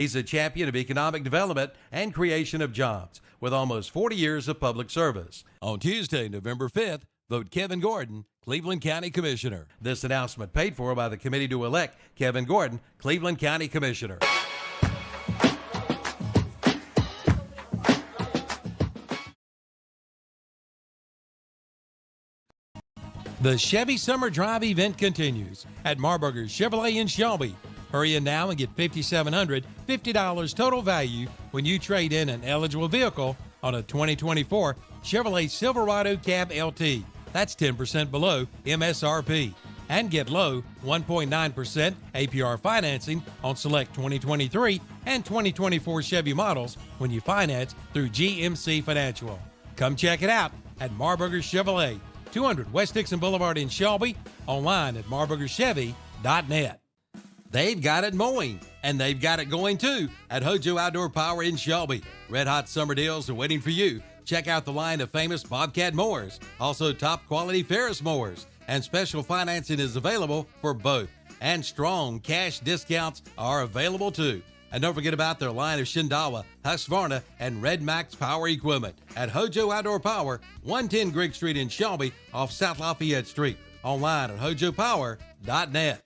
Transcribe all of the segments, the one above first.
He's a champion of economic development and creation of jobs with almost 40 years of public service. On Tuesday, November 5th, vote Kevin Gordon, Cleveland County Commissioner. This announcement paid for by the committee to elect Kevin Gordon, Cleveland County Commissioner. The Chevy Summer Drive event continues at Marburger's Chevrolet in Shelby. Hurry in now and get $5,750 total value when you trade in an eligible vehicle on a 2024 Chevrolet Silverado Cab LT. That's 10% below MSRP. And get low 1.9% APR financing on select 2023 and 2024 Chevy models when you finance through GMC Financial. Come check it out at Marburger's Chevrolet, 200 West Dixon Boulevard in Shelby, online at marburgerchevy.net. They've got it mowing, and they've got it going too at Hojo Outdoor Power in Shelby. Red hot summer deals are waiting for you. Check out the line of famous Bobcat mowers, also top quality Ferris mowers, and special financing is available for both. And strong cash discounts are available too. And don't forget about their line of Shindawa, Husqvarna, and Red Max power equipment at Hojo Outdoor Power, 110 Grigg Street in Shelby off South Lafayette Street. Online at hojopower.net.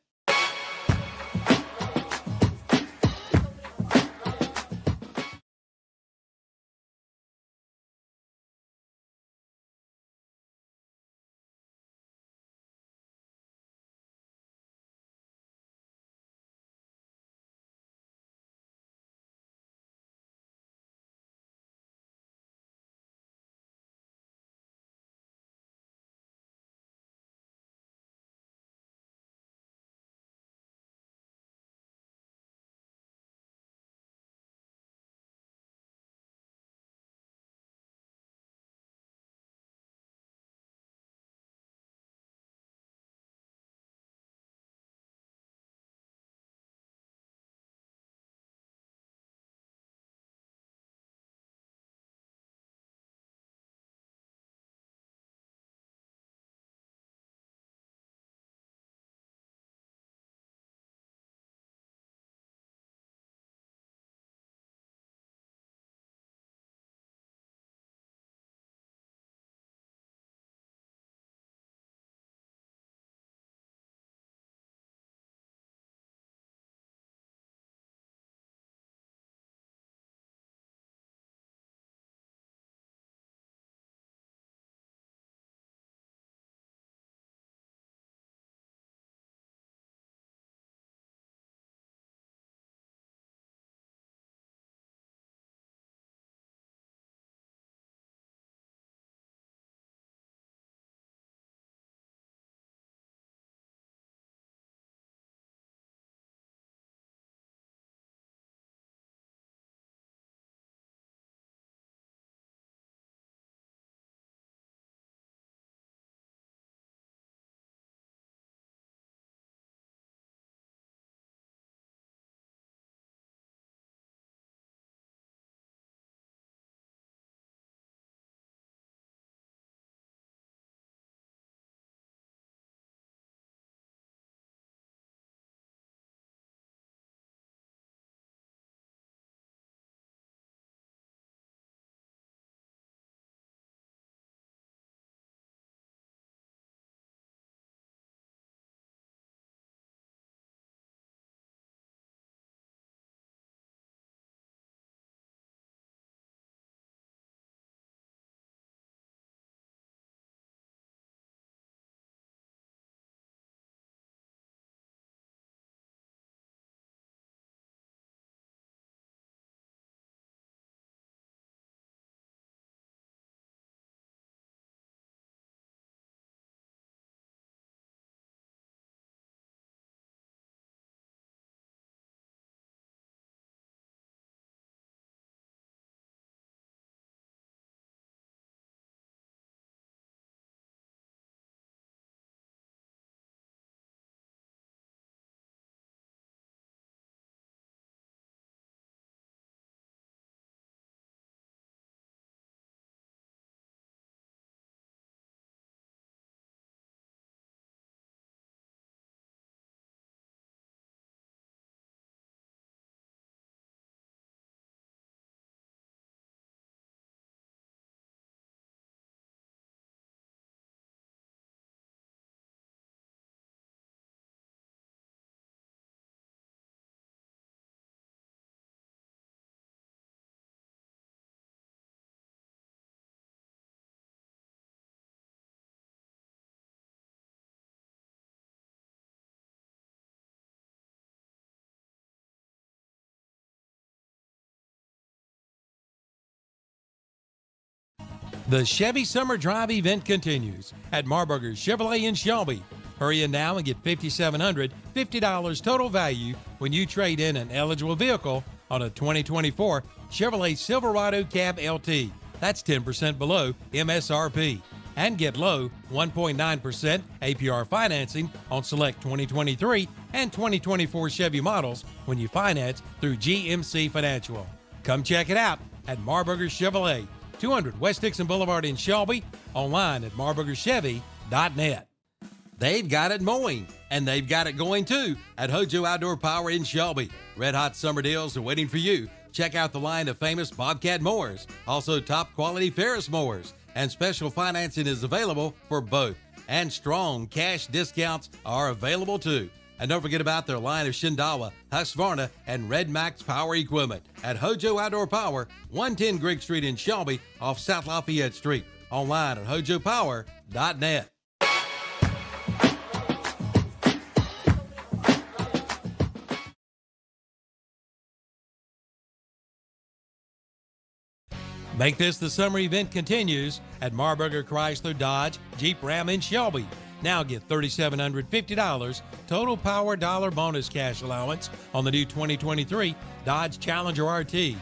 The Chevy Summer Drive event continues at Marburger Chevrolet in Shelby. Hurry in now and get $5,750 total value when you trade in an eligible vehicle on a 2024 Chevrolet Silverado Cab LT. That's 10% below MSRP. And get low 1.9% APR financing on select 2023 and 2024 Chevy models when you finance through GMC Financial. Come check it out at Marburger Chevrolet, 200 West Dixon Boulevard in Shelby, online at marburgerchevy.net. They've got it mowing, and they've got it going too at Hojo Outdoor Power in Shelby. Red hot summer deals are waiting for you. Check out the line of famous Bobcat mowers, also top quality Ferris mowers, and special financing is available for both. And strong cash discounts are available too. And don't forget about their line of Shindawa, Husqvarna, and Red Max power equipment at Hojo Outdoor Power, 110 Grigg Street in Shelby off South Lafayette Street. Online at hojopower.net. Make this the summer event continues at Marburger Chrysler Dodge Jeep Ram in Shelby. Now get $3,750 total power dollar bonus cash allowance on the new 2023 Dodge Challenger RT.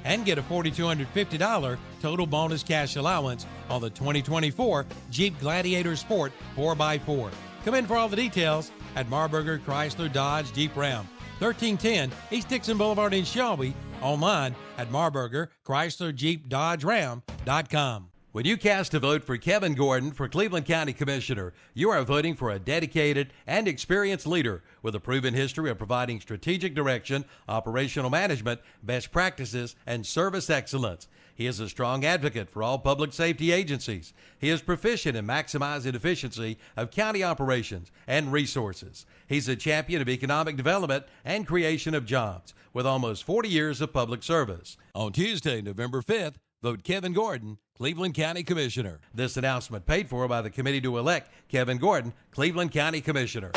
And get a $4,250 total bonus cash allowance on the 2024 Jeep Gladiator Sport 4x4. Come in for all the details at Marburger Chrysler Dodge Jeep Ram, 1310 East Dixon Boulevard in Shelby. Online at Marburger Chrysler Jeep Dodge Ram.com. When you cast a vote for Kevin Gordon for Cleveland County Commissioner, you are voting for a dedicated and experienced leader with a proven history of providing strategic direction, operational management, best practices, and service excellence. He is a strong advocate for all public safety agencies. He is proficient in maximizing efficiency of county operations and resources. He's a champion of economic development and creation of jobs with almost 40 years of public service. On Tuesday, November 5th, vote Kevin Gordon, Cleveland County Commissioner. This announcement paid for by the committee to elect Kevin Gordon, Cleveland County Commissioner.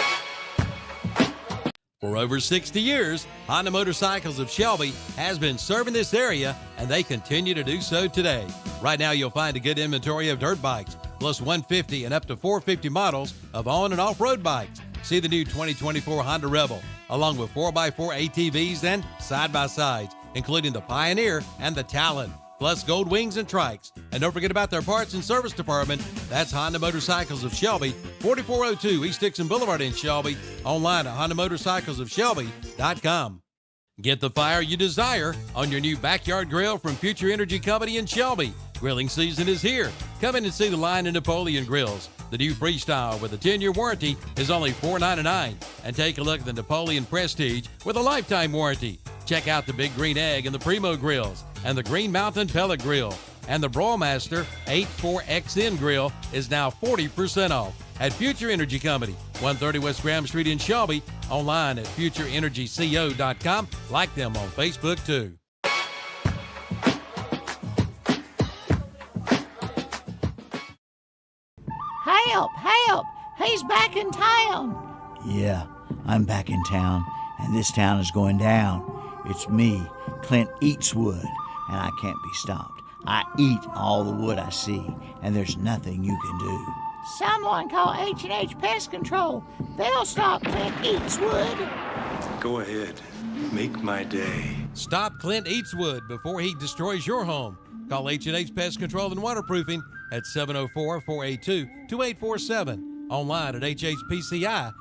For over 60 years, Honda Motorcycles of Shelby has been serving this area, and they continue to do so today. Right now, you'll find a good inventory of dirt bikes, plus 150 and up to 450 models of on- and off-road bikes. See the new 2024 Honda Rebel, along with 4x4 ATVs and side-by-sides, including the Pioneer and the Talon, plus Gold Wings and Trikes. And don't forget about their parts and service department. That's Honda Motorcycles of Shelby, 4402 East Dixon Boulevard in Shelby. Online at HondaMotorcyclesofShelby.com. Get the fire you desire on your new backyard grill from Future Energy Company in Shelby. Grilling season is here. Come in and see the line of Napoleon grills. The new Freestyle with a 10-year warranty is only $4.99. And take a look at the Napoleon Prestige with a lifetime warranty. Check out the Big Green Egg and the Primo grills, and the Green Mountain Pellet Grill. And the Broilmaster 84XN Grill is now 40% off at Future Energy Company, 130 West Graham Street in Shelby. Online at futureenergyco.com. Like them on Facebook too. Help! Help! He's back in town! Yeah, I'm back in town, and this town is going down. It's me, Clint Eatswood, and I can't be stopped. I eat all the wood I see, and there's nothing you can do. Someone call H&H Pest Control. They'll stop Clint Eatswood. Go ahead. Make my day. Stop Clint Eatswood before he destroys your home. Call H&H Pest Control and Waterproofing at 704-482-2847. Online at hhpci.com.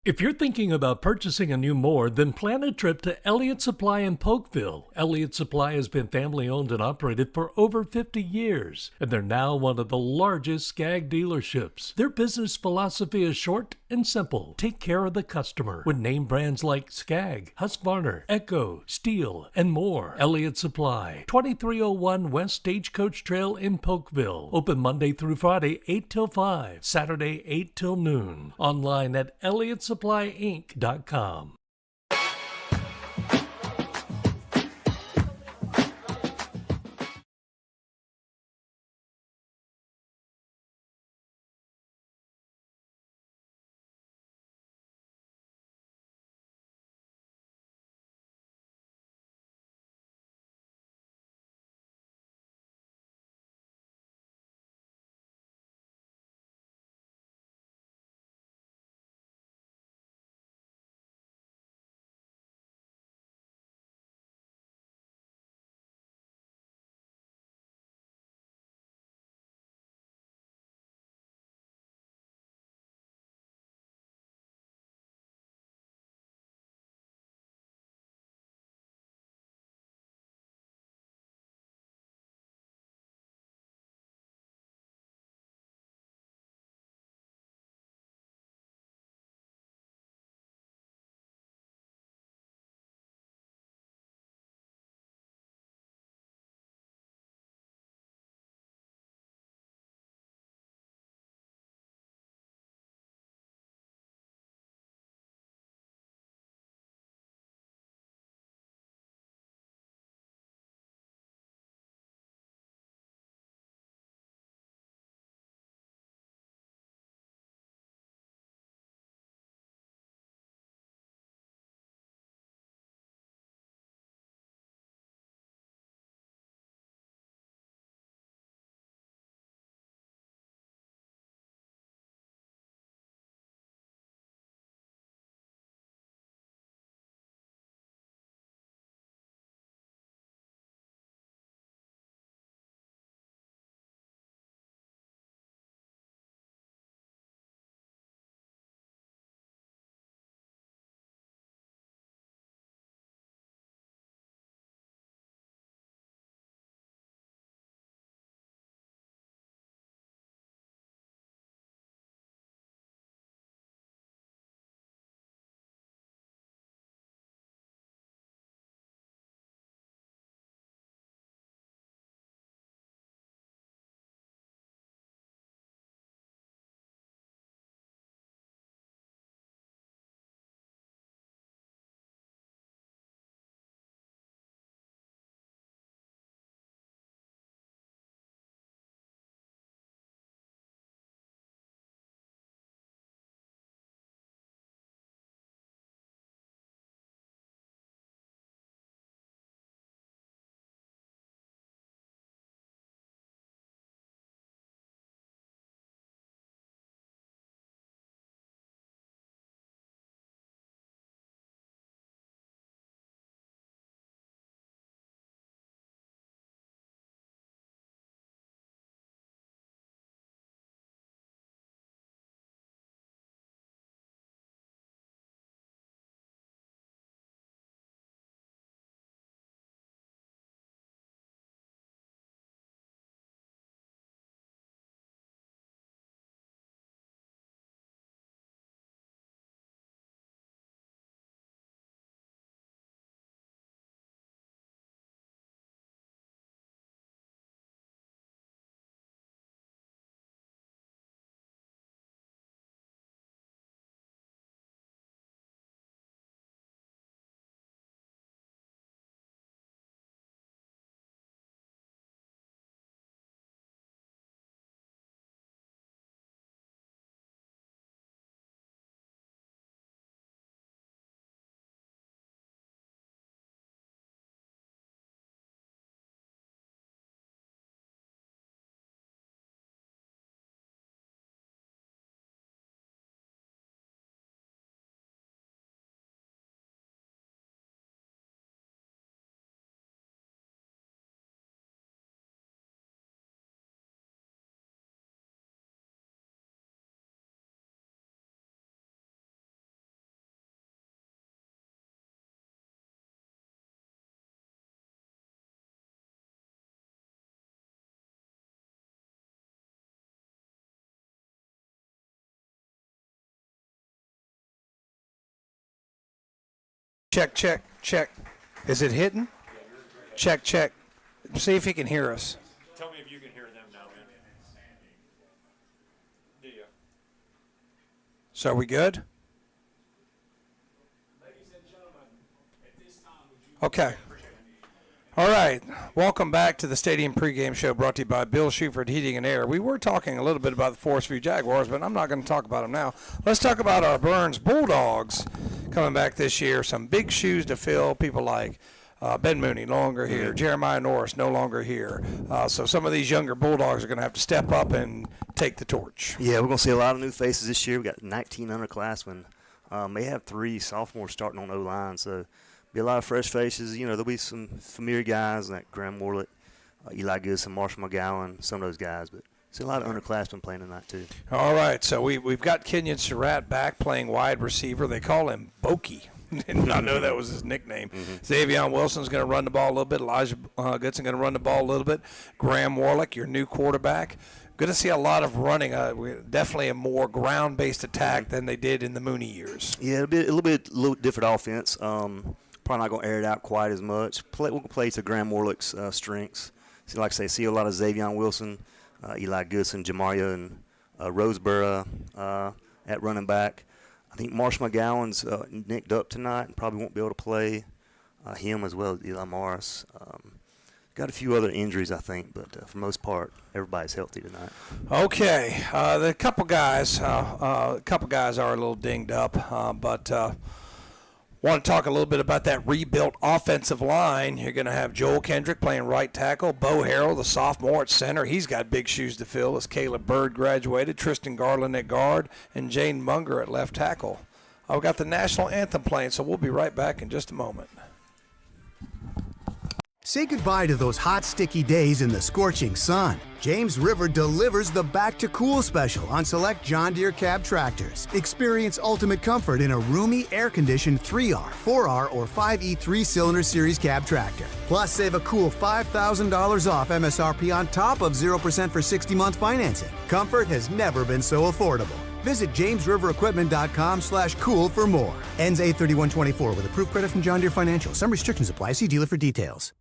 If you're thinking about purchasing a new mower, then plan a trip to Elliott Supply in Polkville. Elliott Supply has been family owned and operated for over 50 years, and they're now one of the largest Skag dealerships. Their business philosophy is short and simple. Take care of the customer with name brands like Skag, Husqvarna, Echo, Steel, and more. Elliott Supply, 2301 West Stagecoach Trail in Polkville. Open Monday through Friday, 8 till 5, Saturday, 8 till noon. Online at ElliottSupplyInc.com. Check, check, check. Is it hitting? Check, check. See if he can hear us. Tell me if you can hear them now, man. Do you? So are we good? Okay. All right. Welcome back to the Stadium Pregame Show brought to you by Bill Shuford Heating and Air. We were talking a little bit about the Forestview Jaguars, but I'm not going to talk about them now. Let's talk about our Burns Bulldogs coming back this year. Some big shoes to fill. People like Ben Mooney, no longer here. Jeremiah Norris, no longer here. So some of these younger Bulldogs are going to have to step up and take the torch. Yeah, we're going to see a lot of new faces this year. We got 19 underclassmen. May have 3 sophomores starting on O-line, so be a lot of fresh faces. You know, there'll be some familiar guys like Graham Warlick, Eli Goodson, Marshall McGowan, some of those guys. But see a lot of underclassmen playing tonight too. All right, so we've got Kenyon Surratt back playing wide receiver. They call him Bokey. Did not know that was his nickname. Xavion Wilson's going to run the ball a little bit. Elijah Goodson going to run the ball a little bit. Graham Warlick, your new quarterback. Good to see a lot of running. Definitely a more ground-based attack than they did in the Mooney years. Yeah, it'll be a little different offense. Probably not going to air it out quite as much. We'll play to Graham Warlick's strengths. So, like I say, see a lot of Xavion Wilson, Eli Goodson, Jamaria, and Roseboro at running back. I think Marshall McGowan's nicked up tonight and probably won't be able to play. Him as well as Eli Morris. Got a few other injuries, I think, but for the most part, everybody's healthy tonight. Okay, the couple guys are a little dinged up, but want to talk a little bit about that rebuilt offensive line. You're going to have Joel Kendrick playing right tackle, Bo Harrell, the sophomore, at center. He's got big shoes to fill as Caleb Bird graduated, Tristan Garland at guard, and Jane Munger at left tackle. I've got the national anthem playing, so we'll be right back in just a moment. Say goodbye to those hot, sticky days in the scorching sun. James River delivers the Back to Cool special on select John Deere cab tractors. Experience ultimate comfort in a roomy, air-conditioned 3R, 4R, or 5E 3-cylinder series cab tractor. Plus, save a cool $5,000 off MSRP on top of 0% for 60-month financing. Comfort has never been so affordable. Visit jamesriverequipment.com/cool for more. Ends 8/31/24 with approved credit from John Deere Financial. Some restrictions apply. See dealer for details.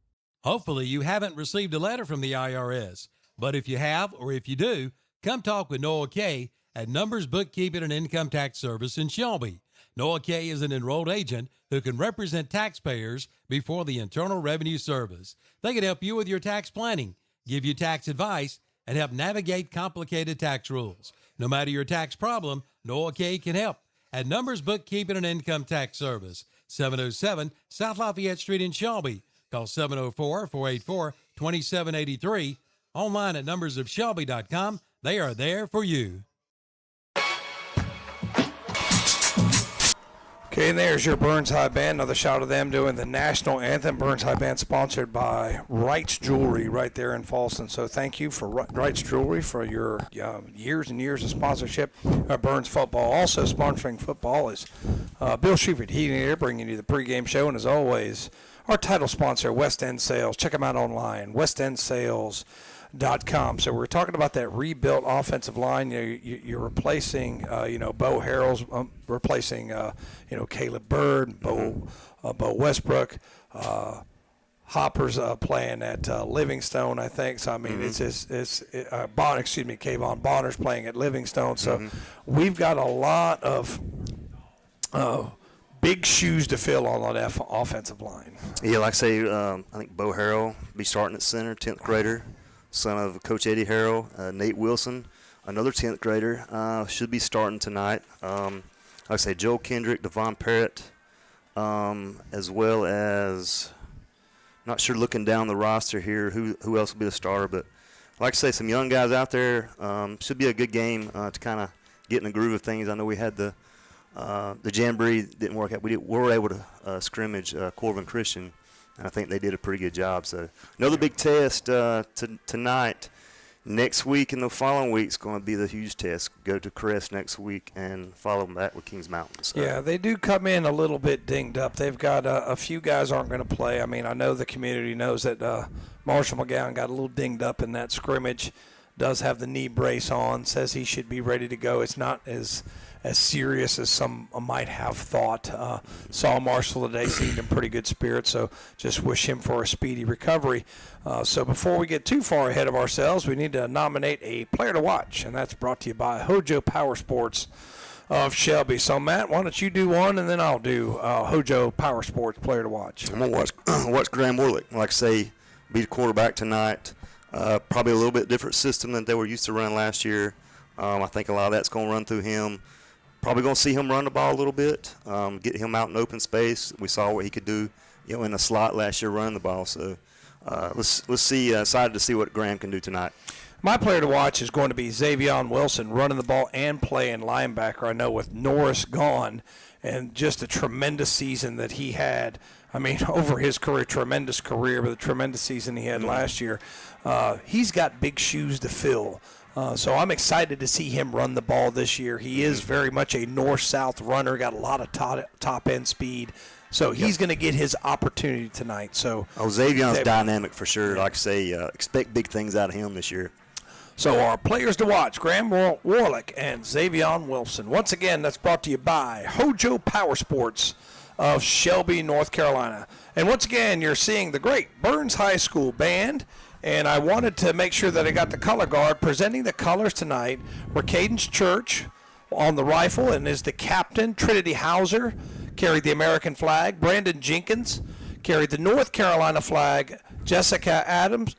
Hopefully you haven't received a letter from the IRS, but if you have or if you do, come talk with Noah Kay at Numbers Bookkeeping and Income Tax Service in Shelby. Noah Kay is an enrolled agent who can represent taxpayers before the Internal Revenue Service. They can help you with your tax planning, give you tax advice, and help navigate complicated tax rules. No matter your tax problem, Noah Kay can help at Numbers Bookkeeping and Income Tax Service, 707 South Lafayette Street in Shelby. Call 704-484-2783. Online at numbersofshelby.com. They are there for you. Okay, and there's your Burns High Band. Another shot of them doing the national anthem. Burns High Band sponsored by Wright's Jewelry right there in Falston. So thank you for Wright's Jewelry for your years and years of sponsorship of Burns football. Also sponsoring football is Bill Shuford Heating and Air, bringing you the pregame show. And as always, our title sponsor, West End Sales. Check them out online, westendsales.com. So we're talking about that rebuilt offensive line. You're replacing, Bo Harrell's replacing, Caleb Bird, Bo Westbrook. Hopper's playing at Livingstone, I think. So I mean, Kayvon Bonner's playing at Livingstone. So we've got a lot of big shoes to fill on that offensive line. Yeah, like I say, I think Bo Harrell be starting at center, 10th grader, son of Coach Eddie Harrell. Nate Wilson, another 10th grader, should be starting tonight. Like I say, Joel Kendrick, Devon Parrott, as well as, not sure looking down the roster here who else will be the starter, but like I say, some young guys out there. Should be a good game to kind of get in the groove of things. I know we had the jamboree didn't work out. We were able to scrimmage Corvin Christian, and I think they did a pretty good job. So another big test tonight. Next week and the following week is going to be the huge test. Go to Crest next week and follow them back with Kings Mountain. So. Yeah, they do come in a little bit dinged up. They've got a few guys aren't going to play. I mean, I know the community knows that Marshall McGowan got a little dinged up in that scrimmage. does have the knee brace on, says he should be ready to go. It's not as serious as some might have thought. Saw Marshall today, seemed in pretty good spirits, so just wish him for a speedy recovery. So before we get too far ahead of ourselves, we need to nominate a player to watch, and that's brought to you by Hojo Power Sports of Shelby. So, Matt, why don't you do one, and then I'll do Hojo Power Sports player to watch. I'm going to watch Graham Warlick. Like I say, be the quarterback tonight. Probably a little bit different system than they were used to run last year. I think a lot of that's going to run through him. Probably going to see him run the ball a little bit, get him out in open space. We saw what he could do, in the slot last year running the ball. So let's see. Excited to see what Graham can do tonight. My player to watch is going to be Xavion Wilson, running the ball and playing linebacker. I know with Norris gone, and just a tremendous season that he had. I mean, over his career, tremendous career, but the tremendous season he had last year. He's got big shoes to fill. So I'm excited to see him run the ball this year. He is very much a north-south runner, got a lot of top-end speed. So he's going to get his opportunity tonight. So Xavion's dynamic for sure. Like I say, expect big things out of him this year. So our players to watch, Graham Warlick and Xavion Wilson. Once again, that's brought to you by Hojo Power Sports of Shelby, North Carolina. And once again, you're seeing the great Burns High School Band. And I wanted to make sure that I got the color guard. Presenting the colors tonight were Cadence Church on the rifle and is the captain. Trinity Hauser carried the American flag. Brandon Jenkins carried the North Carolina flag. Jessica Adame,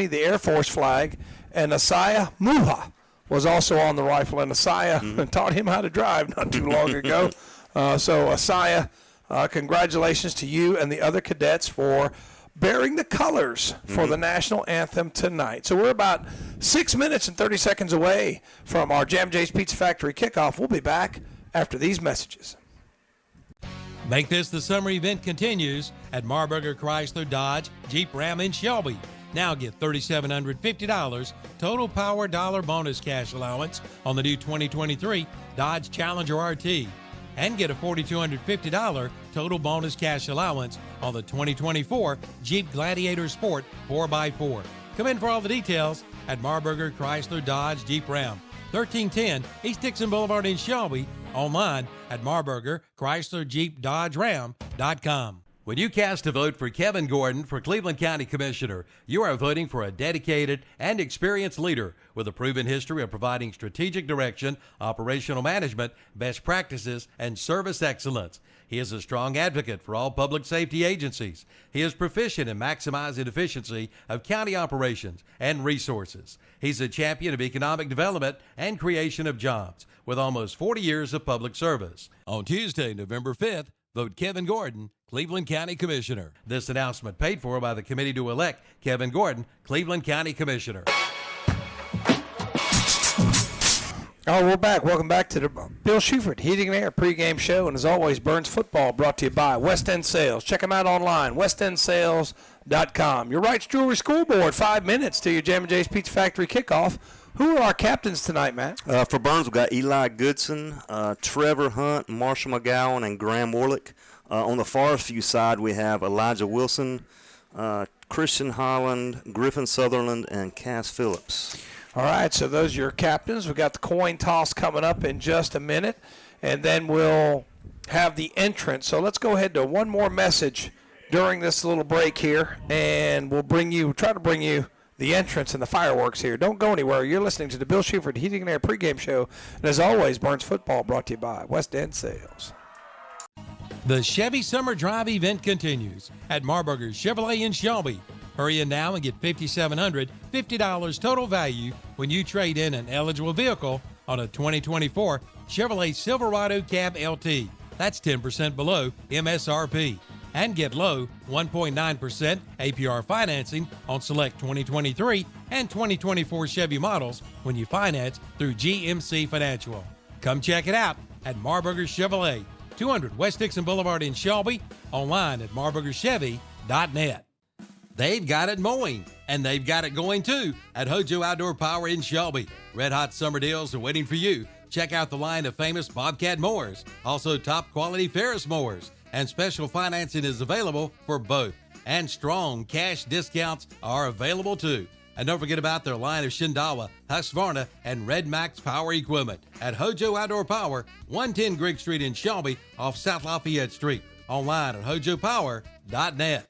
the Air Force flag. And Asaya Muha was also on the rifle. And Asaya taught him how to drive not too long ago. So Asaya, congratulations to you and the other cadets for bearing the colors for the national anthem tonight. So we're about 6 minutes and 30 seconds away from our Jam J's Pizza Factory kickoff. We'll be back after these messages. Make this the summer event continues at Marburger Chrysler Dodge Jeep Ram in Shelby. Now get $3,750 total power dollar bonus cash allowance on the new 2023 Dodge Challenger RT. And get a $4,250 total bonus cash allowance on the 2024 Jeep Gladiator Sport 4x4. Come in for all the details at Marburger Chrysler Dodge Jeep Ram, 1310 East Dixon Boulevard in Shelby. Online at MarburgerChryslerJeepDodgeRam.com. When you cast a vote for Kevin Gordon for Cleveland County Commissioner, you are voting for a dedicated and experienced leader with a proven history of providing strategic direction, operational management, best practices, and service excellence. He is a strong advocate for all public safety agencies. He is proficient in maximizing efficiency of county operations and resources. He's a champion of economic development and creation of jobs with almost 40 years of public service. On Tuesday, November 5th, vote Kevin Gordon, Cleveland County Commissioner. This announcement paid for by the committee to elect Kevin Gordon, Cleveland County Commissioner. Oh, we're back. Welcome back to the Bill Schufert Heating and Air pregame show. And as always, Burns Football brought to you by West End Sales. Check them out online, westendsales.com. Your Rights Jewelry Scoreboard, 5 minutes to your Jam & J's Pizza Factory kickoff. Who are our captains tonight, Matt? For Burns, we've got Eli Goodson, Trevor Hunt, Marshall McGowan, and Graham Warlick. On the Forestview side, we have Elijah Wilson, Christian Holland, Griffin Sutherland, and Cass Phillips. All right, so those are your captains. We've got the coin toss coming up in just a minute, and then we'll have the entrance. So let's go ahead to one more message during this little break here, and we'll try to bring you the entrance and the fireworks here. Don't go anywhere. You're listening to the Bill Schufert Heating and Air pregame show. And as always, Burns Football brought to you by West End Sales. The Chevy Summer Drive event continues at Marburger Chevrolet in Shelby. Hurry in now and get $5,750 total value when you trade in an eligible vehicle on a 2024 Chevrolet Silverado Cab LT. That's 10% below MSRP. And get low 1.9% APR financing on select 2023 and 2024 Chevy models when you finance through GMC Financial. Come check it out at Marburger Chevrolet, 200 West Dixon Boulevard in Shelby, online at marburgerchevy.net. They've got it mowing, and they've got it going too at Hojo Outdoor Power in Shelby. Red hot summer deals are waiting for you. Check out the line of famous Bobcat mowers, also top quality Ferris mowers, and special financing is available for both. and strong cash discounts are available too. And don't forget about their line of Shindala, Husqvarna, and Red Max power equipment at Hojo Outdoor Power, 110 Grigg Street in Shelby off South Lafayette Street. Online at hojopower.net.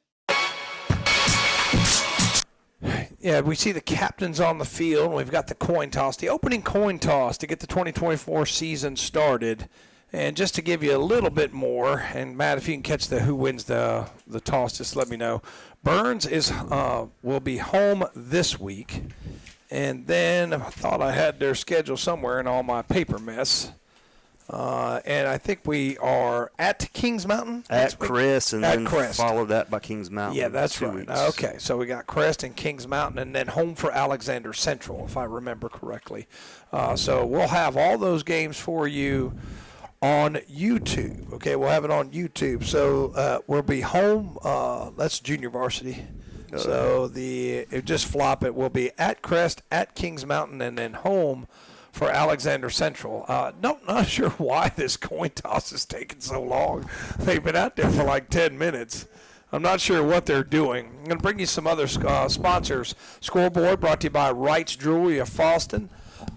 Yeah, we see the captains on the field. We've got the coin toss, the opening coin toss to get the 2024 season started. And just to give you a little bit more, and Matt, if you can catch the who wins the toss, just let me know. Burns will be home this week. And then I thought I had their schedule somewhere in all my paper mess. And I think we are at Kings Mountain. At Crest, and then Crest. Follow that by Kings Mountain. Yeah, that's 2 right. weeks. Okay, so we got Crest and Kings Mountain, and then home for Alexander Central, if I remember correctly. So we'll have all those games for you on YouTube. Okay, we'll have it on YouTube. So we'll be home. That's junior varsity. So just flop it. We'll be at Crest, at Kings Mountain, and then home for Alexander Central. Not sure why this coin toss is taking so long. They've been out there for like 10 minutes. I'm not sure what they're doing. I'm going to bring you some other sponsors. Scoreboard brought to you by Wright's Jewelry of Falston.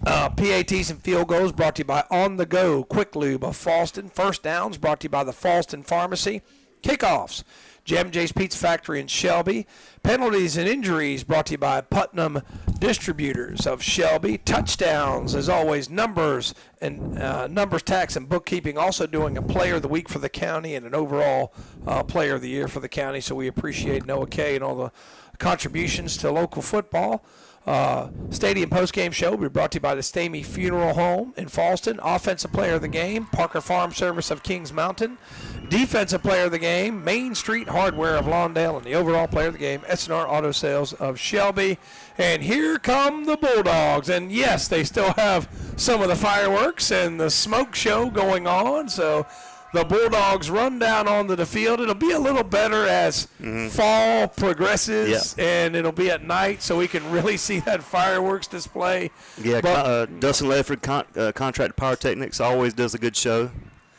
PATs and field goals brought to you by On The Go Quick Lube of Falston. First downs brought to you by the Falston Pharmacy. Kickoffs, Jam J's Pizza Factory in Shelby. Penalties and injuries brought to you by Putnam Distributors of Shelby. Touchdowns, as always, numbers and numbers, tax, and bookkeeping. Also doing a Player of the Week for the county and an overall Player of the Year for the county. So we appreciate Noah Kay and all the contributions to local football. Stadium postgame show will be brought to you by the Stamey Funeral Home in Falston. Offensive player of the game, Parker Farm Service of Kings Mountain. Defensive player of the game, Main Street Hardware of Lawndale. And the overall player of the game, SNR Auto Sales of Shelby. And here come the Bulldogs. And yes, they still have some of the fireworks and the smoke show going on. So the Bulldogs run down onto the field. It'll be a little better as fall progresses, and it'll be at night, so we can really see that fireworks display. Yeah, Dustin Ledford, Contracted Pyrotechnics, always does a good show.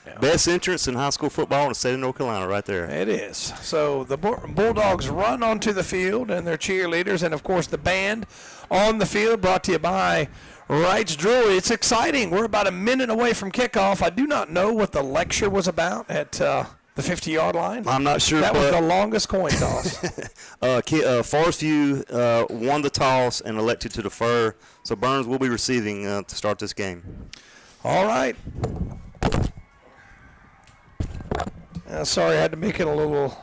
Yeah. Best entrance in high school football in the state of North Carolina right there. It is. So the Bulldogs run onto the field, and their cheerleaders, and, of course, the band on the field, brought to you by Wright's Jewelry. It's exciting. We're about a minute away from kickoff. I do not know what the lecture was about at the 50-yard line. I'm not sure. That was the longest coin toss. Forestview won the toss and elected to defer, so Burns will be receiving to start this game. All right. Sorry, I had to make it a little.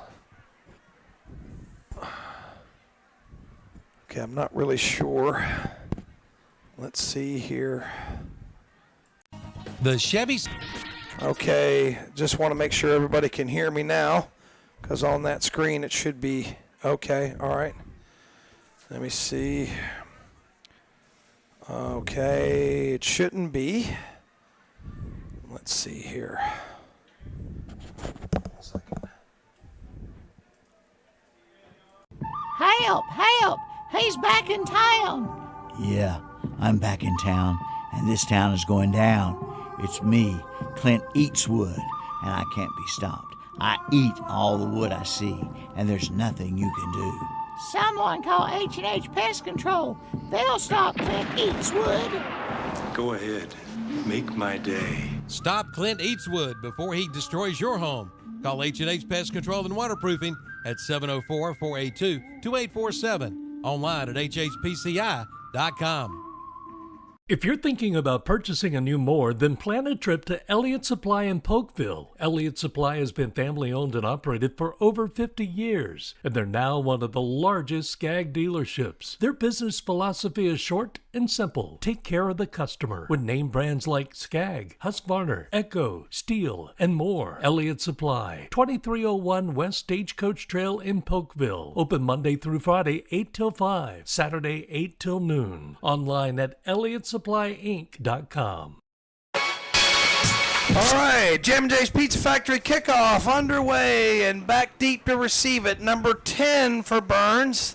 Okay, I'm not really sure. Let's see here. The Chevys. Okay, just want to make sure everybody can hear me now, because on that screen it should be okay. All right. Let me see. Okay, it shouldn't be. Let's see here. Help! Help! He's back in town! Yeah, I'm back in town, and this town is going down. It's me, Clint Eatswood, and I can't be stopped. I eat all the wood I see, and there's nothing you can do. Someone call H&H Pest Control. They'll stop Clint Eatswood. Go ahead. Make my day. Stop Clint Eatswood before he destroys your home. Call H&H Pest Control and Waterproofing at 704-482-2847. Online at hhpci.com. If you're thinking about purchasing a new mower, then plan a trip to Elliott Supply in Polkville. Elliott Supply has been family owned and operated for over 50 years, and they're now one of the largest Skag dealerships. Their business philosophy is short and simple. Take care of the customer with name brands like Skag, Husqvarna, Echo, Steel, and more. Elliott Supply, 2301 West Stagecoach Trail in Polkville. Open Monday through Friday, 8 till 5, Saturday, 8 till noon. Online at ElliottSupplyInc.com. All right, Jam J's Pizza Factory kickoff underway, and back deep to receive it. Number 10 for Burns.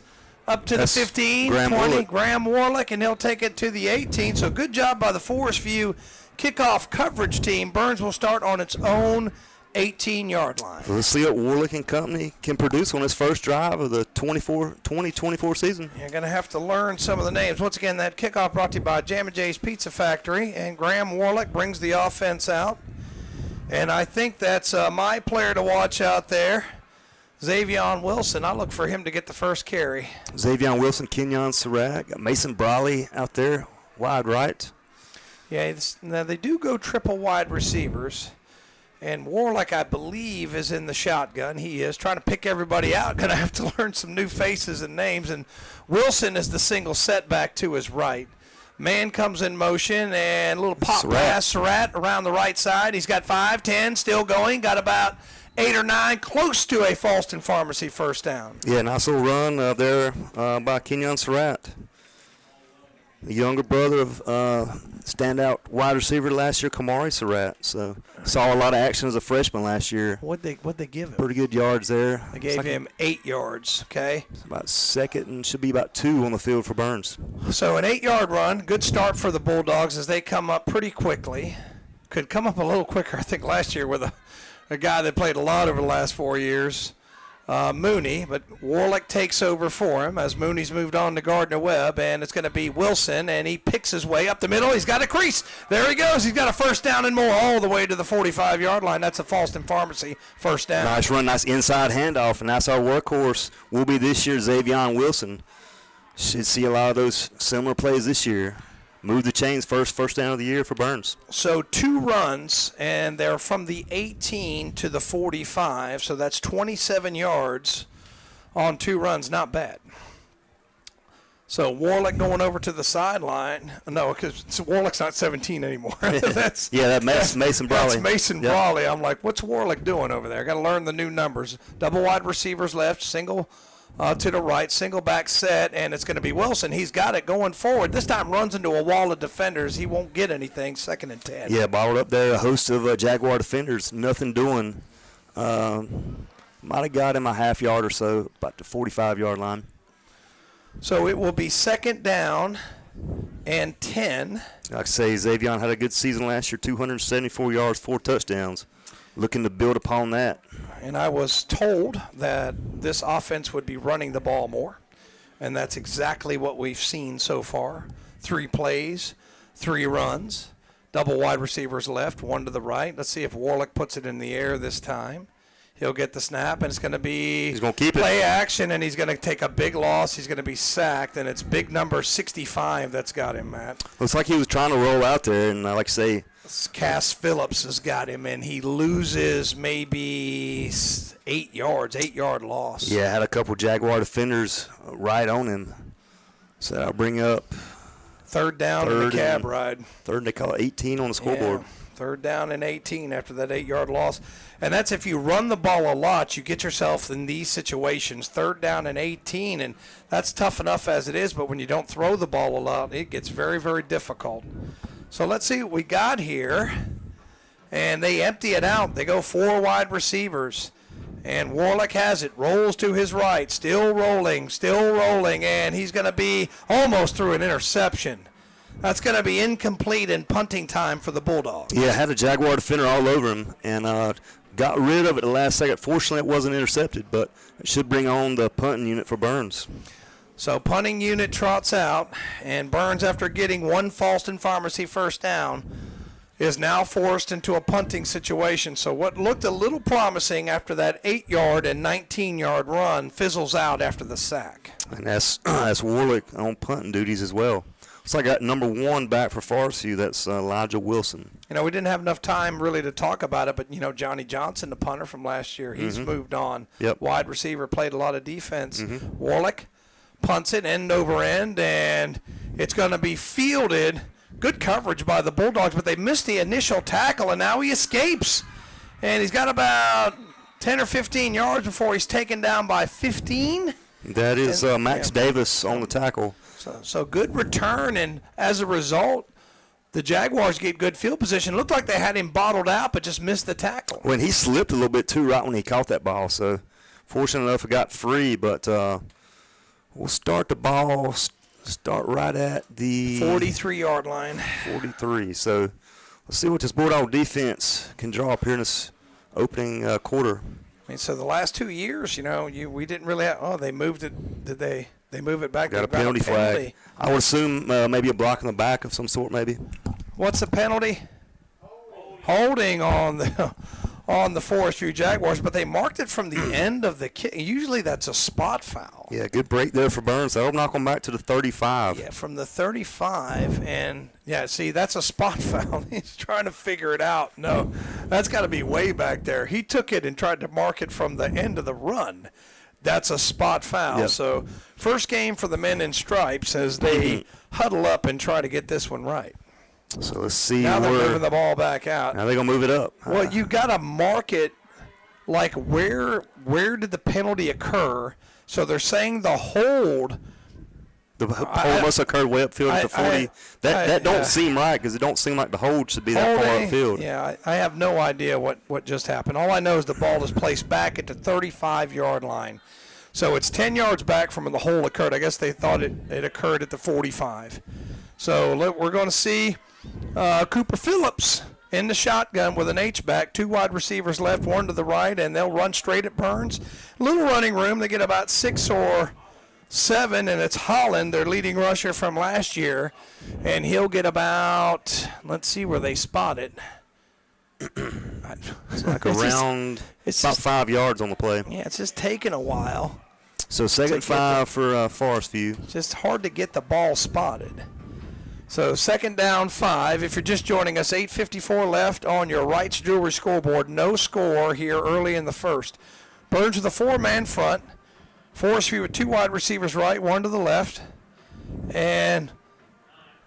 Up to the 15, 20, Graham Warlick, and he'll take it to the 18. So good job by the Forestview kickoff coverage team. Burns will start on its own 18-yard line. Let's see what Warlick and company can produce on his first drive of the 2024 season. You're going to have to learn some of the names. Once again, that kickoff brought to you by Jam & J's Pizza Factory, and Graham Warlick brings the offense out. And I think that's my player to watch out there, Xavion Wilson. I look for him to get the first carry. Xavion Wilson, Kenyon Surratt, got Mason Brawley out there, wide right. Yeah, now they do go triple wide receivers. And Warlick, I believe, is in the shotgun. He is trying to pick everybody out. Going to have to learn some new faces and names. And Wilson is the single setback to his right. Man comes in motion and a little pop pass. Surratt around the right side. He's got 5, 10, still going. Got about 8 or 9, close to a Falston Pharmacy first down. Yeah, nice little run there by Kenyon Surratt. The younger brother of standout wide receiver last year, Kamari Surratt. So saw a lot of action as a freshman last year. What'd they give him? Pretty good yards there. They gave him 8 yards, okay? It's about second and should be about 2 on the field for Burns. So an 8-yard run, good start for the Bulldogs as they come up pretty quickly. Could come up a little quicker, I think, last year with a guy that played a lot over the last 4 years. Mooney, but Warlick takes over for him as Mooney's moved on to Gardner-Webb, and it's going to be Wilson, and he picks his way up the middle. He's got a crease. There he goes. He's got a first down and more all the way to the 45-yard line. That's a Falston Pharmacy first down. Nice run, nice inside handoff, and that's our workhorse. Will be this year, Xavion Wilson. Should see a lot of those similar plays this year. Move the chains first down of the year for Burns. So 2 runs, and they're from the 18 to the 45, so that's 27 yards on 2 runs. Not bad. So Warlick going over to the sideline. No, because Warlick's not 17 anymore. That's Mason Brawley. That's Mason Brawley. I'm like, what's Warlick doing over there? Got to learn the new numbers. Double wide receivers left, single to the right, single back set, and it's going to be Wilson. He's got it going forward. This time runs into a wall of defenders. He won't get anything. 2nd and 10. Yeah, bottled up there. A host of Jaguar defenders. Nothing doing. Might have got him a half yard or so, about the 45-yard line. So it will be 2nd down and 10. Like I say, Xavion had a good season last year, 274 yards, 4 touchdowns. Looking to build upon that. And I was told that this offense would be running the ball more, and that's exactly what we've seen so far. 3 plays, 3 runs, double wide receivers left, 1 to the right. Let's see if Warlick puts it in the air this time. He'll get the snap, and it's going to be he's going to keep play action, and he's going to take a big loss. He's going to be sacked, and it's big number 65 that's got him, Matt. Looks like he was trying to roll out there, and like I say, Cass Phillips has got him, and he loses maybe 8 yards, 8-yard loss. Yeah, had a couple Jaguar defenders right on him. So that'll bring up 3rd down in the cab ride. 3rd, they call it 18 on the scoreboard. Yeah, 3rd down and 18 after that 8-yard loss. And that's if you run the ball a lot, you get yourself in these situations, 3rd down and 18, and that's tough enough as it is, but when you don't throw the ball a lot, it gets very, very difficult. So let's see what we got here. And they empty it out. They go 4 wide receivers. And Warlick has it. Rolls to his right. Still rolling. And he's going to be almost through an interception. That's going to be incomplete and punting time for the Bulldogs. Yeah, had a Jaguar defender all over him and got rid of it at the last second. Fortunately, it wasn't intercepted, but it should bring on the punting unit for Burns. So punting unit trots out, and Burns, after getting 1 Falston Pharmacy first down, is now forced into a punting situation. So what looked a little promising after that 8-yard and 19-yard run fizzles out after the sack. And that's Warlick on punting duties as well. Looks like I got number 1 back for Forestview. That's Elijah Wilson. You know, we didn't have enough time really to talk about it, but, you know, Johnny Johnson, the punter from last year, he's moved on. Yep. Wide receiver, played a lot of defense. Warlick punts it end over end, and it's going to be fielded. Good coverage by the Bulldogs, but they missed the initial tackle, and now he escapes. And he's got about 10 or 15 yards before he's taken down by 15. That is Max Davis on the tackle. So good return, and as a result, the Jaguars get good field position. Looked like they had him bottled out, but just missed the tackle. When he slipped a little bit, too, right when he caught that ball. So fortunate enough, it got free, but we'll start the ball, start right at the 43-yard line. 43. So let's see what this Bulldog defense can draw up here in this opening quarter. I mean, so the last 2 years, we didn't really have. Oh, they moved it. Did they move it back? Got a penalty flag. I would assume maybe a block in the back of some sort, maybe. What's the penalty? Holding on the Forestview Jaguars, but they marked it from the end of the kick. Usually that's a spot foul. Yeah, good break there for Burns. That'll knock them back to the 35. Yeah, from the 35, and see, that's a spot foul. He's trying to figure it out. No, that's got to be way back there. He took it and tried to mark it from the end of the run. That's a spot foul. Yep. So first game for the men in stripes as they huddle up and try to get this one right. So let's see. Now they're moving the ball back out. Now they're going to move it up. Well, you got to mark it like where did the penalty occur? So they're saying the hold. The hold must have occurred way upfield at the 40. That don't seem right because it don't seem like the hold should be that far upfield. Yeah, I have no idea what just happened. All I know is the ball is placed back at the 35-yard line. So it's 10 yards back from when the hold occurred. I guess they thought it occurred at the 45. So we're going to see Cooper Phillips in the shotgun with an H-back, 2 wide receivers left, 1 to the right, and they'll run straight at Burns. Little running room. They get about 6 or 7, and it's Holland, their leading rusher from last year, and he'll get about, let's see where they spot it. It's like around about 5 yards on the play. Yeah, it's just taking a while. So second 5 for Forestview. It's just hard to get the ball spotted. So second down 5. If you're just joining us, 8:54 left on your Wright's Jewelry scoreboard. No score here early in the first. Burns with a 4-man front. Forestview with 2 wide receivers right, 1 to the left. And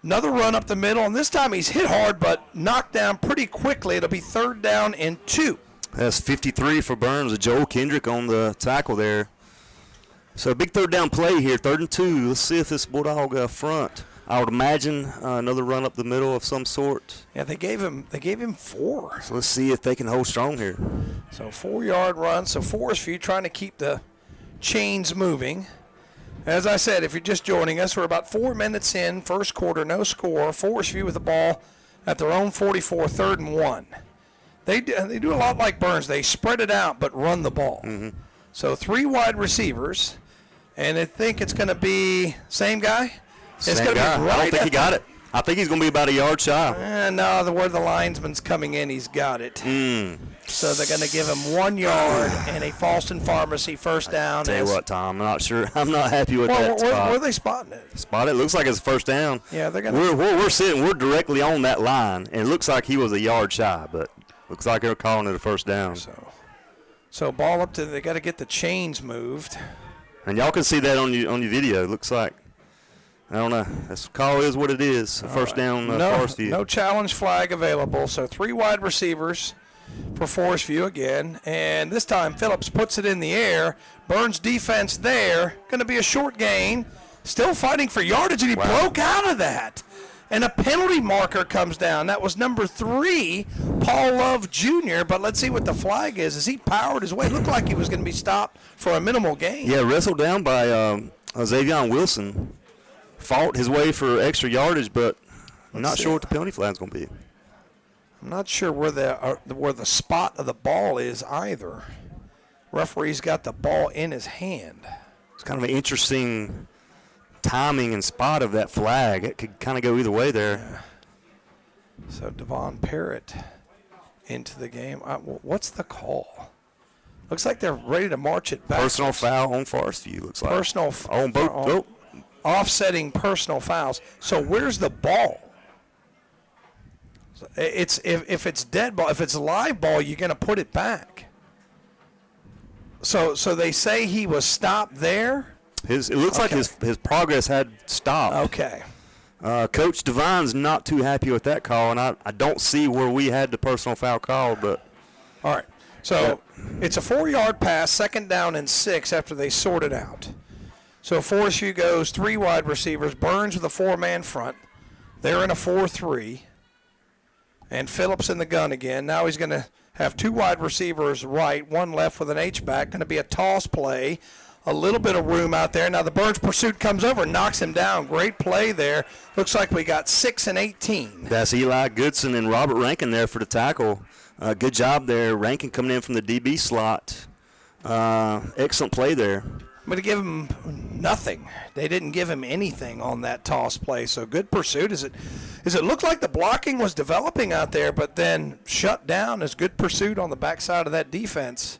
another run up the middle. And this time he's hit hard but knocked down pretty quickly. It'll be 3rd down and 2. That's 53 for Burns. Joel Kendrick on the tackle there. So a big 3rd down play here, 3rd and 2. Let's see if this Bulldog front. I would imagine another run up the middle of some sort. Yeah, they gave him 4. So let's see if they can hold strong here. So 4-yard run. So Forestview trying to keep the chains moving. As I said, if you're just joining us, we're about 4 minutes in, first quarter, no score. Forestview with the ball at their own 44, 3rd and 1. They do a lot like Burns. They spread it out but run the ball. Mm-hmm. So 3 wide receivers, and I think it's going to be same guy. It's going to be right. I don't think he got it. I think he's going to be about a yard shy. No, where the linesman's coming in, he's got it. So they're going to give him 1 yard and a Falston Pharmacy first down. Tell you what, Tom, I'm not sure. I'm not happy with that spot. Where are they spotting it? Spot it. Looks like it's first down. Yeah, they're going to. We're sitting. We're directly on that line, and it looks like he was a yard shy, but looks like they're calling it a first down. So ball up to. They got to get the chains moved. And y'all can see that on your video. It looks like. I don't know. This call is what it is. First down, Forestview. No challenge flag available. So 3 wide receivers for Forestview again. And this time Phillips puts it in the air. Burns defense there. Going to be a short gain. Still fighting for yardage, and he broke out of that. And a penalty marker comes down. That was number 3, Paul Love Jr. But let's see what the flag is. As he powered his way, it looked like he was going to be stopped for a minimal gain. Yeah, wrestled down by Xavion Wilson. Fought his way for extra yardage, but I'm not sure what the penalty flag's going to be. I'm not sure where the spot of the ball is either. Referee's got the ball in his hand. It's kind of an interesting timing and spot of that flag. It could kind of go either way there. Yeah. So Devon Parrott into the game. What's the call? Looks like they're ready to march it back. Personal foul on Forestview, looks like. Personal on both. Offsetting personal fouls. So where's the ball? It's if it's dead ball, if it's live ball, you're going to put it back. So they say he was stopped there. It looks like his progress had stopped. Okay. Coach Devine's not too happy with that call, and I don't see where we had the personal foul call, but. All right. So it's a 4-yard pass, 2nd down and 6 after they sort it out. So Forestview goes 3 wide receivers. Burns with a 4-man front. They're in a 4-3. And Phillips in the gun again. Now he's going to have 2 wide receivers right, 1 left with an H-back. Going to be a toss play. A little bit of room out there. Now the Burns pursuit comes over and knocks him down. Great play there. Looks like we got 6 and 18. That's Eli Goodson and Robert Rankin there for the tackle. Good job there. Rankin coming in from the DB slot. Excellent play there. I'm going to give him nothing. They didn't give him anything on that toss play. So good pursuit. It looked like the blocking was developing out there, but then shut down as good pursuit on the backside of that defense.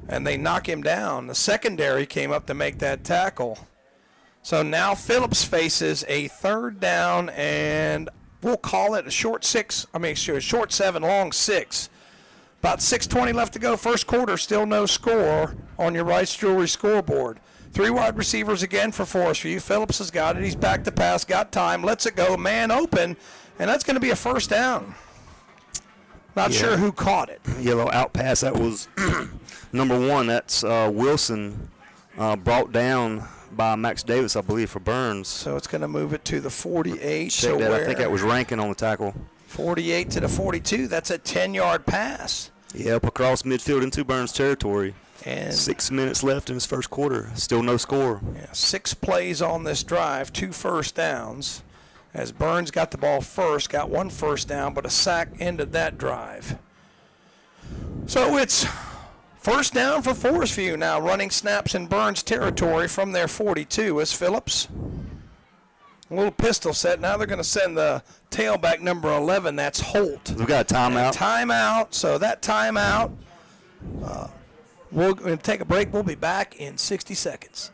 And they knock him down. The secondary came up to make that tackle. So now Phillips faces a 3rd down, and we'll call it a short 7, long 6. About 6:20 left to go, first quarter, still no score on your Rice Jewelry scoreboard. 3 wide receivers again for Forestview. Phillips has got it. He's back to pass, got time, lets it go, man open, and that's going to be a 1st down. Not sure who caught it. Yellow out pass. That was number 1. That's Wilson, brought down by Max Davis, I believe, for Burns. So it's going to move it to the 48. Check that. I think that was Rankin on the tackle. 48 to the 42. That's a 10-yard pass. Yep, across midfield into Burns territory. And 6 minutes left in his first quarter. Still no score. 6 plays on this drive, 2 first downs. As Burns got the ball first, got 1 first down, but a sack ended that drive. So it's 1st down for Forestview now, running snaps in Burns territory from their 42 as Phillips. A little pistol set. Now they're going to send the tailback number 11. That's Holt. We've got a timeout. Timeout. So that timeout, we'll take a break. We'll be back in 60 seconds.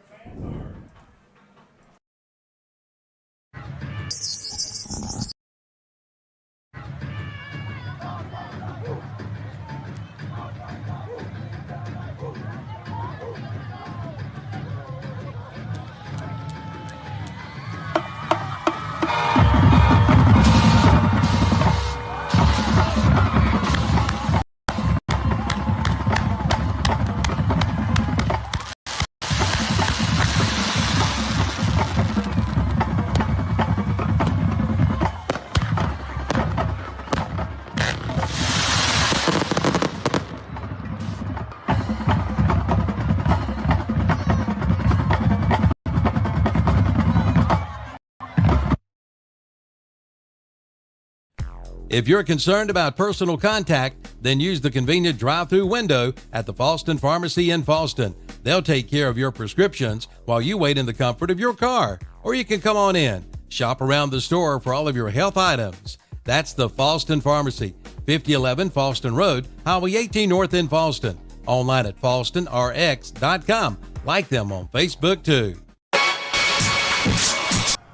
If you're concerned about personal contact, then use the convenient drive-through window at the Falston Pharmacy in Falston. They'll take care of your prescriptions while you wait in the comfort of your car. Or you can come on in. Shop around the store for all of your health items. That's the Falston Pharmacy, 5011 Falston Road, Highway 18 North in Falston. Online at falstonrx.com. Like them on Facebook too.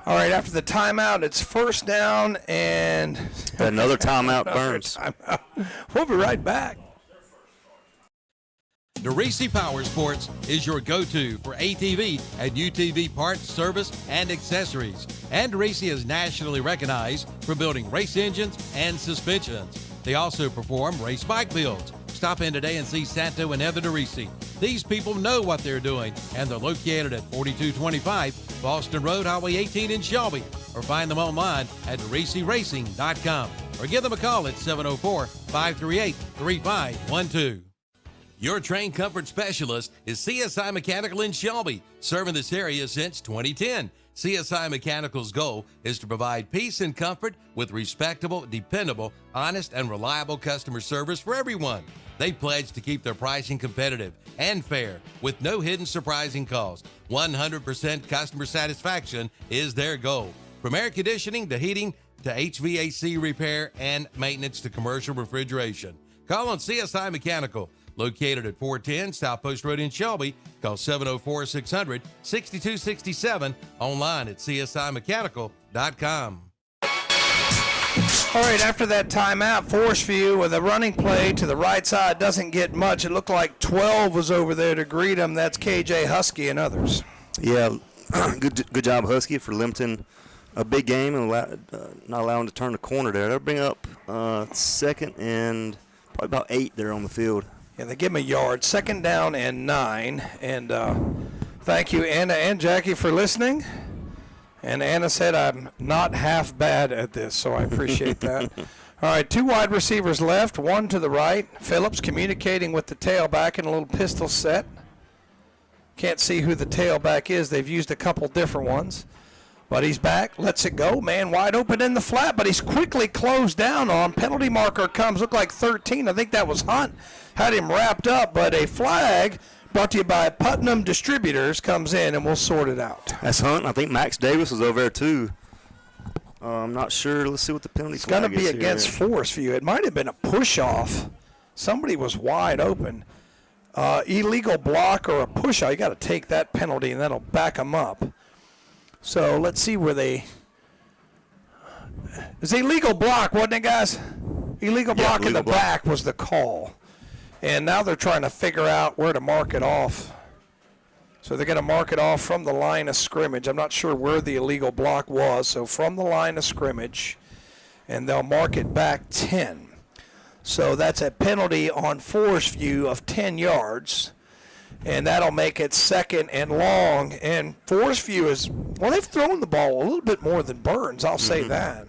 All right, after the timeout, it's 1st down and another timeout, Burns. We'll be right back. DeRisi Power Sports is your go-to for ATV and UTV parts, service, and accessories. And DeRisi is nationally recognized for building race engines and suspensions. They also perform race bike builds. Stop in today and see Santo and Heather DeRisi. These people know what they're doing, and they're located at 4225 Boston Road, Highway 18 in Shelby. Or find them online at DeRisiRacing.com. Or give them a call at 704-538-3512. Your train comfort specialist is CSI Mechanical in Shelby, serving this area since 2010. CSI Mechanical's goal is to provide peace and comfort with respectable, dependable, honest, and reliable customer service for everyone. They pledge to keep their pricing competitive and fair with no hidden surprising costs. 100% customer satisfaction is their goal. From air conditioning to heating to HVAC repair and maintenance to commercial refrigeration. Call on CSI Mechanical, located at 410 South Post Road in Shelby. Call 704-600-6267. Online at csimechanical.com. All right, after that timeout, Forestview with a running play to the right side doesn't get much. It looked like 12 was over there to greet him. That's KJ Husky and others. Yeah, good job, Husky, for limiting a big game and not allowing to turn the corner there. They'll bring up 2nd and probably about 8 there on the field. Yeah, they give him a yard. 2nd down and 9. And thank you, Anna and Jackie, for listening. And Anna said I'm not half bad at this, so I appreciate that. All right, 2 wide receivers left, 1 to the right. Phillips communicating with the tailback in a little pistol set. Can't see who the tailback is. They've used a couple different ones. But he's back, lets it go. Man wide open in the flat, but he's quickly closed down on. Penalty marker comes, looked like 13. I think that was Hunt. Had him wrapped up, but a flag brought to you by Putnam Distributors comes in, and we'll sort it out. That's Hunt. I think Max Davis was over there, too. I'm not sure. Let's see what the penalty It's going to be against here. Forestview. It might have been a push-off. Somebody was wide open. Illegal block or a push-off. You got to take that penalty, and that'll back them up. So let's see where they. It was illegal block, wasn't it, guys? Illegal block in the back was the call. And now they're trying to figure out where to mark it off. So they're going to mark it off from the line of scrimmage. I'm not sure where the illegal block was. So from the line of scrimmage, and they'll mark it back 10. So that's a penalty on Forestview of 10 yards. And that'll make it second and long. And Forestview is, well, they've thrown the ball a little bit more than Burns, I'll say that.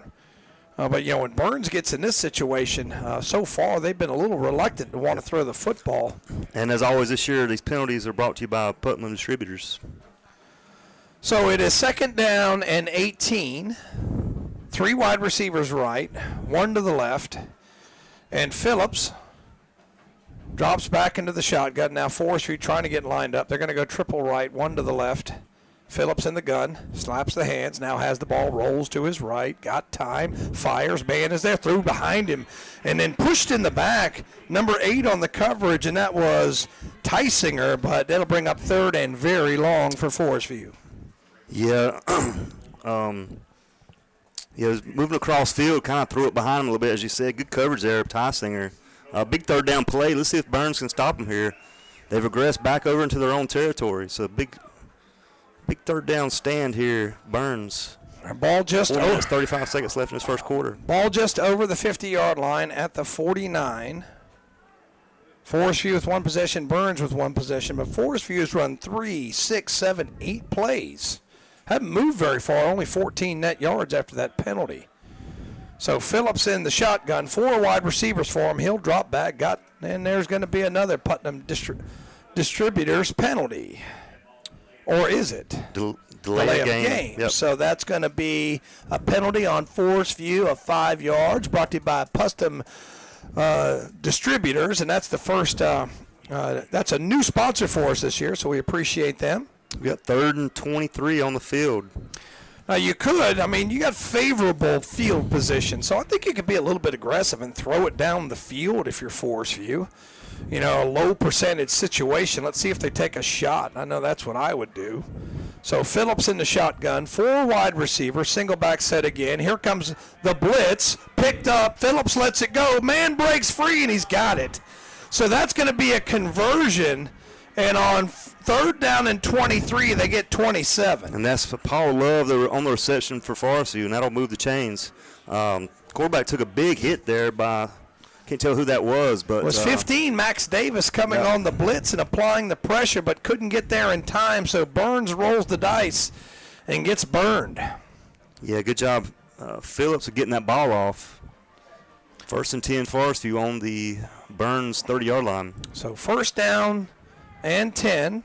But, when Burns gets in this situation, so far they've been a little reluctant to want to throw the football. And as always this year, these penalties are brought to you by Putnam Distributors. So it is second down and 18. 3 wide receivers right, 1 to the left. And Phillips drops back into the shotgun. Now Forestview trying to get lined up. They're going to go triple right, 1 to the left. Phillips in the gun, slaps the hands, now has the ball, rolls to his right, got time, fires, man is there, threw behind him, and then pushed in the back, number 8 on the coverage, and that was Tysinger, but that'll bring up third and very long for Forestview. Yeah, he was moving across field, kind of threw it behind him a little bit, as you said. Good coverage there of Tysinger. Big third down play. Let's see if Burns can stop him here. They've regressed back over into their own territory, so big third down stand here, Burns. Ball just over. 35 seconds left in his first quarter. Ball just over the 50-yard line at the 49. Forestview with 1 possession, Burns with 1 possession, but Forestview has run 3, 6, 7, 8 plays. Haven't moved very far, only 14 net yards after that penalty. So Phillips in the shotgun, 4 wide receivers for him. He'll drop back, and there's going to be another Putnam Distributors penalty. Or is it? Delay of game. Yep. So that's going to be a penalty on Forestview of 5 yards, brought to you by Putnam Distributors, and that's the first. That's a new sponsor for us this year, so we appreciate them. We got 3rd and 23 on the field. Now you got favorable field position, so I think you could be a little bit aggressive and throw it down the field if you're Forestview. A low percentage situation. Let's see if they take a shot. I know that's what I would do. So Phillips in the shotgun, 4 wide receivers, single back set again. Here comes the blitz, picked up. Phillips lets it go. Man breaks free, and he's got it. So that's going to be a conversion, and on 3rd down and 23, they get 27. And that's Paul Love on the reception for Forestview, and that'll move the chains. Quarterback took a big hit there by – can't tell who that was, but it was 15. Max Davis coming on the blitz and applying the pressure, but couldn't get there in time. So Burns rolls the dice and gets burned. Yeah, good job, Phillips, of getting that ball off. 1st and 10 Forestview on the Burns 30-yard line. So 1st down and 10,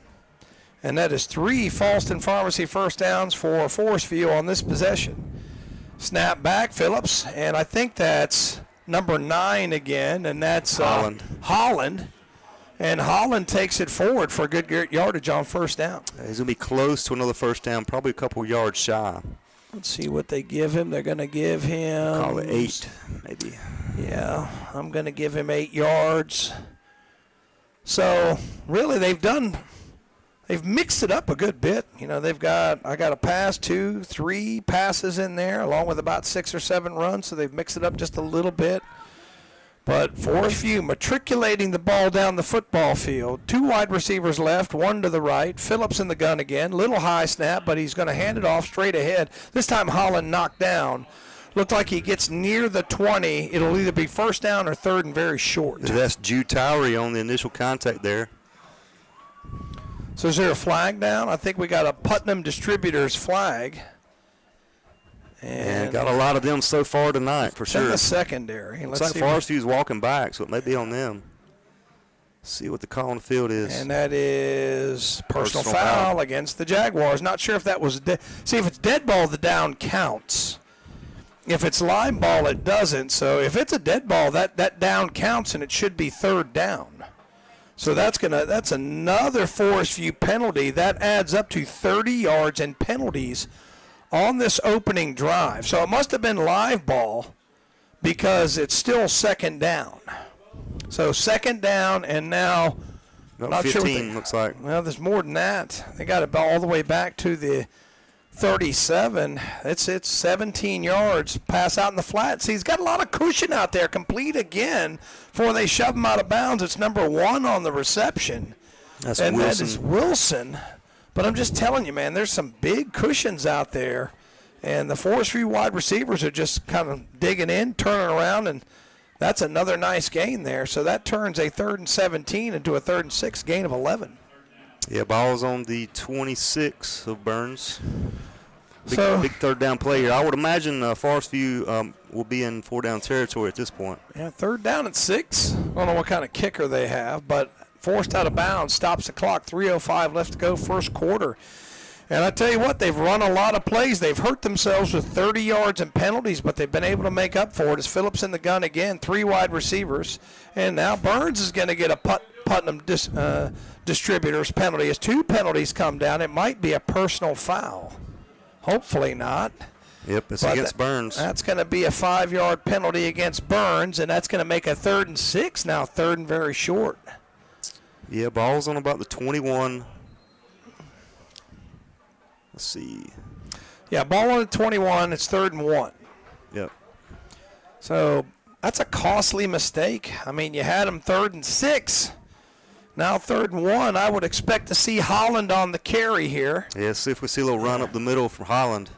and that is 3 Falston Pharmacy first downs for Forestview on this possession. Snap back, Phillips, and I think that's number 9 again, and that's Holland. And Holland takes it forward for good yardage on 1st down. He's going to be close to another 1st down, probably a couple yards shy. Let's see what they give him. They're going to give him... Call it 8, maybe. Yeah, I'm going to give him 8 yards. So, really, they've mixed it up a good bit. I got a pass, 2, 3 passes in there, along with about 6 or 7 runs, so they've mixed it up just a little bit. But Forestview matriculating the ball down the football field. 2 wide receivers left, 1 to the right. Phillips in the gun again. Little high snap, but he's going to hand it off straight ahead. This time Holland knocked down. Looked like he gets near the 20. It'll either be 1st down or 3rd and very short. That's Jude Towery on the initial contact there. So is there a flag down? I think we got a Putnam Distributors flag. And got a lot of them so far tonight, for sure. In the secondary. Looks like Forestview's walking back, so it may be on them. See what the call on the field is. And that is personal foul against the Jaguars. Not sure if that was see, if it's dead ball, the down counts. If it's live ball, it doesn't. So if it's a dead ball, that down counts, and it should be third down. So that's another Forestview penalty. That adds up to 30 yards and penalties on this opening drive. So it must have been live ball because it's still second down. So second down, and now not 15 looks like. Well, there's more than that. They got it all the way back to the 37. It's 17 yards. Pass out in the flat. See, he's got a lot of cushion out there. Complete again before they shove him out of bounds. It's number 1 on the reception. That's and Wilson. That is Wilson. But I'm just telling you, man, there's some big cushions out there. And the Forestview wide receivers are just kind of digging in, turning around, and that's another nice gain there. So that turns a 3rd and 17 into a 3rd and 6 gain of 11. Yeah, ball's on the 26 of Burns. Big third down play here. I would imagine Forestview will be in 4-down territory at this point. Yeah, 3rd down and 6. I don't know what kind of kicker they have, but forced out of bounds, stops the clock. 3:05 left to go, first quarter. And I tell you what, they've run a lot of plays. They've hurt themselves with 30 yards and penalties, but they've been able to make up for it. As Phillips in the gun again, 3 wide receivers. And now Burns is going to get a Putnam distributors penalty. As 2 penalties come down, it might be a personal foul. Hopefully not. Yep, it's against Burns. That's going to be a 5-yard penalty against Burns, and that's going to make a 3rd and 6 now, 3rd and very short. Yeah, ball's on about the 21. Let's see. Yeah, ball on the 21. It's 3rd and 1. Yep. So that's a costly mistake. I mean, you had him 3rd and 6. Now 3rd and 1. I would expect to see Holland on the carry here. Yeah, see if we see a little run up the middle from Holland.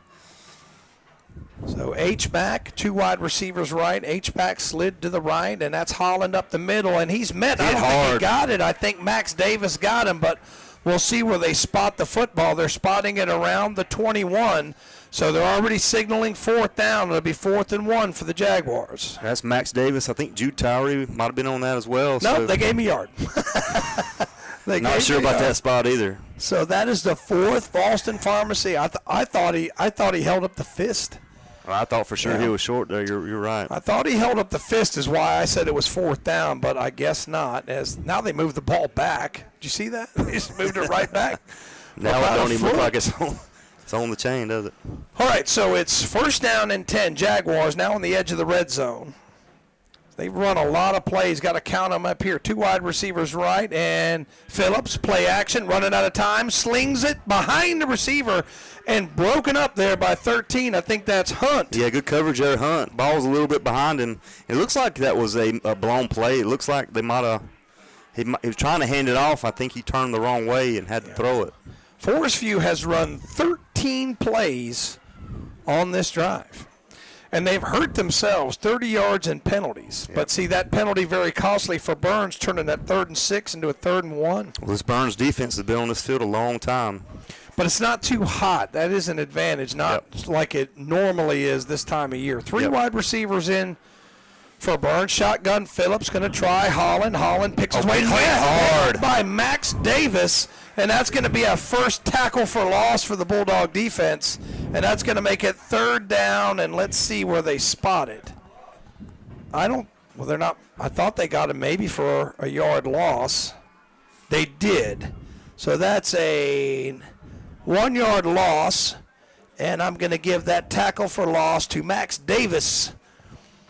So H-back, 2 wide receivers right. H-back slid to the right, and that's Holland up the middle, and he's met. I don't think he got it. I think Max Davis got him, but we'll see where they spot the football. They're spotting it around the 21, so they're already signaling 4th down. It'll be 4th and 1 for the Jaguars. That's Max Davis. I think Jude Towery might have been on that as well. No, they gave me a yard. Not sure about that spot either. So that is the 4th Boston Pharmacy. I thought he held up the fist. Well, I thought for sure he was short there. You're right. I thought he held up the fist is why I said it was 4th down, but I guess not. As now they moved the ball back. Did you see that? They just moved it right back. Now it don't even look like it's on the chain, does it? All right, so it's 1st down and 10. Jaguars now on the edge of the red zone. They've run a lot of plays. Got to count them up here. 2 wide receivers right, and Phillips, play action, running out of time, slings it behind the receiver, and broken up there by 13. I think that's Hunt. Yeah, good coverage there, Hunt. Ball's a little bit behind him. It looks like that was a blown play. It looks like they might have he was trying to hand it off. I think he turned the wrong way and had to throw it. Forestview has run 13 plays on this drive. And they've hurt themselves, 30 yards and penalties. Yep. But see, that penalty very costly for Burns, turning that 3rd and 6 into a 3rd and 1. Well, this Burns defense has been on this field a long time. But it's not too hot. That is an advantage, not like it normally is this time of year. 3 wide receivers in for Burns. Shotgun, Phillips going to try Holland. Holland picks his way hard by Max Davis. And that's going to be a first tackle for loss for the Bulldog defense. And that's going to make it 3rd down, and let's see where they spot it. They're not. I thought they got him maybe for a yard loss. They did. So that's a 1-yard loss, and I'm going to give that tackle for loss to Max Davis.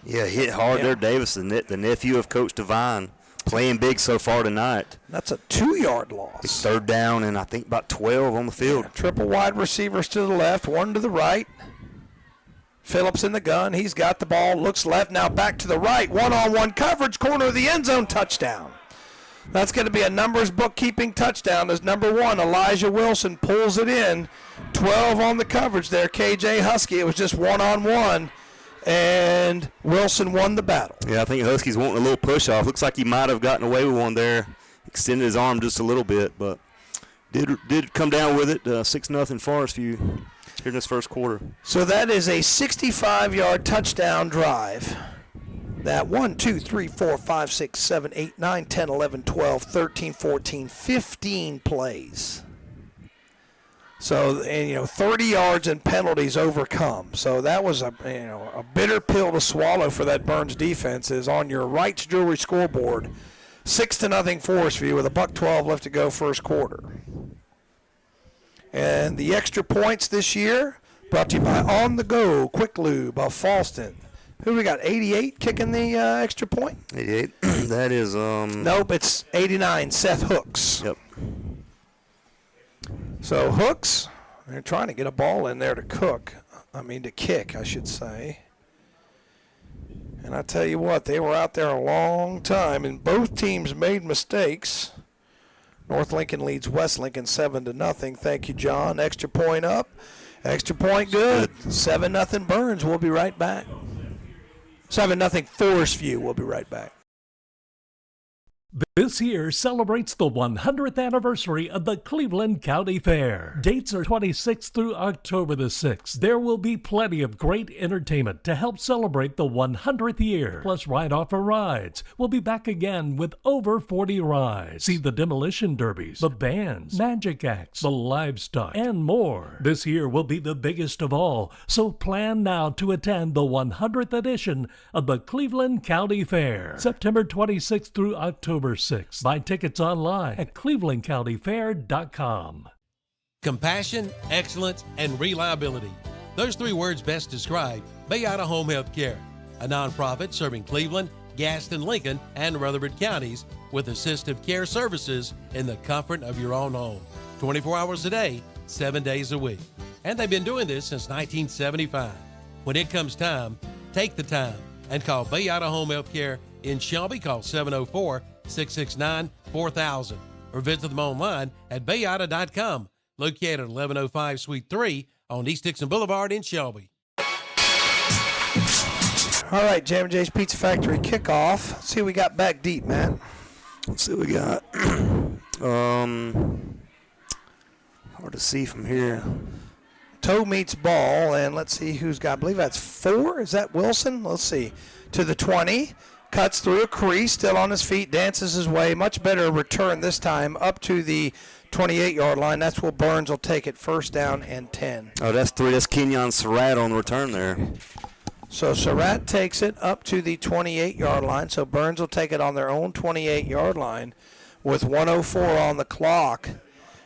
Yeah, hit hard there, Davis, the nephew of Coach Devine. Playing big so far tonight. That's a 2-yard loss. It's 3rd down and I think about 12 on the field. Yeah, triple wide receivers to the left, 1 to the right. Phillips in the gun. He's got the ball, looks left, now back to the right. 1-on-1 coverage, corner of the end zone, touchdown. That's going to be a numbers bookkeeping touchdown as number 1, Elijah Wilson, pulls it in. 12 on the coverage there, KJ Husky. It was just 1-on-1. And Wilson won the battle. Yeah, I think Husky's wanting a little push-off. Looks like he might have gotten away with one there. Extended his arm just a little bit, but did come down with it. 6-0 Forestview here in this first quarter. So that is a 65-yard touchdown drive. that 1, 2, 3, 4, 5, 6, 7, 8, 9, 10, 11, 12, 13, 14, 15 plays. So, and 30 yards and penalties overcome. So that was a bitter pill to swallow for that Burns defense. Is on your Wright's Jewelry scoreboard, 6-0 Forestview with $1:12 left to go first quarter. And the extra points this year brought to you by On the Go Quick Lube of Falston. Who we got? 88 kicking the extra point. 88. That is Nope, it's 89. Seth Hooks. Yep. So Hooks, they're trying to get a ball in there to kick, I should say. And I tell you what, they were out there a long time, and both teams made mistakes. North Lincoln leads West Lincoln 7-0. Thank you, John. Extra point up. Extra point good. 7-0 Burns. We'll be right back. 7-0 Forestview. We'll be right back. This year celebrates the 100th anniversary of the Cleveland County Fair. Dates are 26th through October the 6th. There will be plenty of great entertainment to help celebrate the 100th year, plus ride-offer rides. We'll be back again with over 40 rides. See the demolition derbies, the bands, magic acts, the livestock, and more. This year will be the biggest of all, so plan now to attend the 100th edition of the Cleveland County Fair, September 26th through October 6th. Buy tickets online at clevelandcountyfair.com. Compassion, excellence, and reliability. Those three words best describe Bayada Home Health Care, a nonprofit serving Cleveland, Gaston, Lincoln, and Rutherford counties with assistive care services in the comfort of your own home. 24 hours a day, 7 days a week. And they've been doing this since 1975. When it comes time, take the time and call Bayada Home Health Care in Shelby. Call 704-669-4000 or visit them online at bayada.com, located at 1105 Suite 3 on East Dixon Boulevard in Shelby. All right, Jam and Jay's Pizza Factory kickoff. Let's see what we got back deep, man. Let's see what we got. Hard to see from here. Toe meets ball, and let's see who's got, I believe that's 4. Is that Wilson? Let's see. To the 20. Cuts through a crease, still on his feet, dances his way. Much better return this time up to the 28-yard line. That's where Burns will take it, first down and 10. Oh, that's 3. That's Kenyon Surratt on the return there. So Surratt takes it up to the 28-yard line. So Burns will take it on their own 28-yard line with 1:04 on the clock.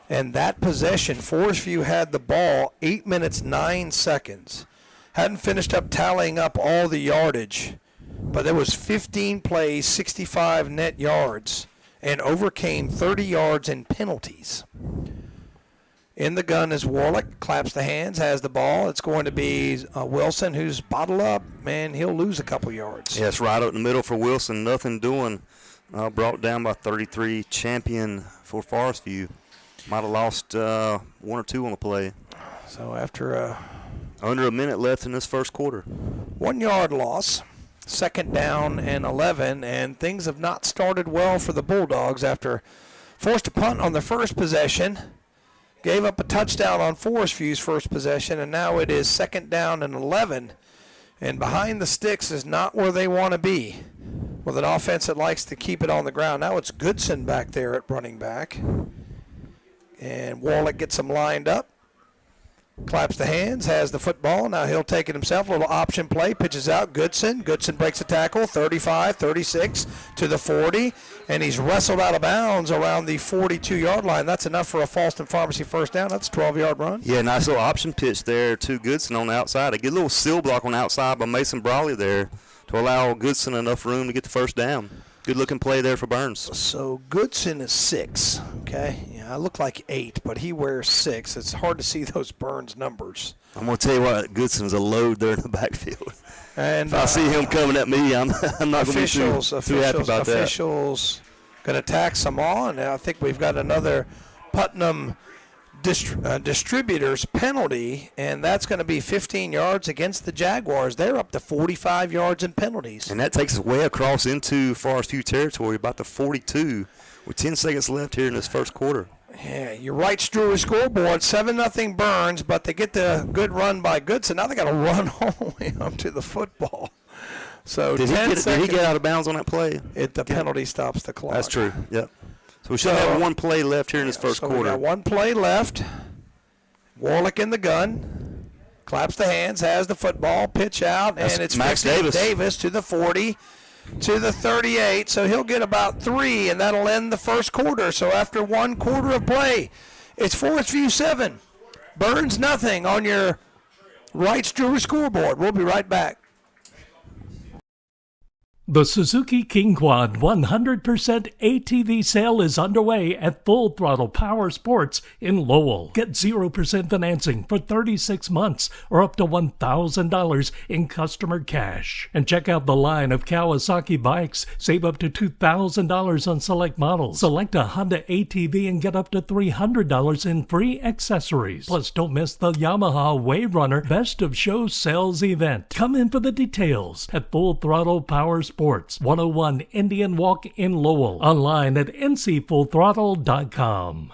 And that possession, Forestview had the ball 8 minutes, 9 seconds. Hadn't finished up tallying up all the yardage. But there was 15 plays, 65 net yards, and overcame 30 yards in penalties. In the gun is Warlick, claps the hands, has the ball. It's going to be Wilson, who's bottled up. Man, he'll lose a couple yards. Yeah, it's right up in the middle for Wilson. Nothing doing. Brought down by 33, champion for Forestview. Might have lost 1 or 2 on the play. So after under a minute left in this first quarter. 1 yard loss. Second down and 11, and things have not started well for the Bulldogs after forced a punt on the first possession, gave up a touchdown on Forestview's first possession, and now it is second down and 11, and behind the sticks is not where they want to be with an offense that likes to keep it on the ground. Now it's Goodson back there at running back, and Warlick gets them lined up. Claps the hands, has the football. Now he'll take it himself. A little option play, pitches out. Goodson breaks a tackle, 35, 36 to the 40, and he's wrestled out of bounds around the 42-yard line. That's enough for a Falston Pharmacy first down. That's a 12-yard run. Yeah, nice little option pitch there to Goodson on the outside. A good little seal block on the outside by Mason Brawley there to allow Goodson enough room to get the first down. Good-looking play there for Burns. So Goodson is 6, okay? Yeah, I look like 8, but he wears 6. It's hard to see those Burns numbers. I'm going to tell you what, Goodson's a load there in the backfield. And if I see him coming at me, I'm not going to be too happy about that. Officials going to tax them on. And I think we've got another Putnam distributors penalty, and that's going to be 15 yards against the Jaguars. They're up to 45 yards in penalties. And that takes us way across into Forestview territory, about the 42, with 10 seconds left here in this first quarter. Yeah, you're right, Stewart scoreboard, 7-0 Burns, but they get the good run by Goodson. Now they got to run all the way up to the football. So Did he get out of bounds on that play? The penalty stops the clock. That's true. Yep. So we should have one play left here in this first quarter. We got one play left. Warlick in the gun. Claps the hands, has the football, pitch out, and it's Max Davis to the 40, to the 38. So he'll get about 3, and that'll end the first quarter. So after 1 quarter of play, it's Forestview 7, Burns nothing on your Wright's Jewelry scoreboard. We'll be right back. The Suzuki King Quad 100% ATV sale is underway at Full Throttle Power Sports in Lowell. Get 0% financing for 36 months or up to $1,000 in customer cash. And check out the line of Kawasaki bikes. Save up to $2,000 on select models. Select a Honda ATV and get up to $300 in free accessories. Plus, don't miss the Yamaha Wave Runner Best of Show Sales event. Come in for the details at Full Throttle Power Sports, 101 Indian Walk in Lowell. Online at ncfullthrottle.com.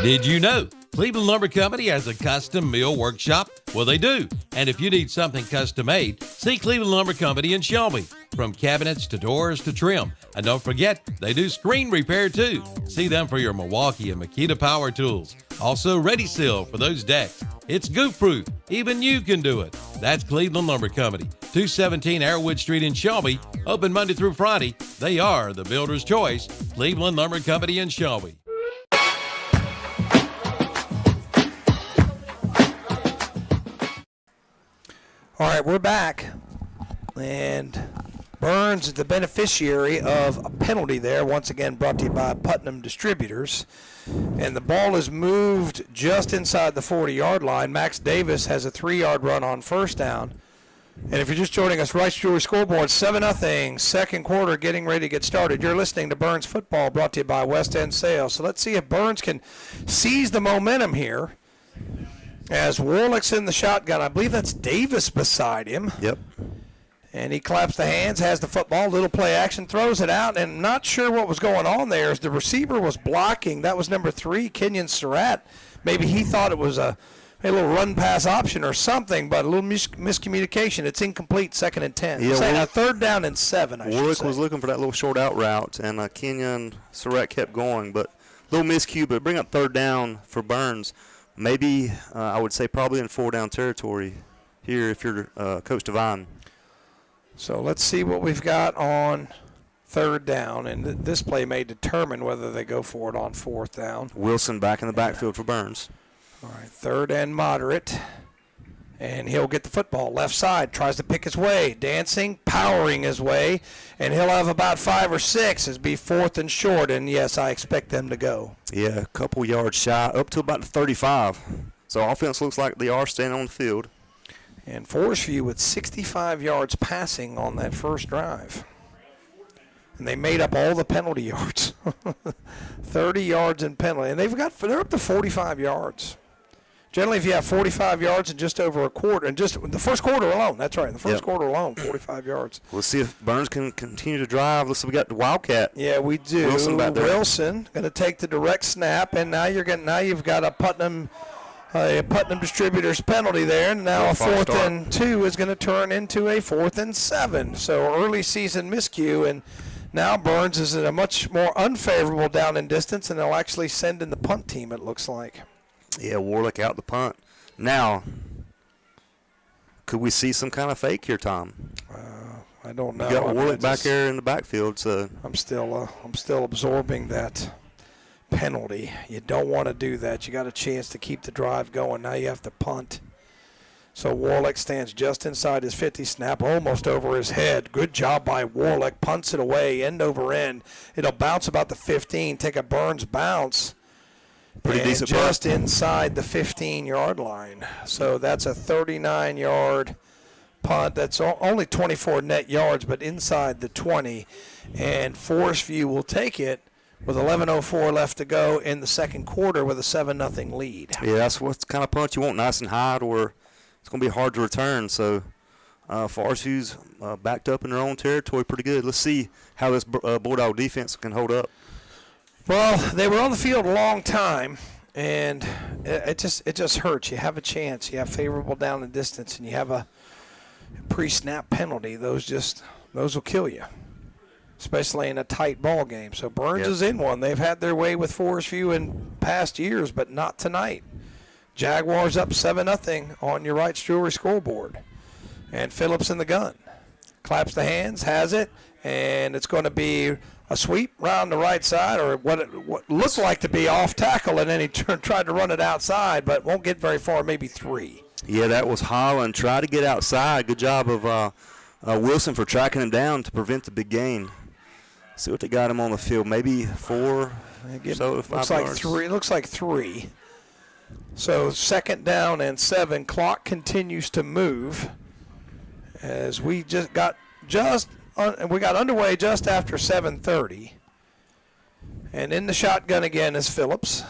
Did you know Cleveland Lumber Company has a custom mill workshop? Well, they do. And if you need something custom made, see Cleveland Lumber Company in Shelby. From cabinets to doors to trim. And don't forget, they do screen repair too. See them for your Milwaukee and Makita power tools. Also, Ready Seal for those decks. It's goof-proof. Even you can do it. That's Cleveland Lumber Company, 217 Arrowwood Street in Shelby. Open Monday through Friday. They are the builder's choice. Cleveland Lumber Company in Shelby. All right, we're back. And Burns is the beneficiary of a penalty there, once again brought to you by Putnam Distributors. And the ball is moved just inside the 40-yard line. Max Davis has a 3-yard run on first down. And if you're just joining us, Rice Jewelry scoreboard, 7-0, second quarter getting ready to get started. You're listening to Burns Football, brought to you by West End Sales. So let's see if Burns can seize the momentum here. As Warlick's in the shotgun, I believe that's Davis beside him. Yep. And he claps the hands, has the football, little play action, throws it out, and not sure what was going on there as the receiver was blocking. That was number 3, Kenyon Surratt. Maybe he thought it was a little run-pass option or something, but a little miscommunication. It's incomplete, 2nd and 10. Yeah, a 3rd down and 7, I should say. Warlick was looking for that little short out route, and Kenyon Surratt kept going, but a little miscue, but bring up 3rd down for Burns. Maybe, I would say probably in 4-down territory here if you're Coach Devine. So let's see what we've got on 3rd down, and this play may determine whether they go for it on 4th down. Wilson back in the backfield for Burns. All right, 3rd and moderate, and he'll get the football. Left side, tries to pick his way, dancing, powering his way, and he'll have about 5 or 6 as be 4th and short, and yes, I expect them to go. Yeah, a couple yards shy, up to about the 35. So offense looks like they are staying on the field. And Forestview with 65 yards passing on that first drive. And they made up all the penalty yards. 30 yards in penalty. And they're up to 45 yards. Generally, if you have 45 yards in just over a quarter, and just the first quarter alone, that's right, the first quarter alone, 45 yards. We'll see if Burns can continue to drive. Let's see, we got the Wildcat. Yeah, we do. Wilson back there. Wilson going to take the direct snap, and now you've got a Putnam Distributors penalty there, and now a 4th and 2 is going to turn into a 4th and 7. So early season miscue, and now Burns is at a much more unfavorable down and distance, and they'll actually send in the punt team, it looks like. Yeah, Warlick out the punt. Now, could we see some kind of fake here, Tom? I don't know. You got Warlick back there in the backfield, so I'm still absorbing that penalty. You don't want to do that. You got a chance to keep the drive going. Now you have to punt. So Warlick stands just inside his 50 snap, almost over his head. Good job by Warlick. Punts it away, end over end. It'll bounce about the 15, take a Burns bounce. Pretty decent just punt. Inside the 15-yard line. So that's a 39-yard punt. That's only 24 net yards, but inside the 20. And Forestview will take it with 11:04 left to go in the second quarter with a 7-0 lead. Yeah, that's what kind of punt you want, nice and high, or it's going to be hard to return. So Forestview's backed up in their own territory pretty good. Let's see how this Bulldog defense can hold up. Well, they were on the field a long time, and it just hurts. You have a chance. You have favorable down and distance, and you have a pre-snap penalty, those will kill you, especially in a tight ball game. So Burns is in one. They've had their way with Forestview in past years, but not tonight. Jaguars up 7-0 on your Wright's Jewelry scoreboard. And Phillips in the gun. Claps the hands, has it, and it's going to be a sweep round the right side, or what looks like to be off tackle, and then he tried to run it outside, but won't get very far, maybe 3. Yeah, that was Holland. Tried to get outside. Good job of Wilson for tracking him down to prevent the big gain. See what they got him on the field. Maybe 4 to 5 yards. Looks like 3. So 2nd down and 7. Clock continues to move as we got underway just after 7:30. And in the shotgun again is Phillips.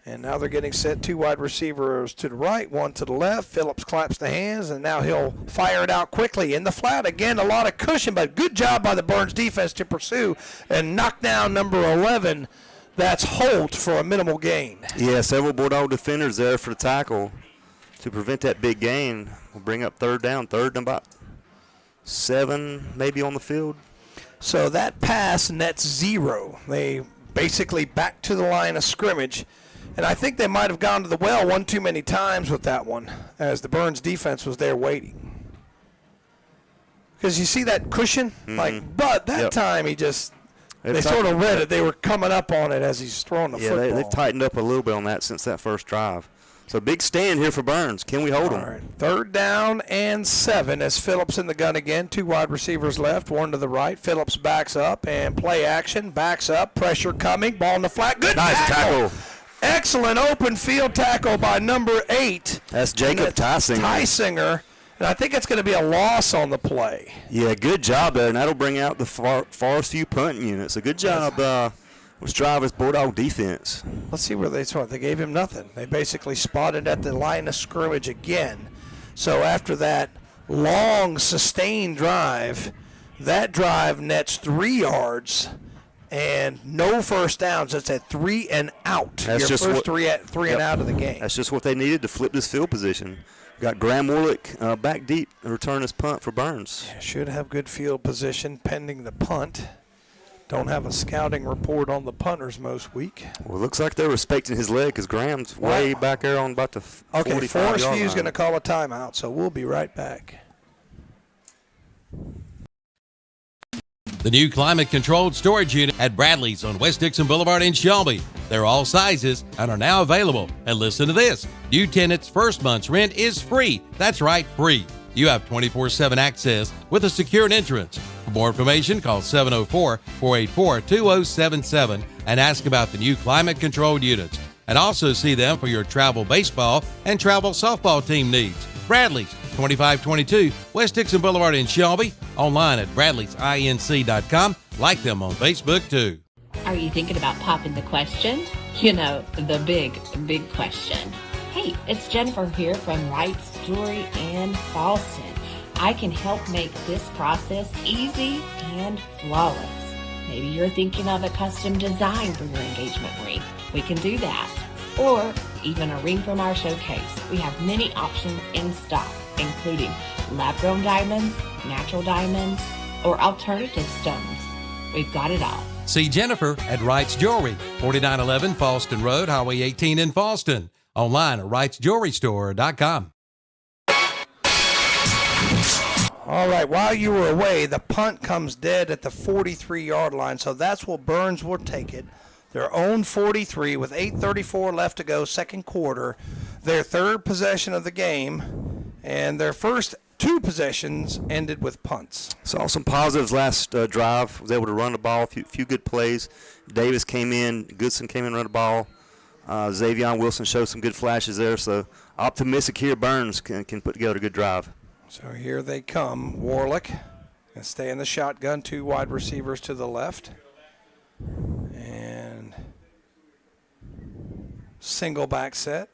And now they're getting set. 2 wide receivers to the right, 1 to the left. Phillips claps the hands, and now he'll fire it out quickly. In the flat, again, a lot of cushion, but good job by the Burns defense to pursue and knock down number 11. That's Holt for a minimal gain. Yeah, several Bulldog defenders there for the tackle to prevent that big gain. We'll bring up 3rd down, 3rd and about 7 maybe on the field. So that pass nets 0. They basically back to the line of scrimmage. And I think they might have gone to the well one too many times with that one as the Burns defense was there waiting. Because you see that cushion? But that time they sort of read it. They were coming up on it as he's throwing the football. Yeah, they've tightened up a little bit on that since that first drive. So big stand here for Burns. Can we hold him? All right. 3rd down and 7 as Phillips in the gun again. 2 wide receivers left, 1 to the right. Phillips backs up and play action. Backs up. Pressure coming. Ball in the flat. Good tackle. Excellent open field tackle by number 8. That's Jacob Tysinger. And I think it's going to be a loss on the play. Yeah, good job there. And that'll bring out the Forestview punting unit. So good job with Strivers Bulldog defense. Let's see where they saw it. They gave him nothing. They basically spotted at the line of scrimmage again. So after that long, sustained drive, that drive nets 3 yards and no first downs. It's a 3 and out. That's your just first three and out of the game. That's just what they needed to flip this field position. Got Graham Warlick back deep and return his punt for Burns. Yeah, should have good field position pending the punt. Don't have a scouting report on the punters most week. Well, it looks like they're respecting his leg because Graham's way back there on about the 45-yard line. Okay, Forestview going to call a timeout, so we'll be right back. The new climate-controlled storage unit at Bradley's on West Dixon Boulevard in Shelby. They're all sizes and are now available. And listen to this. New tenants' first month's rent is free. That's right, free. You have 24/7 access with a secured entrance. For more information, call 704-484-2077 and ask about the new climate-controlled units. And also see them for your travel baseball and travel softball team needs. Bradley's, 2522 West Dixon Boulevard in Shelby. Online at bradleysinc.com. Like them on Facebook, too. Are you thinking about popping the question? You know, the big question. Hey, it's Jennifer here from Wright's Jewelry in Falston. I can help make this process easy and flawless. Maybe you're thinking of a custom design for your engagement ring. We can do that. Or even a ring from our showcase. We have many options in stock, including lab-grown diamonds, natural diamonds, or alternative stones. We've got it all. See Jennifer at Wright's Jewelry, 4911 Falston Road, Highway 18 in Falston. Online at wrightsjewelrystore.com. All right, while you were away, the punt comes dead at the 43-yard line, so that's where Burns will take it. Their own 43 with 8:34 left to go, second quarter. Their third possession of the game, and their first 2 possessions ended with punts. Saw some positives last drive. Was able to run the ball, a few good plays. Davis came in, Goodson came in, run the ball. Xavion Wilson showed some good flashes there. So optimistic here. Burns can put together a good drive. So here they come. Warlick and stay in the shotgun. 2 wide receivers to the left. And single back set.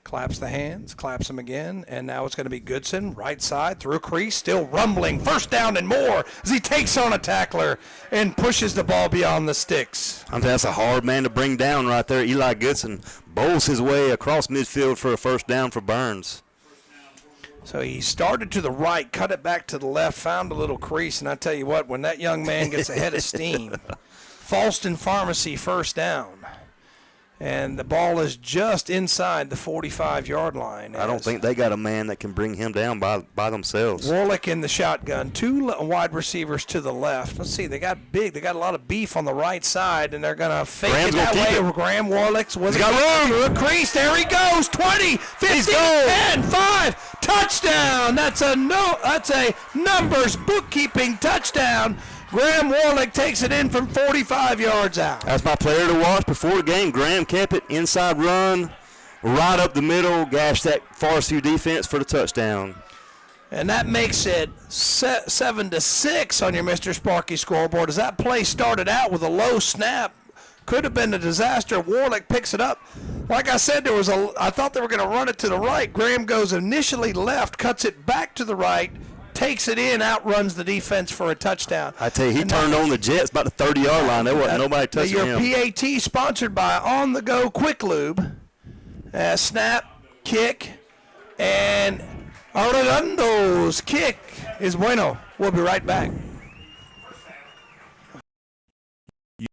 Claps the hands, claps them again, and now it's going to be Goodson, right side, through a crease, still rumbling, first down and more as he takes on a tackler and pushes the ball beyond the sticks. I think that's a hard man to bring down right there. Eli Goodson bowls his way across midfield for a first down for Burns. So he started to the right, cut it back to the left, found a little crease, and I tell you what, when that young man gets a head of steam, Falston Pharmacy first down. And the ball is just inside the 45-yard line. I don't think they got a man that can bring him down by themselves. Warlick in the shotgun, two wide receivers to the left. Let's see, they got big. They got a lot of beef on the right side, and they're going to fake it that way. Graham Warlick's was got room. Crease. There he goes. 20, 15, 10, 5. Touchdown. That's a numbers bookkeeping touchdown. Graham Warlick takes it in from 45 yards out. That's my player to watch before the game. Graham kept it, inside run, right up the middle, gashed that Forestview defense for the touchdown. And that makes it 7-6 on your Mr. Sparky scoreboard. As that play started out with a low snap, could have been a disaster. Warlick picks it up. Like I said, I thought they were going to run it to the right. Graham goes initially left, cuts it back to the right, takes it in, outruns the defense for a touchdown. I tell you, he turned on the Jets about the 30-yard line. There wasn't nobody touching him. Your PAT sponsored by On The Go Quick Lube. Snap, kick, and Arredondo's kick is bueno. We'll be right back.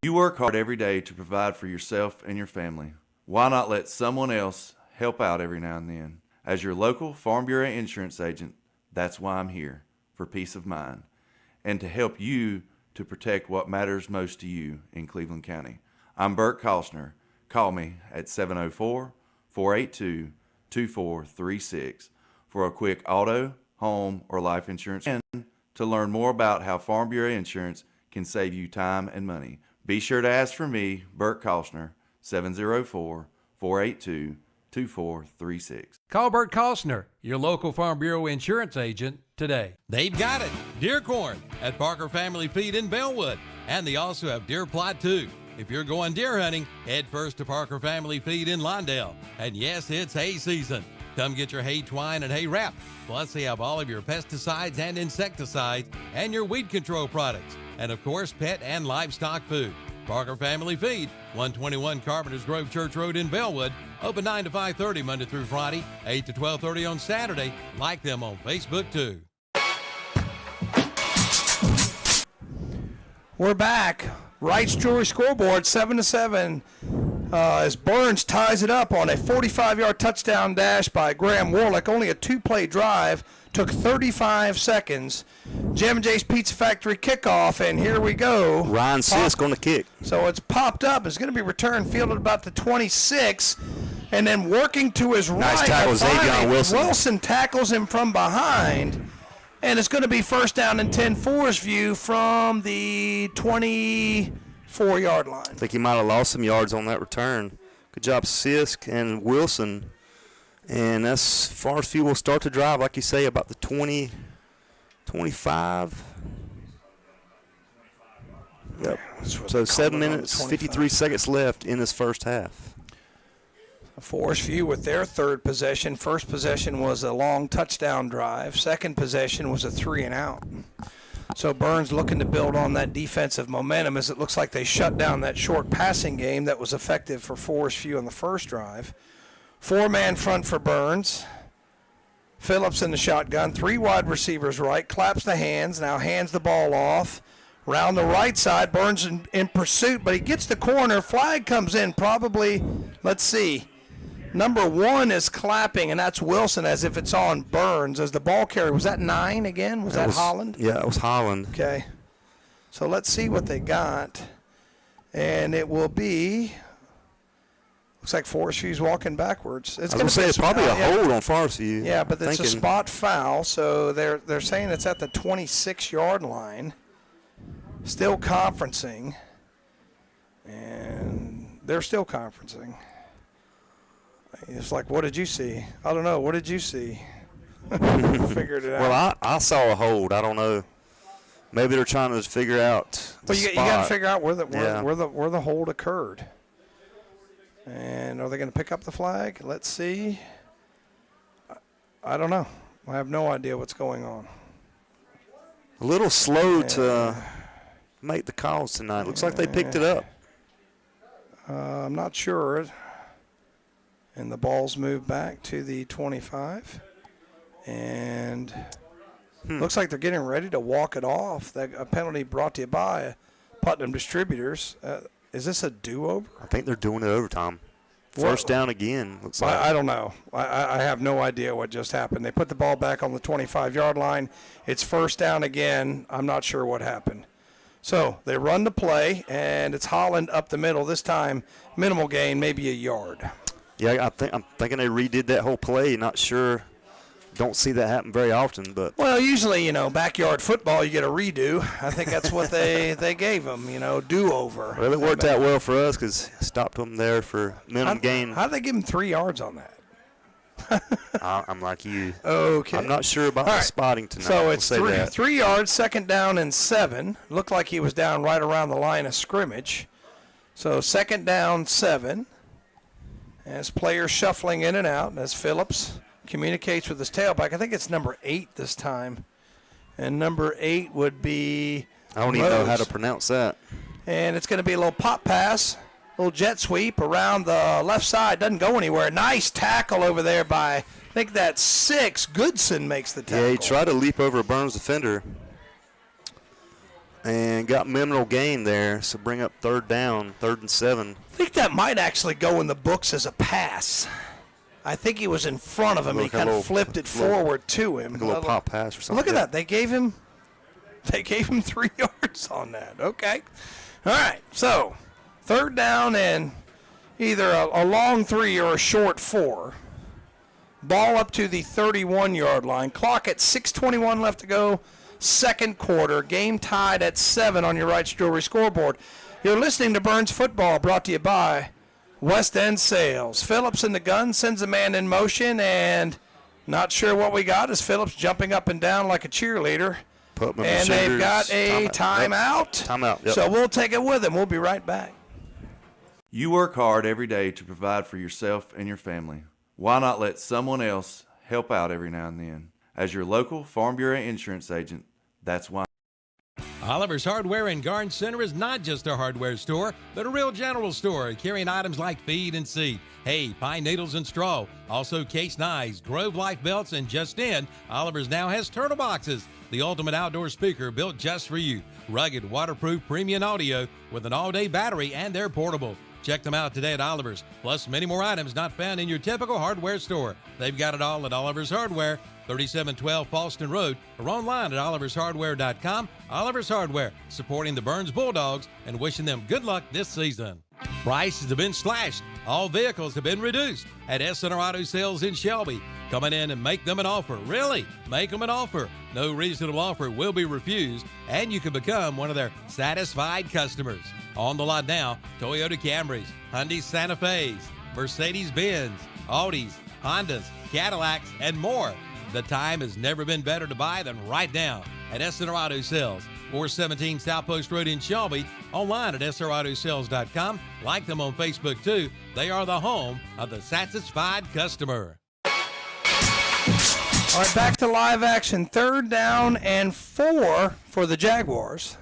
You work hard every day to provide for yourself and your family. Why not let someone else help out every now and then? As your local Farm Bureau insurance agent, that's why I'm here, for peace of mind, and to help you to protect what matters most to you in Cleveland County. I'm Bert Kostner. Call me at 704-482-2436 for a quick auto, home, or life insurance, and to learn more about how Farm Bureau Insurance can save you time and money. Be sure to ask for me, Bert Kostner, 704-482-2436. Call Bert Kostner, your local Farm Bureau insurance agent, today. They've got it. Deer corn at Parker Family Feed in Bellwood. And they also have deer plot too. If you're going deer hunting, head first to Parker Family Feed in Lawndale. And yes, it's hay season. Come get your hay twine and hay wrap. Plus, they have all of your pesticides and insecticides and your weed control products. And of course, pet and livestock food. Parker Family Feed, 121 Carpenters Grove Church Road in Bellwood. Open 9 to 5:30 Monday through Friday, 8 to 12:30 on Saturday. Like them on Facebook too. We're back. Wright's Jewelry scoreboard, 7-7. As Burns ties it up on a 45-yard touchdown dash by Graham Warlick. Only a two-play drive. Took 35 seconds. Jim & J's Pizza Factory kickoff, and here we go. Ryan Sisk on the kick. So it's popped up. It's going to be returned, fielded about the 26, and then working to his right. Nice tackle, Xavion Wilson. Wilson tackles him from behind, and it's going to be first down and 10 Forestview from the 24-yard line. I think he might have lost some yards on that return. Good job, Sisk and Wilson. And that's Forestview will start to drive, like you say, about the 20, 25. Yep. So 7 minutes, 53 seconds left in this first half. Forestview with their third possession. First possession was a long touchdown drive. Second possession was a 3-and-out. So Burns looking to build on that defensive momentum as it looks like they shut down that short passing game that was effective for Forestview on the first drive. Four-man front for Burns. Phillips in the shotgun. Three wide receivers right. Claps the hands. Now hands the ball off. Round the right side. Burns in pursuit, but he gets the corner. Flag comes in probably, let's see. Number 1 is clapping, and that's Wilson as if it's on Burns as the ball carrier. Was that 9 again? Was that Holland? Yeah, it was Holland. Okay. So let's see what they got. And it will be... Looks like Forestview's walking backwards. I was going to say it's probably a hold on Forestview. Yeah, but it's a spot foul, so they're saying it's at the 26-yard line. Still conferencing. And they're still conferencing. It's like, what did you see? I don't know. What did you see? Figured it out. Well, I saw a hold. I don't know. Maybe they're trying to figure out the spot. You got to figure out where the hold occurred. And are they going to pick up the flag? Let's see. I don't know. I have no idea what's going on. A little slow to make the calls tonight. Looks like they picked it up. I'm not sure. And the ball's moved back to the 25. And looks like they're getting ready to walk it off. A penalty brought to you by Putnam Distributors. Is this a do-over? I think they're doing it overtime. First down again, looks like. I don't know. I have no idea what just happened. They put the ball back on the 25-yard line. It's first down again. I'm not sure what happened. So they run the play, and it's Holland up the middle. This time, minimal gain, maybe a yard. Yeah, I'm thinking they redid that whole play. Not sure. Don't see that happen very often, but. Well, usually, backyard football, you get a redo. I think that's what they gave them, do-over. Well, it worked out well for us because stopped them there for minimum gain. How did they give them 3 yards on that? I'm like you. Okay. I'm not sure about the spotting tonight. So it's 3 yards, 2nd down and 7. Looked like he was down right around the line of scrimmage. So 2nd down, 7. As players shuffling in and out, as Phillips communicates with his tailback. I think it's number 8 this time. And number 8 would be I don't even know how to pronounce that. And it's going to be a little pop pass, a little jet sweep around the left side. Doesn't go anywhere. Nice tackle over there by, I think that's 6. Goodson makes the tackle. Yeah, he tried to leap over a Burns defender and got minimal gain there, so bring up 3rd down, 3rd and 7. I think that might actually go in the books as a pass. I think he was in front of him. He kind of flipped it forward to him. Like a little pop pass or something. Look at that. They gave him 3 yards on that. Okay. All right. So 3rd down and either a long 3 or a short 4. Ball up to the 31-yard line. Clock at 6:21 left to go. 2nd quarter. Game tied at 7 on your Wright's Jewelry scoreboard. You're listening to Burns Football, brought to you by West End Sales. Phillips in the gun, sends a man in motion, and not sure what we got as Phillips jumping up and down like a cheerleader. And they've got a timeout. Timeout, yep. So we'll take it with him. We'll be right back. You work hard every day to provide for yourself and your family. Why not let someone else help out every now and then? As your local Farm Bureau insurance agent, that's why. Oliver's Hardware and Garden Center is not just a hardware store, but a real general store carrying items like feed and seed, hay, pine needles, and straw. Also case knives, Grove Life belts, and just in, Oliver's now has turtle boxes, the ultimate outdoor speaker built just for you. Rugged, waterproof, premium audio with an all-day battery, and they're portable. Check them out today at Oliver's, plus many more items not found in your typical hardware store. They've got it all at Oliver's Hardware, 3712 Paulston Road, or online at olivershardware.com. Oliver's Hardware, supporting the Burns Bulldogs and wishing them good luck this season. Prices have been slashed. All vehicles have been reduced at S Center Auto Sales in Shelby. Come in and make them an offer. Really, make them an offer. No reasonable offer will be refused, and you can become one of their satisfied customers. On the lot now, Toyota Camrys, Hyundai Santa Fe's, Mercedes-Benz, Audis, Hondas, Cadillacs, and more. The time has never been better to buy than right now at S Center Auto Sales, 417 South Post Road in Shelby, online at srautosales.com. Like them on Facebook, too. They are the home of the satisfied customer. All right, back to live action. 3rd down and 4 for the Jaguars.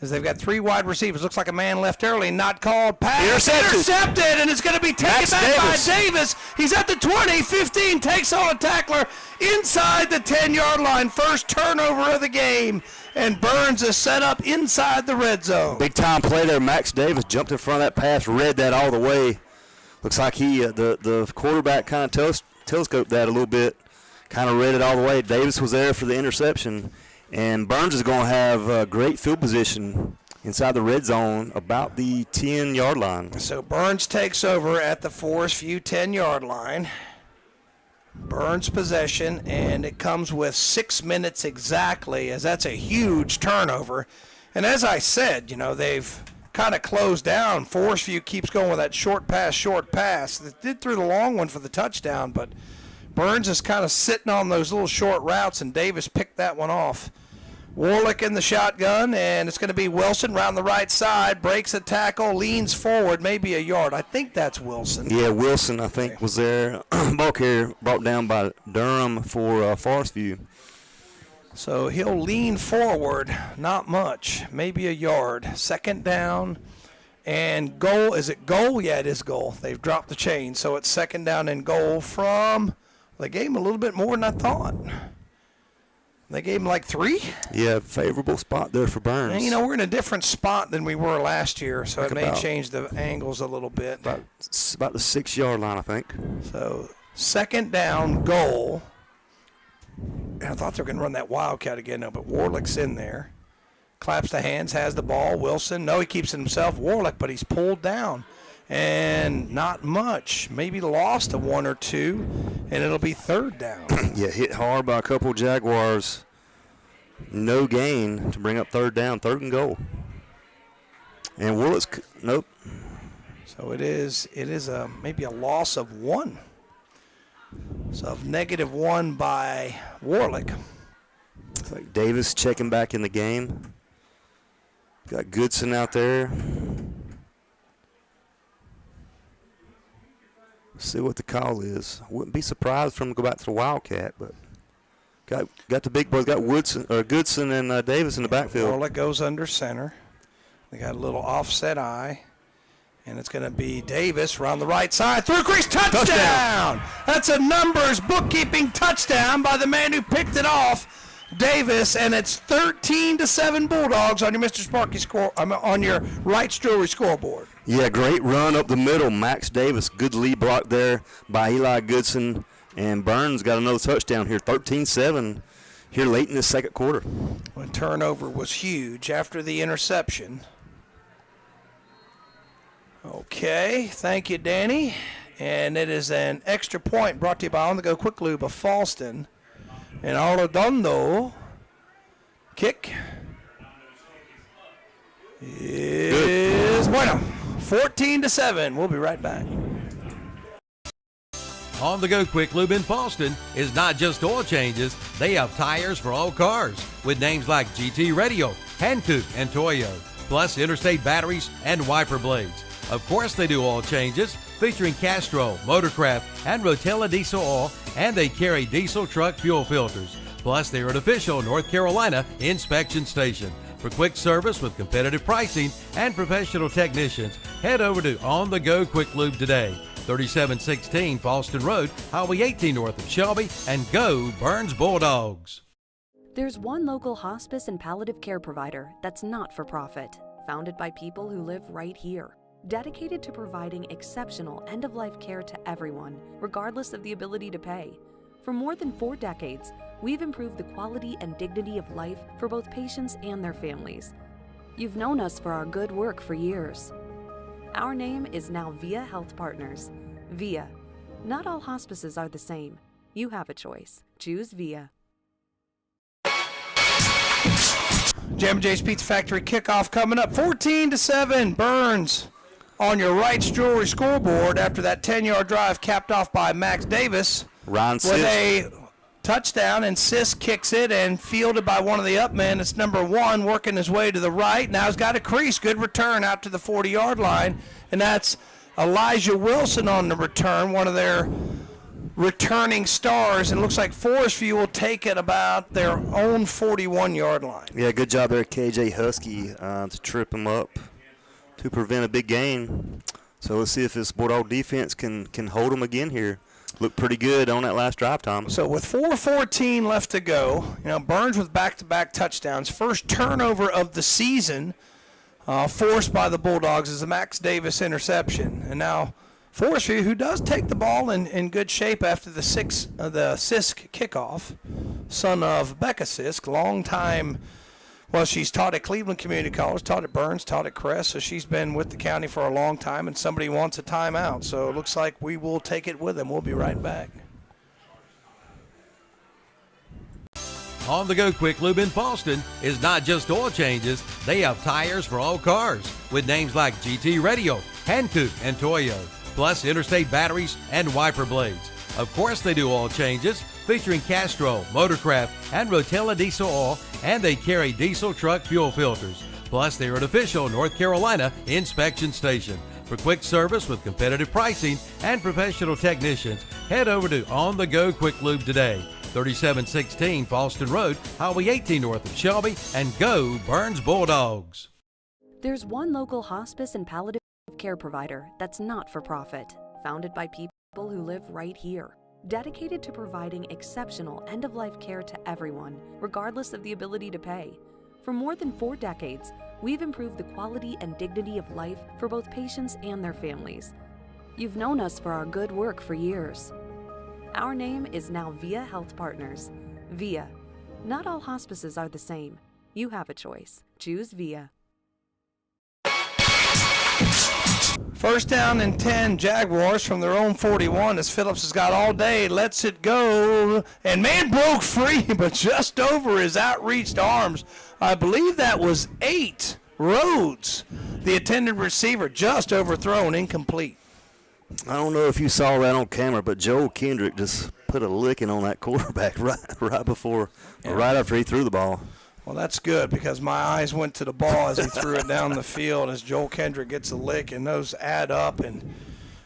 As they've got 3 wide receivers. Looks like a man left early, not called. Pass intercepted, and it's going to be taken back by Davis. He's at the 20, 15, takes on a tackler inside the 10-yard line. First turnover of the game, and Burns is set up inside the red zone. Big time play there. Max Davis jumped in front of that pass, read that all the way. Looks like he, the quarterback kind of telescoped that a little bit, kind of read it all the way. Davis was there for the interception. And Burns is going to have great field position inside the red zone about the 10-yard line. So Burns takes over at the Forestview 10-yard line. Burns possession, and it comes with 6 minutes exactly, as that's a huge turnover. And as I said, they've kind of closed down. Forestview keeps going with that short pass. They did through the long one for the touchdown, but Burns is kind of sitting on those little short routes, and Davis picked that one off. Warlick in the shotgun, and it's going to be Wilson around the right side, breaks a tackle, leans forward, maybe a yard. I think that's Wilson. Yeah, Wilson, I think, was there. Ball carrier brought down by Durham for Forestview. So he'll lean forward, not much, maybe a yard. 2nd down and goal. Is it goal? Yeah, it is goal. They've dropped the chain, so it's 2nd down and goal from They gave him a little bit more than I thought. They gave him like 3. Yeah, favorable spot there for Burns. And, we're in a different spot than we were last year, so it may change the angles a little bit. About the 6-yard line, I think. So 2nd down, goal. And I thought they were going to run that Wildcat again, no, but Warlick's in there. Claps the hands, has the ball. Wilson, no, he keeps it himself. Warlick, but he's pulled down. And not much. Maybe lost a 1 or 2, and it'll be 3rd down. Yeah, hit hard by a couple Jaguars. No gain to bring up 3rd down, 3rd and goal. And Willis, nope. So it is maybe a loss of 1. So -1 by Warlick. It's like Davis checking back in the game. Got Goodson out there. See what the call is. Wouldn't be surprised for him to go back to the Wildcat, but got the big boys. Got Goodson and Davis in the backfield. Warlick goes under center. They got a little offset eye, and it's going to be Davis around the right side. Through crease, touchdown! That's a numbers bookkeeping touchdown by the man who picked it off, Davis, and it's 13-7 Bulldogs on your Mr. Sparky score on your Wright's Jewelry scoreboard. Yeah, great run up the middle. Max Davis, good lead block there by Eli Goodson, and Burns got another touchdown here, 13-7 here late in the 2nd quarter. The turnover was huge after the interception. Okay, thank you, Danny. And it is an extra point brought to you by On The Go Quick Lube of Falston. And Arredondo kick is bueno. 14-7. We'll be right back. On the Go Quick Lube in Falston is not just oil changes. They have tires for all cars with names like GT Radio, Hankook, and Toyo, plus interstate batteries and wiper blades. Of course, they do oil changes featuring Castrol, Motorcraft, and Rotella diesel oil, and they carry diesel truck fuel filters. Plus, they're an official North Carolina inspection station. For quick service with competitive pricing and professional technicians, head over to On The Go Quick Lube today. 3716 Falston Road, Highway 18 north of Shelby, and go Burns Bulldogs. There's one local hospice and palliative care provider that's not for profit, founded by people who live right here, dedicated to providing exceptional end-of-life care to everyone, regardless of the ability to pay. For more than 4 decades, we've improved the quality and dignity of life for both patients and their families. You've known us for our good work for years. Our name is now VIA Health Partners. VIA. Not all hospices are the same. You have a choice. Choose VIA. Jam & J's Pizza Factory kickoff coming up. 14-7 Burns on your Wright's Jewelry scoreboard after that 10-yard drive capped off by Max Davis. Ryan with Sisk. A touchdown, and Sisk kicks it and fielded by one of the up men. It's number 1 working his way to the right. Now he's got a crease. Good return out to the 40-yard line, and that's Elijah Wilson on the return, one of their returning stars, and it looks like Forestview will take it about their own 41-yard line. Yeah, good job there, KJ Husky, to trip him up to prevent a big gain. So let's see if this Bulldog defense can hold them again here. Looked pretty good on that last drive, Tom. So with 4:14 left to go, Burns with back-to-back touchdowns. First turnover of the season forced by the Bulldogs is a Max Davis interception. And now Forestview, who does take the ball in good shape after the Sisk kickoff, son of Becca Sisk, long-time. Well, she's taught at Cleveland Community College, taught at Burns, taught at Crest, so she's been with the county for a long time, and somebody wants a timeout. So it looks like we will take it with them. We'll be right back. On the Go Quick Lube in Falston is not just oil changes. They have tires for all cars with names like GT Radio, Hankook, and Toyo, plus interstate batteries and wiper blades. Of course, they do oil changes featuring Castrol, Motorcraft, and Rotella diesel oil, and they carry diesel truck fuel filters. Plus, they're an official North Carolina inspection station. For quick service with competitive pricing and professional technicians, head over to On The Go Quick Lube today. 3716 Falston Road, Highway 18 north of Shelby, and go Burns Bulldogs. There's one local hospice and palliative care provider that's not for profit, founded by people who live right here, dedicated to providing exceptional end-of-life care to everyone, regardless of the ability to pay. For more than 4 decades, we've improved the quality and dignity of life for both patients and their families. You've known us for our good work for years. Our name is now VIA Health Partners. VIA. Not all hospices are the same. You have a choice. Choose VIA. First down and 10, Jaguars from their own 41 as Phillips has got all day, lets it go, and man broke free, but just over his outreached arms. I believe that was 8 Rhodes, the intended receiver, just overthrown, incomplete. I don't know if you saw that on camera, but Joel Kendrick just put a licking on that quarterback right before, right after he threw the ball. Well, that's good because my eyes went to the ball as he threw it down the field as Joel Kendrick gets a lick, and those add up and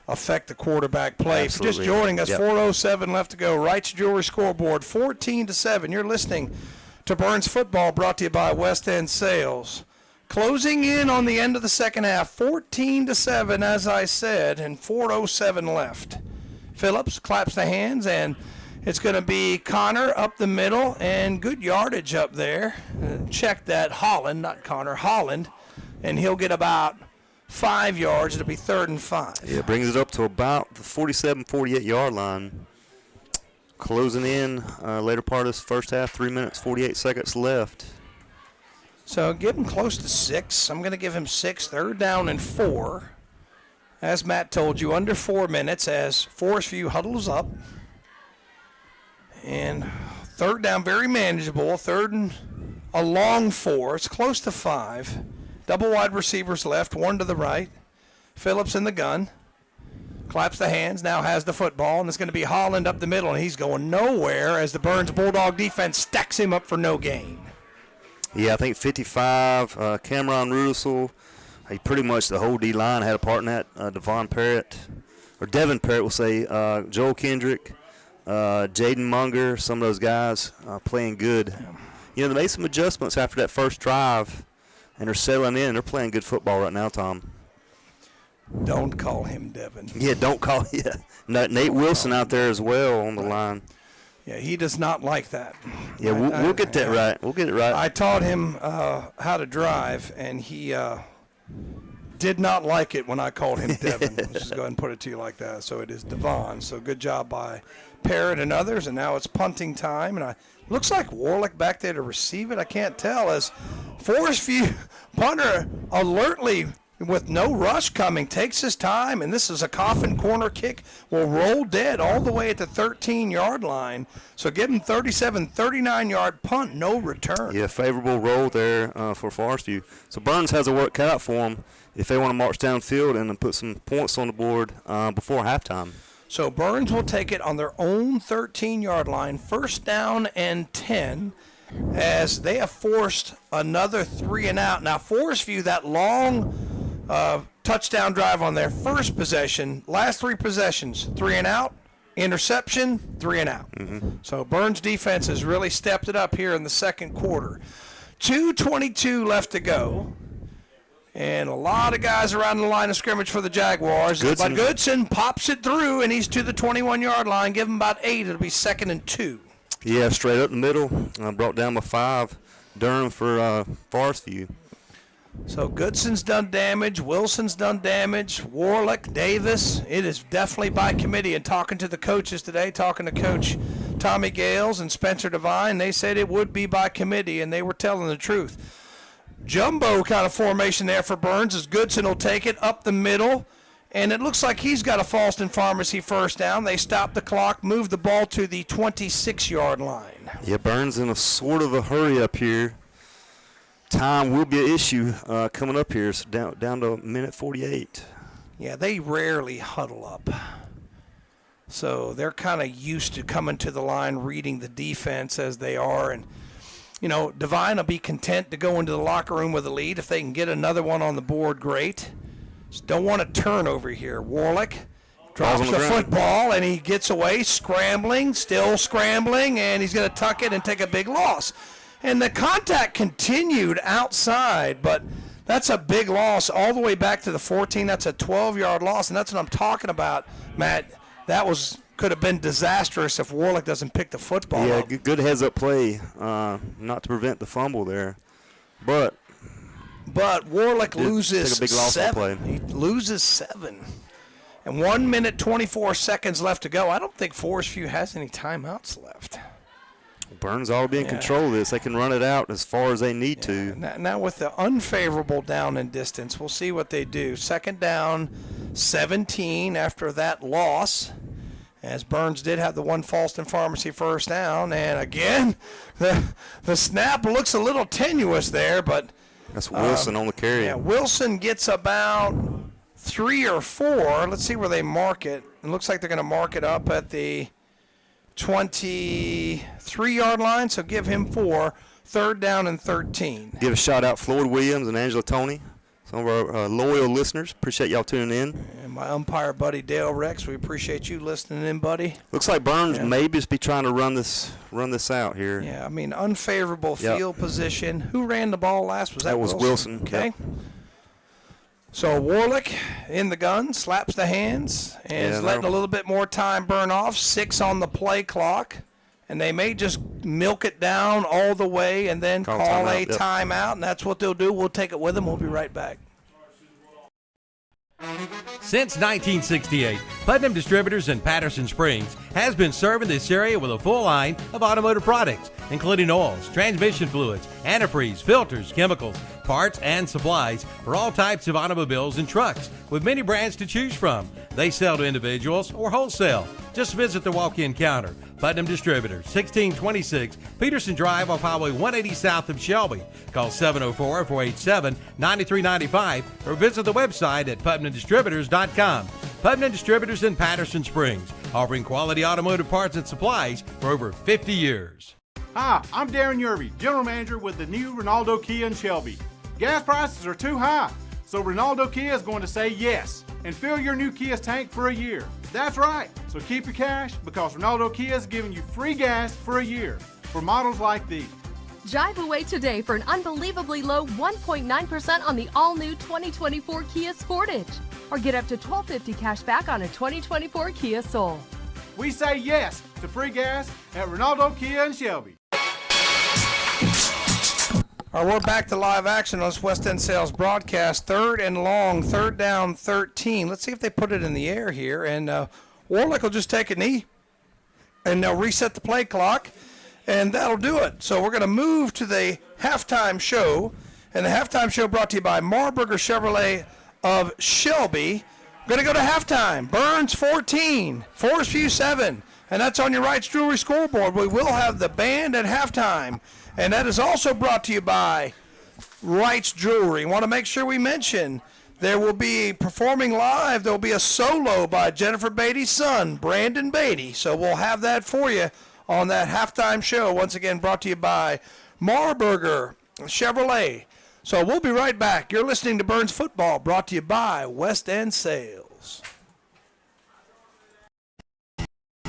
affect the quarterback play. If you're just joining us, 4:07 left to go. Wright's Jewelry scoreboard, 14-7. You're listening to Burns Football, brought to you by West End Sales. Closing in on the end of the second half, 14-7, as I said, and 4:07 left. Phillips claps the hands, and it's going to be Connor up the middle, and good yardage up there. Check that, Holland, not Connor, Holland, and he'll get about 5 yards. It'll be 3rd and 5. Yeah, brings it up to about the 47, 48-yard line. Closing in later part of this first half, 3 minutes, 48 seconds left. So give him close to 6. I'm going to give him 6, 3rd down and 4. As Matt told you, under 4 minutes as Forestview huddles up. And 3rd down, very manageable. 3rd and a long 4. It's close to 5. Double wide receivers left, 1 to the right. Phillips in the gun. Claps the hands, now has the football, and it's going to be Holland up the middle, and he's going nowhere as the Burns Bulldog defense stacks him up for no gain. Yeah, I think 55, Cameron Rudisell. He pretty much, the whole D-line had a part in that. Devin Parrott, we'll say, Joel Kendrick, Jaden Munger, some of those guys playing good. You know, they made some adjustments after that first drive, and they're settling in. They're playing good football right now, Tom. Don't call him Devin. Yeah, don't call – yeah. Nate Wilson out there as well on the line. Yeah, he does not like that. Yeah, we'll get that right. We'll get it right. I taught him how to drive, and he did not like it when I called him Devin. Let's just go ahead and put it to you like that. So it is Devon. So good job by Parrott and others, and now it's punting time. And looks like Warlick back there to receive it. I can't tell as Forestview punter alertly with no rush coming, takes his time, and this is a coffin corner kick, will roll dead all the way at the 13-yard line. So give him 39-yard punt, no return. Yeah, favorable roll there for Forestview. So Burns has a work cut out for him if they want to march downfield and put some points on the board before halftime. So Burns will take it on their own 13-yard line, 1st down and 10, as they have forced another 3 and out. Now, Forestview, that long touchdown drive on their first possession, last 3 possessions, 3 and out, interception, 3 and out. So Burns' defense has really stepped it up here in the second quarter. 2:22 left to go. And a lot of guys around the line of scrimmage for the Jaguars. But Goodson pops it through, and he's to the 21-yard line. Give him about 8. It'll be 2nd and 2. Yeah, straight up the middle. Brought down by 5. Durham for Forestview. So Goodson's done damage. Wilson's done damage. Warlick, Davis. It is definitely by committee. And talking to the coaches today, talking to Coach Tommy Gales and Spencer Devine, they said it would be by committee, and they were telling the truth. Jumbo kind of formation there for Burns as Goodson will take it up the middle. And it looks like he's got a Falston Pharmacy 1st down. They stop the clock, move the ball to the 26-yard line. Yeah, Burns in a sort of a hurry up here. Time will be an issue coming up here. So down to minute 48. Yeah, they rarely huddle up. So they're kind of used to coming to the line, reading the defense as they are. And, you know, Devine will be content to go into the locker room with a lead. If they can get another one on the board, great. Just don't want a turnover here. Warlick drops the football, and he gets away, scrambling, still scrambling, and he's going to tuck it and take a big loss. And the contact continued outside, but that's a big loss all the way back to the 14. That's a 12-yard loss, and that's what I'm talking about, Matt. could have been disastrous if Warlick doesn't pick the football up. Good heads-up play, not to prevent the fumble there. But Warlick loses take a big loss on 7. play. He loses 7. And 1 minute, 24 seconds left to go. I don't think Forestview has any timeouts left. Burns ought to be in control of this. They can run it out as far as they need to. Now with the unfavorable down and distance, we'll see what they do. 2nd down, 17 after that loss, as Burns did have the one Falston Pharmacy first down. And again, the snap looks a little tenuous there, but that's Wilson on the carry. Yeah, Wilson gets about 3 or 4. Let's see where they mark it. It looks like they're going to mark it up at the 23-yard line, so give him 4. 3rd down and 13. Give a shout out Floyd Williams and Angela Toney, some of our loyal listeners. Appreciate y'all tuning in. And my umpire buddy Dale Rex, we appreciate you listening in, buddy. Looks like Burns may just be trying to run this out here. Yeah, I mean, unfavorable field position. Who ran the ball last? Was that Wilson? Okay. Yep. So Warlick in the gun, slaps the hands, and is letting a little bit more time burn off. 6 on the play clock. And they may just milk it down all the way and then call a timeout, and that's what they'll do. We'll take it with them. We'll be right back. Since 1968, Putnam Distributors in Patterson Springs has been serving this area with a full line of automotive products, including oils, transmission fluids, antifreeze, filters, chemicals, parts, and supplies for all types of automobiles and trucks, with many brands to choose from. They sell to individuals or wholesale. Just visit the walk-in counter. Putnam Distributors, 1626 Peterson Drive off Highway 180 south of Shelby. Call 704-487-9395 or visit the website at PutnamDistributors.com. Putnam Distributors in Patterson Springs, offering quality automotive parts and supplies for over 50 years. Hi, I'm Darren Yerby, General Manager with the new Ronaldo Kia in Shelby. Gas prices are too high, so Ronaldo Kia is going to say yes and fill your new Kia's tank for a year. That's right, so keep your cash because Ronaldo Kia is giving you free gas for a year for models like these. Drive away today for an unbelievably low 1.9% on the all-new 2024 Kia Sportage. Or get up to $1,250 cash back on a 2024 Kia Soul. We say yes to free gas at Ronaldo Kia in Shelby. All right, we're back to live action on this West End Sales broadcast. 3rd and long, 3rd down, 13. Let's see if they put it in the air here. And Warlick will just take a knee, and they'll reset the play clock, and that'll do it. So we're going to move to the halftime show. And the halftime show brought to you by Marburger Chevrolet of Shelby. We're going to go to halftime. Burns 14, Forestview 7. And that's on your Wright's Jewelry scoreboard. We will have the band at halftime. And that is also brought to you by Wright's Jewelry. Want to make sure we mention there will be performing live. There will be a solo by Jennifer Beatty's son, Brandon Beatty. So we'll have that for you on that halftime show. Once again, brought to you by Marburger Chevrolet. So we'll be right back. You're listening to Burns Football, brought to you by West End Sales.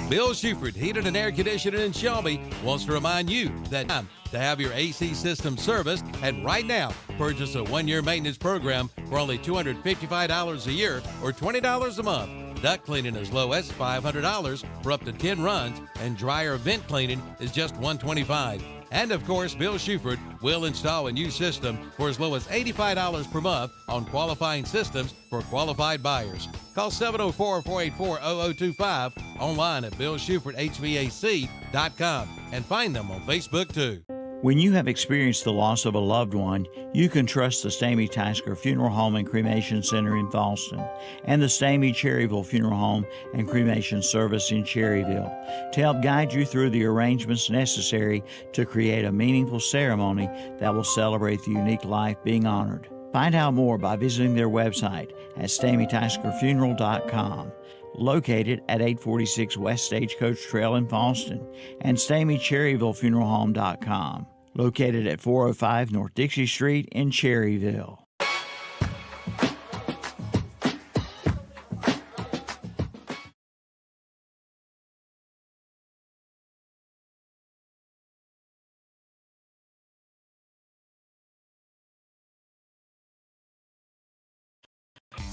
Bill Shuford, Heated and Air Conditioning in Shelby, wants to remind you that time to have your AC system serviced, and right now, purchase a 1-year maintenance program for only $255 a year or $20 a month. Duct cleaning as low as $500 for up to 10 runs, and dryer vent cleaning is just $125. And of course, Bill Shuford will install a new system for as low as $85 per month on qualifying systems for qualified buyers. Call 704-484-0025, online at BillShufordHVAC.com, and find them on Facebook too. When you have experienced the loss of a loved one, you can trust the Stamey Tysker Funeral Home and Cremation Center in Falston and the Stamey Cherryville Funeral Home and Cremation Service in Cherryville to help guide you through the arrangements necessary to create a meaningful ceremony that will celebrate the unique life being honored. Find out more by visiting their website at StameyTyskerFuneral.com. Located at 846 West Stagecoach Trail in Falston, and StameyCherryvilleFuneralHome.com. Located at 405 North Dixie Street in Cherryville.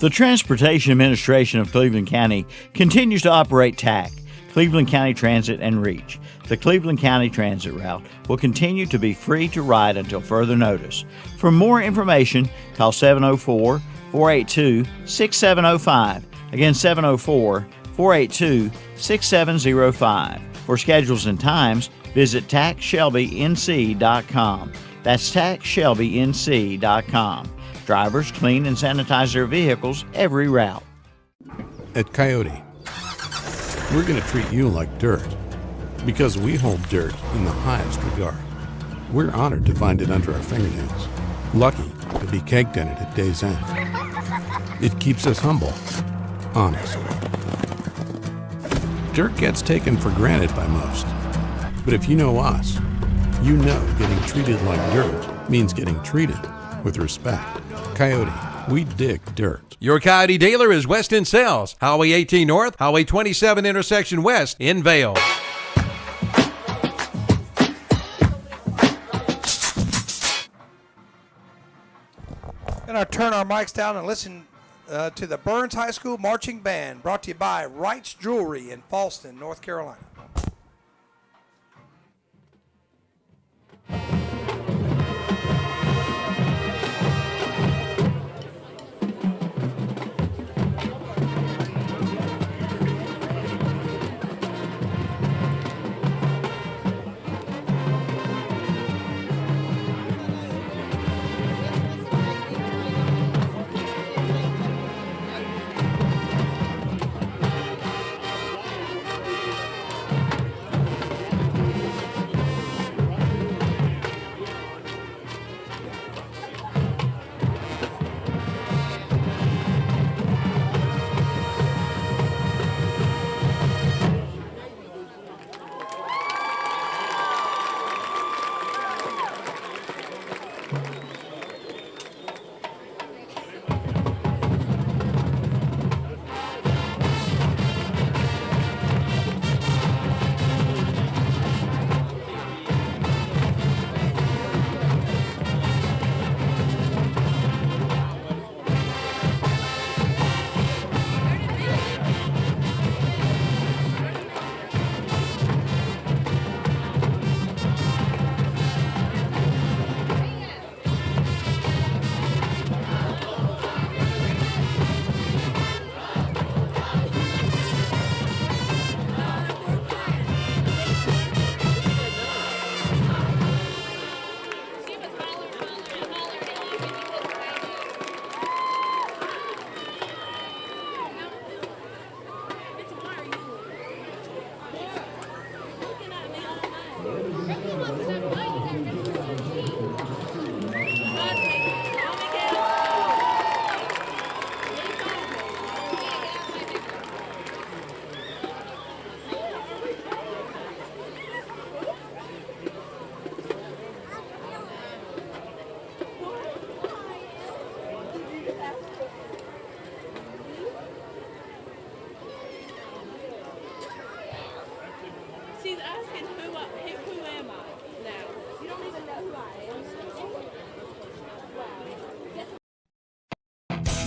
The Transportation Administration of Cleveland County continues to operate TAC, Cleveland County Transit and Reach. The Cleveland County Transit route will continue to be free to ride until further notice. For more information, call 704-482-6705. Again, 704-482-6705. For schedules and times, visit taxshelbync.com. That's taxshelbync.com. Drivers clean and sanitize their vehicles every route. At Coyote, we're going to treat you like dirt because we hold dirt in the highest regard. We're honored to find it under our fingernails, lucky to be caked in it at day's end. It keeps us humble, honest. Dirt gets taken for granted by most, but if you know us, you know getting treated like dirt means getting treated with respect. Coyote, we dig dirt. Your Coyote dealer is Weston Sales, Highway 18 North, Highway 27 intersection west in Vale. Gonna turn our mics down and listen to the Burns High School Marching Band, brought to you by Wright's Jewelry in Falston, North Carolina.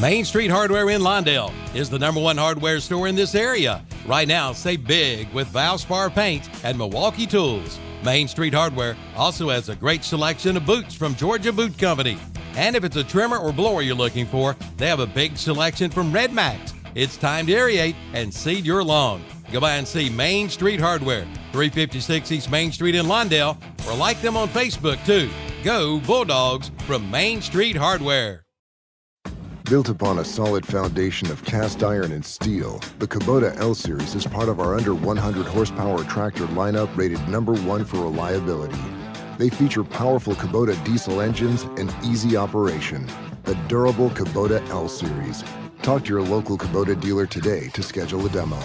Main Street Hardware in Lawndale is the #1 hardware store in this area. Right now, save big with Valspar Paint and Milwaukee Tools. Main Street Hardware also has a great selection of boots from Georgia Boot Company. And if it's a trimmer or blower you're looking for, they have a big selection from Red Max. It's time to aerate and seed your lawn. Go by and see Main Street Hardware, 356 East Main Street in Lawndale, or like them on Facebook too. Go Bulldogs from Main Street Hardware. Built upon a solid foundation of cast iron and steel, the Kubota L Series is part of our under 100 horsepower tractor lineup rated #1 for reliability. They feature powerful Kubota diesel engines and easy operation. The durable Kubota L Series. Talk to your local Kubota dealer today to schedule a demo.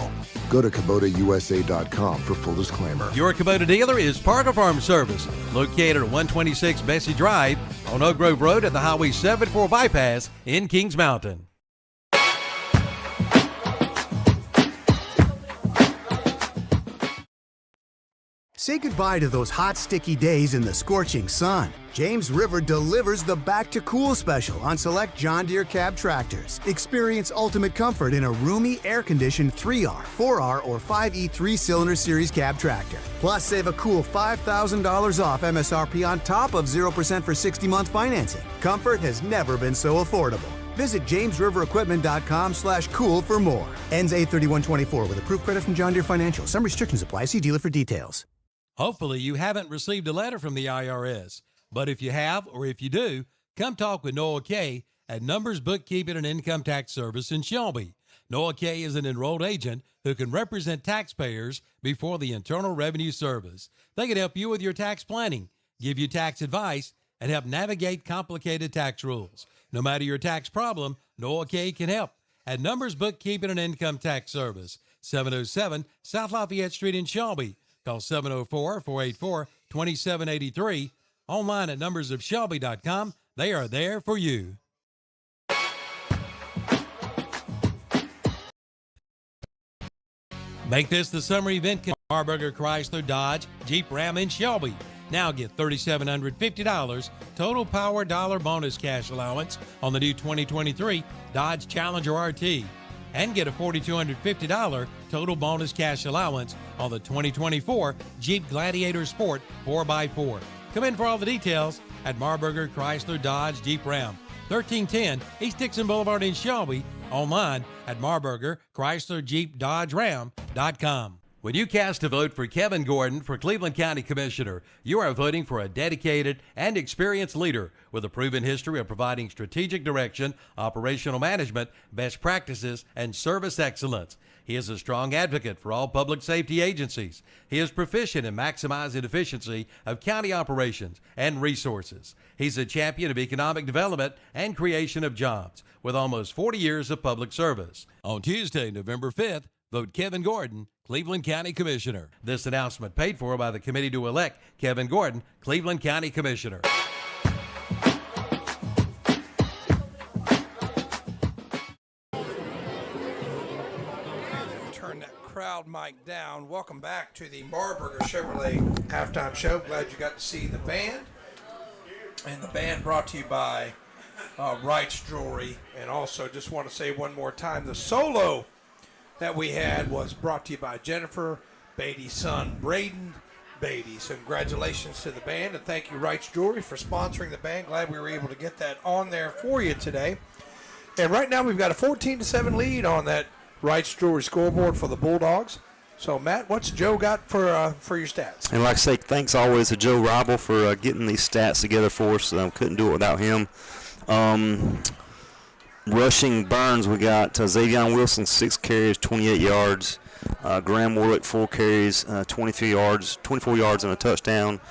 Go to KubotaUSA.com for full disclaimer. Your Kubota dealer is Parker Farm Service, located at 126 Bessie Drive on Oak Grove Road at the Highway 74 bypass in Kings Mountain. Say goodbye to those hot, sticky days in the scorching sun. James River delivers the Back to Cool special on select John Deere cab tractors. Experience ultimate comfort in a roomy, air-conditioned 3R, 4R, or 5E 3-cylinder series cab tractor. Plus, save a cool $5,000 off MSRP on top of 0% for 60-month financing. Comfort has never been so affordable. Visit jamesriverequipment.com/cool for more. Ends 8/31/24 with approved credit from John Deere Financial. Some restrictions apply. See dealer for details. Hopefully you haven't received a letter from the IRS. But if you have, or if you do, come talk with Noah Kay at Numbers Bookkeeping and Income Tax Service in Shelby. Noah Kay is an enrolled agent who can represent taxpayers before the Internal Revenue Service. They can help you with your tax planning, give you tax advice, and help navigate complicated tax rules. No matter your tax problem, Noah Kay can help at Numbers Bookkeeping and Income Tax Service, 707 South Lafayette Street in Shelby. Call 704-484-2783. Online at numbersofshelby.com. They are there for you. Make this the summer event. Marburger Chrysler Dodge Jeep Ram in Shelby. Now get $3,750 total power dollar bonus cash allowance on the new 2023 Dodge Challenger RT. And get a $4,250 total bonus cash allowance on the 2024 Jeep Gladiator Sport 4x4. Come in for all the details at Marburger Chrysler Dodge Jeep Ram, 1310 East Dixon Boulevard in Shelby. Online at Marburger Chrysler Jeep Dodge Ram.com. When you cast a vote for Kevin Gordon for Cleveland County Commissioner, you are voting for a dedicated and experienced leader with a proven history of providing strategic direction, operational management, best practices, and service excellence. He is a strong advocate for all public safety agencies. He is proficient in maximizing efficiency of county operations and resources. He's a champion of economic development and creation of jobs with almost 40 years of public service. On Tuesday, November 5th, vote Kevin Gordon, Cleveland County Commissioner. This announcement paid for by the committee to elect Kevin Gordon, Cleveland County Commissioner. Turn that crowd mic down. Welcome back to the Marburger Chevrolet halftime show. Glad you got to see the band. And the band brought to you by Wright's Jewelry. And also just want to say one more time, the solo that we had was brought to you by Jennifer Beatty's son, Braden Beatty. So congratulations to the band, and thank you, Wright's Jewelry, for sponsoring the band. Glad we were able to get that on there for you today. And right now we've got a 14-7 lead on that Wright's Jewelry scoreboard for the Bulldogs. So, Matt, what's Joe got for your stats? And like I say, thanks always to Joe Ribel for getting these stats together for us. Couldn't do it without him. Rushing Burns, we got Xavion Wilson, 6 carries, 28 yards. Graham Warwick, 4 carries, 24 yards and a touchdown.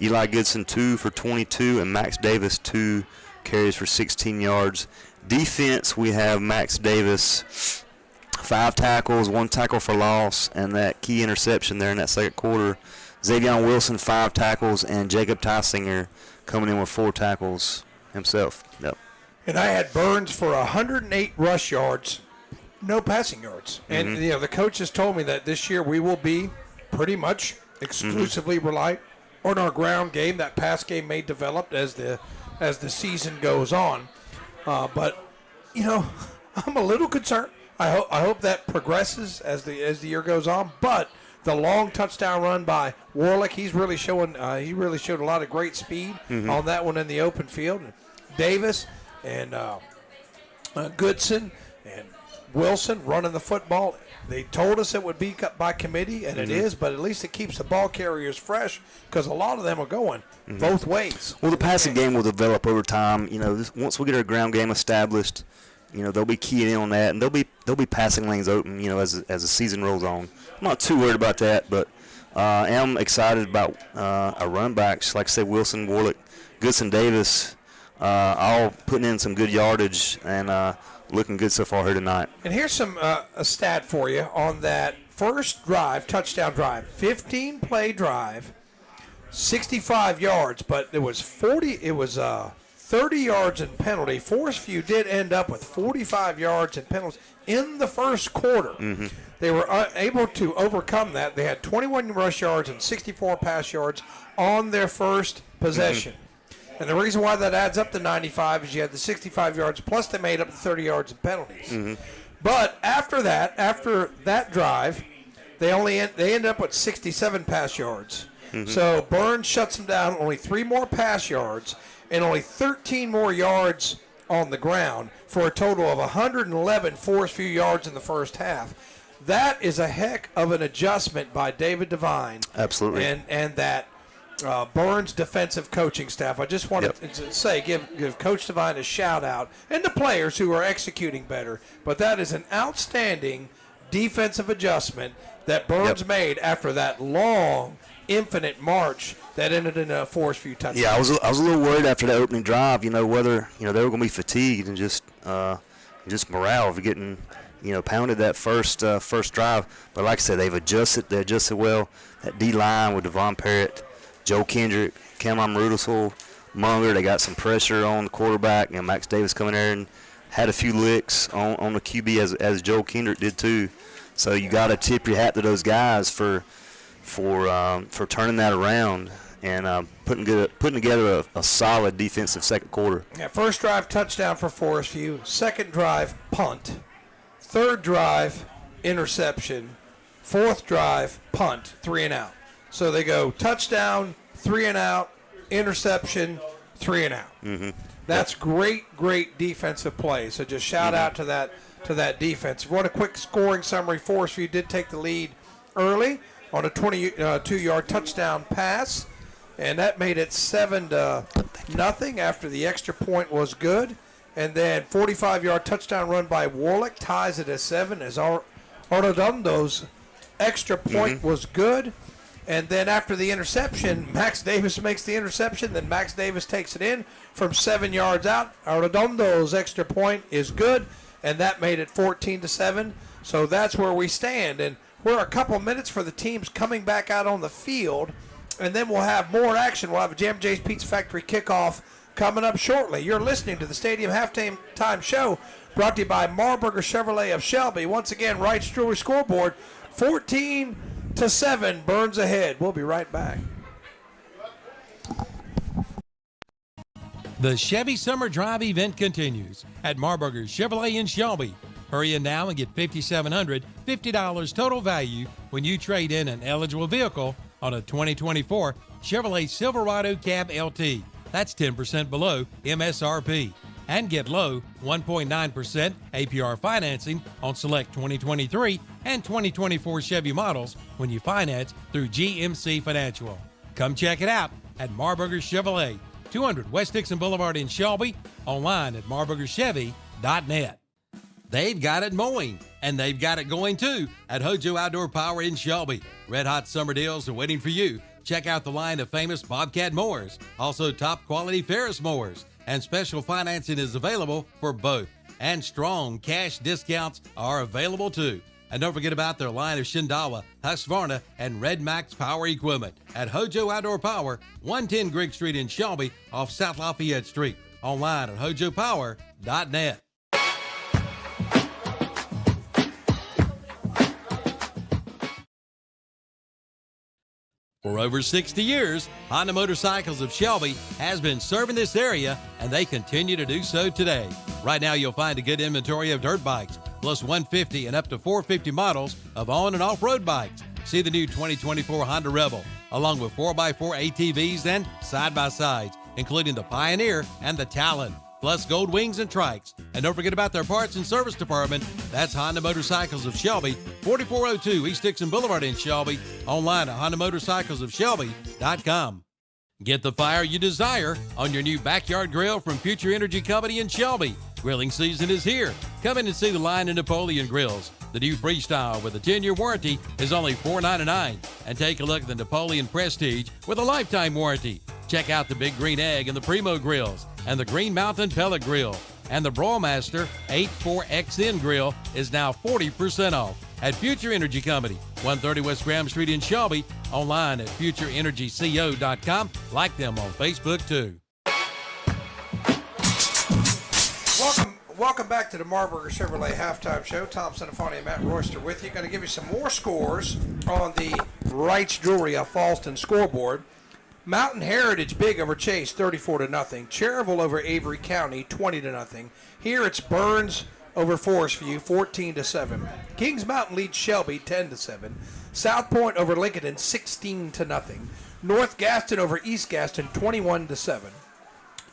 Eli Goodson, 2 for 22, and Max Davis, 2 carries for 16 yards. Defense, we have Max Davis, 5 tackles, 1 tackle for loss, and that key interception there in that second quarter. Xavion Wilson, 5 tackles, and Jacob Tysinger coming in with 4 tackles himself. Yep. And I had Burns for 108 rush yards, no passing yards. And, the coaches told me that this year we will be pretty much exclusively rely on our ground game. That pass game may develop as the season goes on. But, I'm a little concerned. I hope that progresses as the year goes on. But the long touchdown run by Warlick, he really showed a lot of great speed on that one in the open field. Davis and Goodson and Wilson running the football. They told us it would be cut by committee, and it is, but at least it keeps the ball carriers fresh because a lot of them are going both ways. Well, the passing game will develop over time. Once we get our ground game established, they'll be keying in on that, and they'll be passing lanes open, as the season rolls on. I'm not too worried about that, but I am excited about our run backs, like I said, Wilson, Warlick, Goodson, Davis, all putting in some good yardage and looking good so far here tonight. And here's some a stat for you on that first drive, touchdown drive, 15-play drive, 65 yards, but it was 30 yards in penalty. Forestview did end up with 45 yards in penalties in the first quarter. Mm-hmm. They were able to overcome that. They had 21 rush yards and 64 pass yards on their first possession. Mm-hmm. And the reason why that adds up to 95 is you had the 65 yards, plus they made up the 30 yards in penalties. Mm-hmm. But after that drive, they end up with 67 pass yards. Mm-hmm. So Burns shuts them down, only 3 more pass yards and only 13 more yards on the ground for a total of 111 Forestview yards in the first half. That is a heck of an adjustment by David Devine. Absolutely. And that Burns defensive coaching staff. I just want to say, give Coach Devine a shout out and the players who are executing better. But that is an outstanding defensive adjustment that Burns made after that long, infinite march that ended in a Forestview touchdown. Yeah, I was a little worried after that opening drive, whether, they were going to be fatigued and just morale of getting, pounded that first drive. But like I said, they adjusted well. That D-line with Devon Parrott, Joe Kendrick, Cameron Rudelsel, Munger, they got some pressure on the quarterback. Max Davis coming there and had a few licks on the QB as Joe Kendrick did too. So you got to tip your hat to those guys for turning that around and putting together a solid defensive second quarter. Yeah, first drive touchdown for Forestview, second drive punt, third drive interception, fourth drive punt, 3 and out. So they go touchdown, 3 and out, interception, 3 and out. Mm-hmm. That's great defensive play. So just shout out to that defense. What a quick scoring summary. Forestview did take the lead early on a 22-yard touchdown pass, and that made it 7-0 after the extra point was good. And then 45-yard touchdown run by Warlick ties it at 7 as Arredondo's extra point was good. And then after the interception, Max Davis makes the interception. Then Max Davis takes it in from 7 yards out. Arredondo's extra point is good, and that made it 14-7. So that's where we stand. And we're a couple minutes for the teams coming back out on the field, and then we'll have more action. We'll have a Jam J's Pizza Factory kickoff coming up shortly. You're listening to the Stadium Halftime Show, brought to you by Marburger Chevrolet of Shelby. Once again, Wright's Jewelry scoreboard, 14-7, Burns ahead. We'll be right back. The Chevy Summer Drive event continues at Marburger Chevrolet in Shelby. Hurry in now and get $5,700, $50 total value when you trade in an eligible vehicle on a 2024 Chevrolet Silverado Cab LT. That's 10% below MSRP. And get low 1.9% APR financing on select 2023 and 2024 Chevy models when you finance through GMC Financial. Come check it out at Marburger Chevrolet, 200 West Dixon Boulevard in Shelby, online at marburgerchevy.net. They've got it mowing, and they've got it going too at Hojo Outdoor Power in Shelby. Red hot summer deals are waiting for you. Check out the line of famous Bobcat mowers, also top quality Ferris mowers, and special financing is available for both. And strong cash discounts are available too. And don't forget about their line of Shindawa, Husqvarna, and Red Max power equipment at Hojo Outdoor Power, 110 Grigg Street in Shelby off South Lafayette Street. Online at hojopower.net. For over 60 years, Honda Motorcycles of Shelby has been serving this area, and they continue to do so today. Right now, you'll find a good inventory of dirt bikes, plus 150 and up to 450 models of on- and off-road bikes. See the new 2024 Honda Rebel, along with 4x4 ATVs and side-by-sides, including the Pioneer and the Talon, plus Gold Wings and Trikes. And don't forget about their parts and service department. That's Honda Motorcycles of Shelby, 4402 East Dixon Boulevard in Shelby. Online at HondaMotorcyclesofShelby.com. Get the fire you desire on your new backyard grill from Future Energy Company in Shelby. Grilling season is here. Come in and see the line of Napoleon grills. The new Freestyle with a 10-year warranty is only $4.99. And take a look at the Napoleon Prestige with a lifetime warranty. Check out the Big Green Egg and the Primo grills, and the Green Mountain Pellet Grill. And the Broilmaster 84XN Grill is now 40% off at Future Energy Company, 130 West Graham Street in Shelby. Online at futureenergyco.com. Like them on Facebook too. welcome back to the Marburger Chevrolet Halftime Show. Tom Sinafani and Matt Royster with you. Going to give you some more scores on the Wright's Jewelry of Falston scoreboard. Mountain Heritage big over Chase, 34-0. Cherryville over Avery County, 20-0. Here it's Burns over Forestview, 14-7. Kings Mountain leads Shelby, 10-7. South Point over Lincoln, 16-0. North Gaston over East Gaston, 21-7.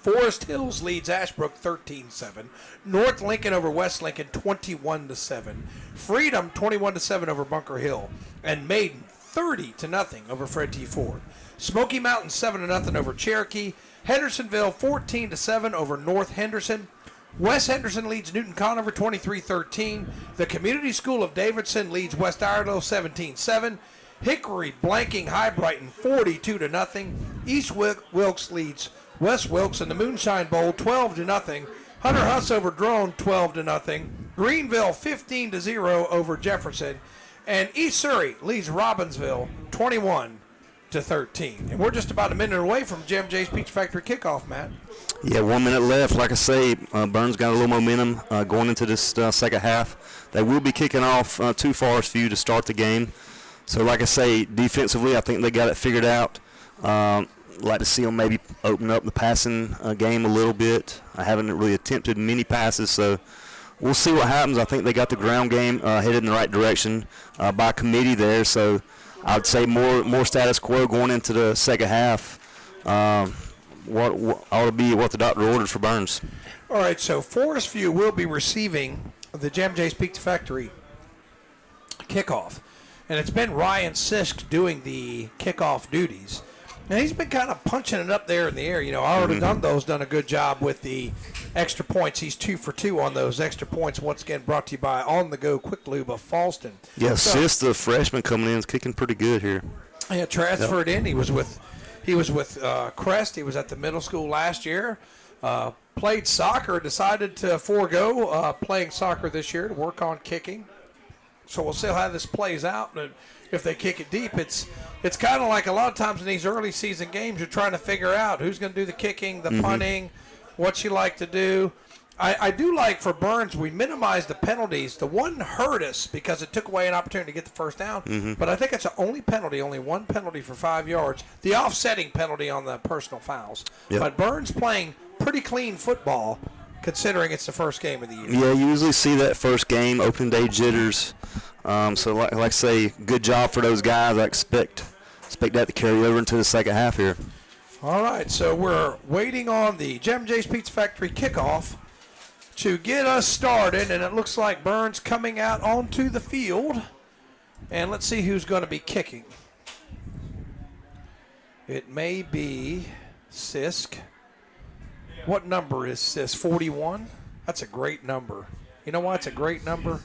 Forest Hills leads Ashbrook 13-7. North Lincoln over West Lincoln 21-7. Freedom 21-7 over Bunker Hill. And Maiden 30-0 over Fred T. Ford. Smoky Mountain 7-0 over Cherokee. Hendersonville 14-7 over North Henderson. West Henderson leads Newton Conover 23-13. The Community School of Davidson leads West Iredell 17-7. Hickory blanking High Brighton 42-0. East Wilkes leads West Wilkes in the Moonshine Bowl 12-0. Hunter Huss over Drone 12-0. Greenville 15-0 over Jefferson. And East Surrey leads Robbinsville 21-13. And we're just about a minute away from Jim J's Pizza Factory kickoff, Matt. Yeah, 1 minute left. Like I say, Burns got a little momentum going into this second half. They will be kicking off to Forestview to start the game. So, like I say, defensively, I think they got it figured out. Like to see them maybe open up the passing game a little bit. I haven't really attempted many passes, so we'll see what happens. I think they got the ground game headed in the right direction by committee there. So I'd say more status quo going into the second half. What ought to be what the doctor ordered for Burns. All right, so Forestview will be receiving the Jam J's Pizza Factory kickoff. And it's been Ryan Sisk doing the kickoff duties. And he's been kind of punching it up there in the air. You know, Arredondo's done a good job with the extra points. He's 2 for 2 on those extra points. Once again, brought to you by On The Go Quick Lube of Falston. Yeah, Sis, the freshman coming in, is kicking pretty good here. Yeah, transferred in. He was with Crest. He was at the middle school last year. Played soccer. Decided to forego playing soccer this year to work on kicking. So we'll see how this plays out. And if they kick it deep, it's kind of like a lot of times in these early season games, you're trying to figure out who's going to do the kicking, the punting, what you like to do. I do like for Burns, we minimized the penalties. The one hurt us because it took away an opportunity to get the first down. But I think it's the only penalty, only one penalty for 5 yards. The offsetting penalty on the personal fouls. Yep. But Burns playing pretty clean football considering it's the first game of the year. Yeah, you usually see that first game, open day jitters. So like I say, good job for those guys. I expect that to carry over into the second half here. All right, so we're waiting on the Jam J's Pizza Factory kickoff to get us started, and it looks like Burns coming out onto the field. And let's see who's going to be kicking. It may be Sisk. What number is Sisk? 41? That's a great number. You know why it's a great number?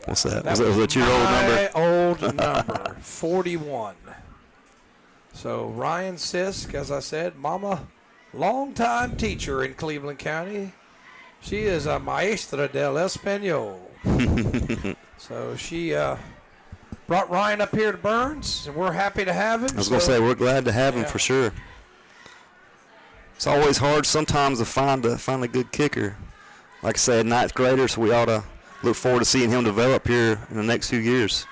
What's that? Was that your old number? My old number, 41. So Ryan Sisk, as I said, Mama, longtime teacher in Cleveland County. She is a maestra del español. So she brought Ryan up here to Burns, and we're happy to have him. I was going to say, we're glad to have him for sure. It's always hard sometimes to find a good kicker. Like I said, ninth grader, so we ought to look forward to seeing him develop here in the next few years.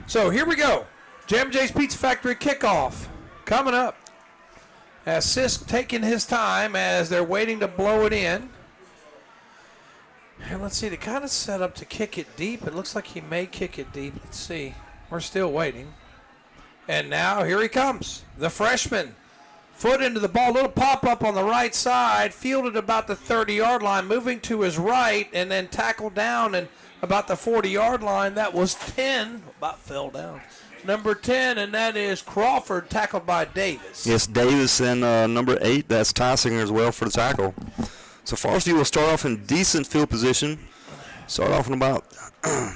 So here we go. Jam J's Pizza Factory kickoff coming up. As Sisk taking his time as they're waiting to blow it in. And let's see, they kind of set up to kick it deep. It looks like he may kick it deep. Let's see. We're still waiting. And now here he comes, the freshman. Foot into the ball, little pop-up on the right side, fielded about the 30-yard line, moving to his right, and then tackled down and about the 40-yard line. That was 10, about fell down. Number 10, and that is Crawford, tackled by Davis. Yes, Davis and number 8, that's Tysinger as well for the tackle. So Forestview will start off in decent field position, start off in about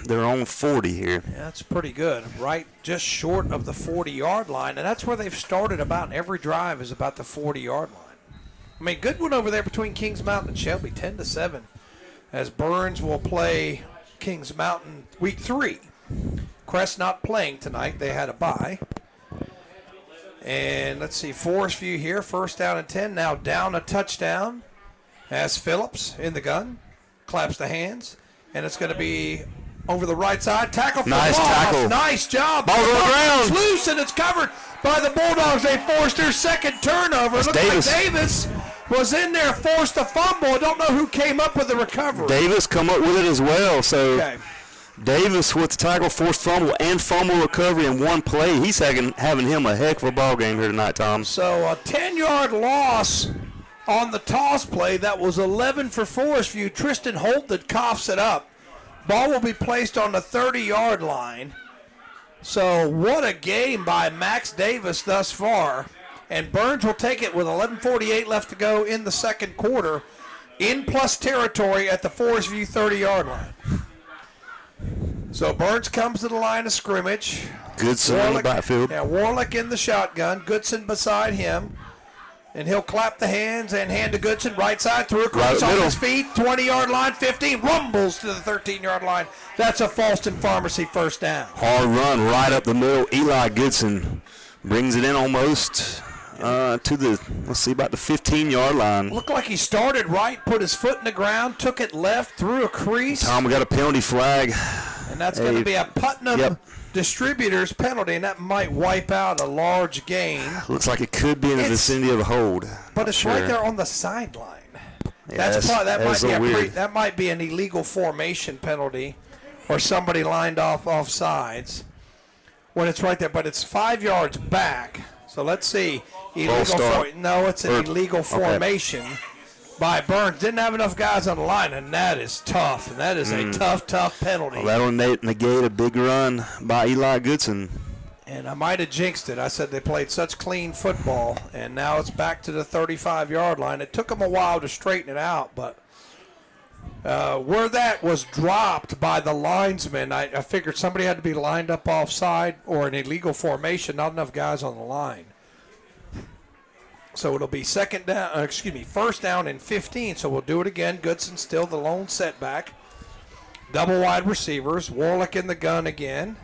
their own 40 here. Yeah, that's pretty good. Right just short of the 40-yard line, and that's where they've started about every drive is about the 40-yard line. I mean, good one over there between Kings Mountain and Shelby, 10-7, as Burns will play Kings Mountain week 3. Crest not playing tonight. They had a bye. And let's see, Forestview here, first down and 10, now down a touchdown as Phillips in the gun. claps the hands, and it's going to be over the right side. Tackle for Nice loss. tackle. Nice job. Ball's on the ground. It's loose, and it's covered by the Bulldogs. They forced their second turnover. It's Looks Davis. like Davis was in there, forced a fumble. I don't know who came up with the recovery. Davis come up with it as well. So Okay. Davis with the tackle, forced fumble, and fumble recovery in one play. He's having him a heck of a ball game here tonight, Tom. So a 10-yard loss on the toss play. That was 11 for Forestview. Tristan Holt that coughs it up. Ball will be placed on the 30-yard line. So what a game by Max Davis thus far. And Burns will take it with 11:48 left to go in the second quarter in plus territory at the Forestview 30-yard line. So Burns comes to the line of scrimmage. Goodson in the backfield. Yeah, Warlick in the shotgun. Goodson beside him. And he'll clap the hands and hand to Goodson. Right side, through across Right on middle. his feet. 20-yard line, 15. Rumbles to the 13-yard line. That's a Falston Pharmacy first down. Hard run right up the middle. Eli Goodson brings it in almost to the, let's see, about the 15-yard line. Looked like he started right, put his foot in the ground, took it left, through a crease. Tom, we got a penalty flag. And that's going to be a Putnam Distributors penalty, and that might wipe out a large gain. Looks like it could be in the vicinity of a hold. But it's Sure. right there on the sideline. Yeah, That might be an illegal formation penalty, or somebody lined off sides when it's right there. But it's 5 yards back. So let's see. No, it's an illegal formation by Burns. Didn't have enough guys on the line, and that is tough. And that is a tough penalty. Well, that'll negate a big run by Eli Goodson. And I might have jinxed it. I said they played such clean football, and now it's back to the 35-yard line. It took them a while to straighten it out, but where that was dropped by the linesman, I figured somebody had to be lined up offside or an illegal formation, not enough guys on the line. So it'll be first down and 15. So we'll do it again. Goodson still the lone setback. Double wide receivers. Warlick in the gun again.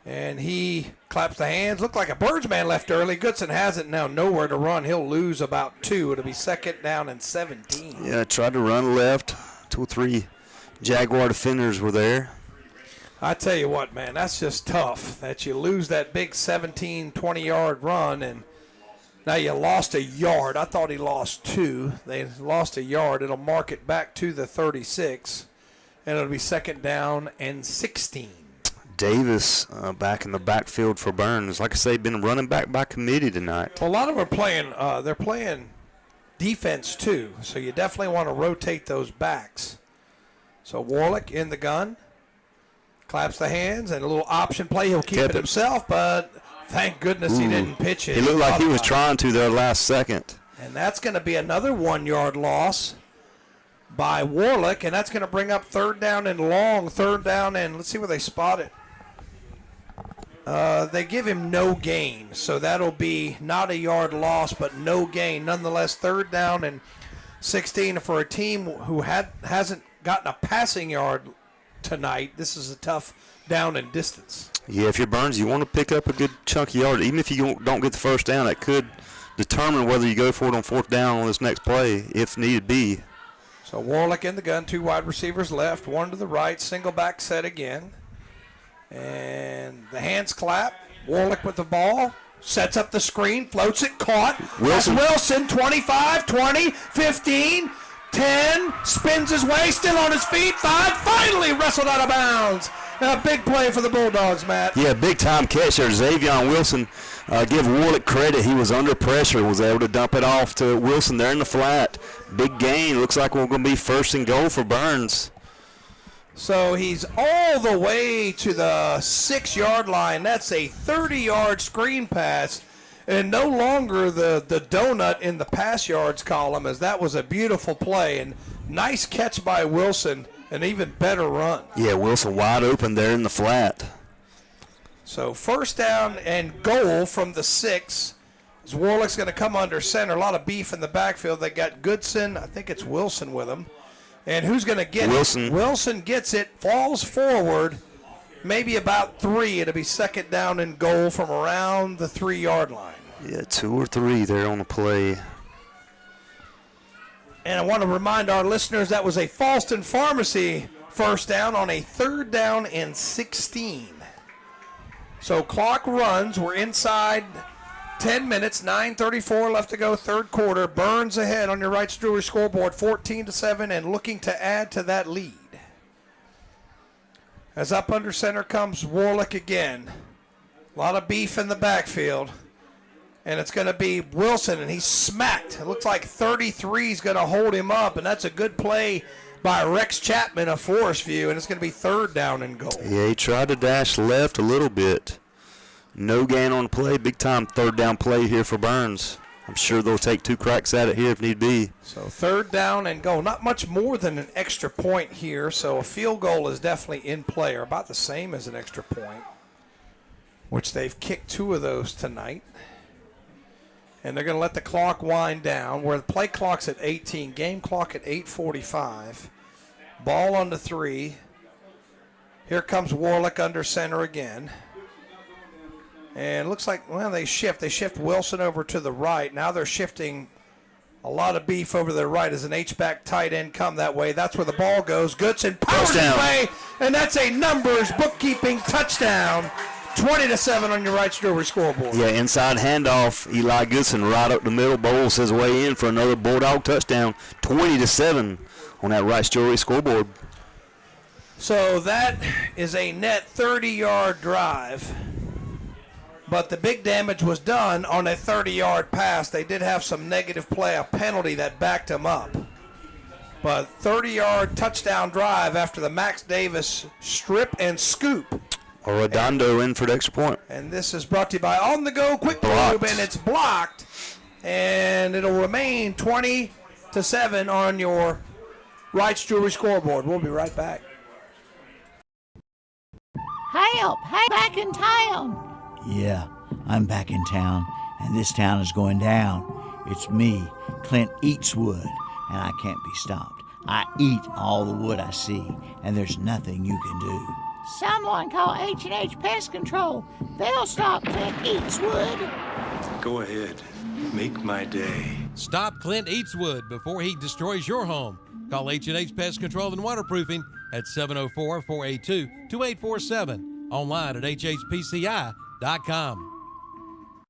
And he claps the hands. Looked like a Birds man left early. Goodson has it now. Nowhere to run. He'll lose about 2. It'll be second down and 17. Yeah, tried to run left. 2 or 3 Jaguar defenders were there. I tell you what, man, that's just tough that you lose that big 17, 20-yard run, and now you lost a yard. I thought he lost 2. They lost a yard. It'll mark it back to the 36, and it'll be second down and 16. Davis back in the backfield for Burns. Like I say, been running back by committee tonight. Well, a lot of them are playing. They're playing defense too, so you definitely want to rotate those backs. So Warlick in the gun, claps the hands, and a little option play. He'll keep it himself, but thank goodness he didn't pitch it. He looked like he was trying to there last second. And that's going to be another 1-yard loss by Warlick, and that's going to bring up third down and long. Third down, and let's see where they spot it. They give him no gain, so that'll be not a yard loss, but no gain. Nonetheless, third down and 16 for a team who hasn't gotten a passing yard tonight. This is a tough down and distance. Yeah, if you're Burns, you want to pick up a good chunk of yard. Even if you don't get the first down, that could determine whether you go for it on fourth down on this next play, if need be. So Warlick in the gun, 2 wide receivers left, 1 to the right, single back set again. And the hands clap. Warlick with the ball. Sets up the screen. Floats it. Caught. Wilson. That's Wilson. 25, 20, 15, 10. Spins his way. Still on his feet. 5. Finally wrestled out of bounds. A big play for the Bulldogs, Matt. Yeah, big time catch there. Xavion Wilson, give Warlick credit. He was under pressure, was able to dump it off to Wilson there in the flat. Big gain. Looks like we're going to be first and goal for Burns. So he's all the way to the 6-yard line. That's a 30-yard screen pass, and no longer the donut in the pass yards column, as that was a beautiful play. And nice catch by Wilson, an even better run. Yeah, Wilson wide open there in the flat. So first down and goal from the 6. As Warlick's going to come under center. A lot of beef in the backfield. They got Goodson. I think it's Wilson with him. And who's going to get it? Wilson gets it, falls forward, maybe about 3. It'll be second down and goal from around the 3-yard line. Yeah, 2 or 3 there on the play. And I want to remind our listeners that was a Falston Pharmacy first down on a 3rd down and 16. So clock runs. We're inside 10 minutes, 9:34 left to go, third quarter. Burns ahead on your Wrights Jewelry scoreboard, 14-7, and looking to add to that lead. As up under center comes Warlick again. A lot of beef in the backfield. And it's going to be Wilson, and he's smacked. It looks like 33 is going to hold him up, and that's a good play by Rex Chapman of Forestview, and it's going to be 3rd down and goal. Yeah, he tried to dash left a little bit. No gain on the play. Big time 3rd down play here for Burns. I'm sure they'll take 2 cracks at it here if need be. So 3rd down and goal. Not much more than an extra point here, so a field goal is definitely in play, or about the same as an extra point, which they've kicked 2 of those tonight. And they're going to let the clock wind down, where the play clock's at 18, game clock at 8:45. Ball on the 3. Here comes Warlick under center again. And it looks like, well, they shift. They shift Wilson over to the right. Now they're shifting a lot of beef over to the right as an H-back tight end come that way. That's where the ball goes. Goodson powers his way, and that's a numbers bookkeeping touchdown. 20-7 on your Wrights Jewelry scoreboard. Yeah, inside handoff. Eli Goodson right up the middle, bowls his way in for another Bulldog touchdown. 20-7 on that Wrights Jewelry scoreboard. So that is a net 30-yard drive. But the big damage was done on a 30-yard pass. They did have some negative play, a penalty that backed them up. But 30-yard touchdown drive after the Max Davis strip and scoop. Redondo in for the extra point. And this is brought to you by On The Go Quick Lube, and it's blocked. And it'll remain 20-7 on your Wrights Jewelry scoreboard. We'll be right back. Help! Hey, back in town! Yeah, I'm back in town, and this town is going down. It's me, Clint Eatswood, and I can't be stopped. I eat all the wood I see, and there's nothing you can do. Someone call H&H Pest Control. They'll stop Clint Eatswood. Go ahead. Make my day. Stop Clint Eatswood before he destroys your home. Call H&H Pest Control and Waterproofing at 704-482-2847. Online at hhpci.com.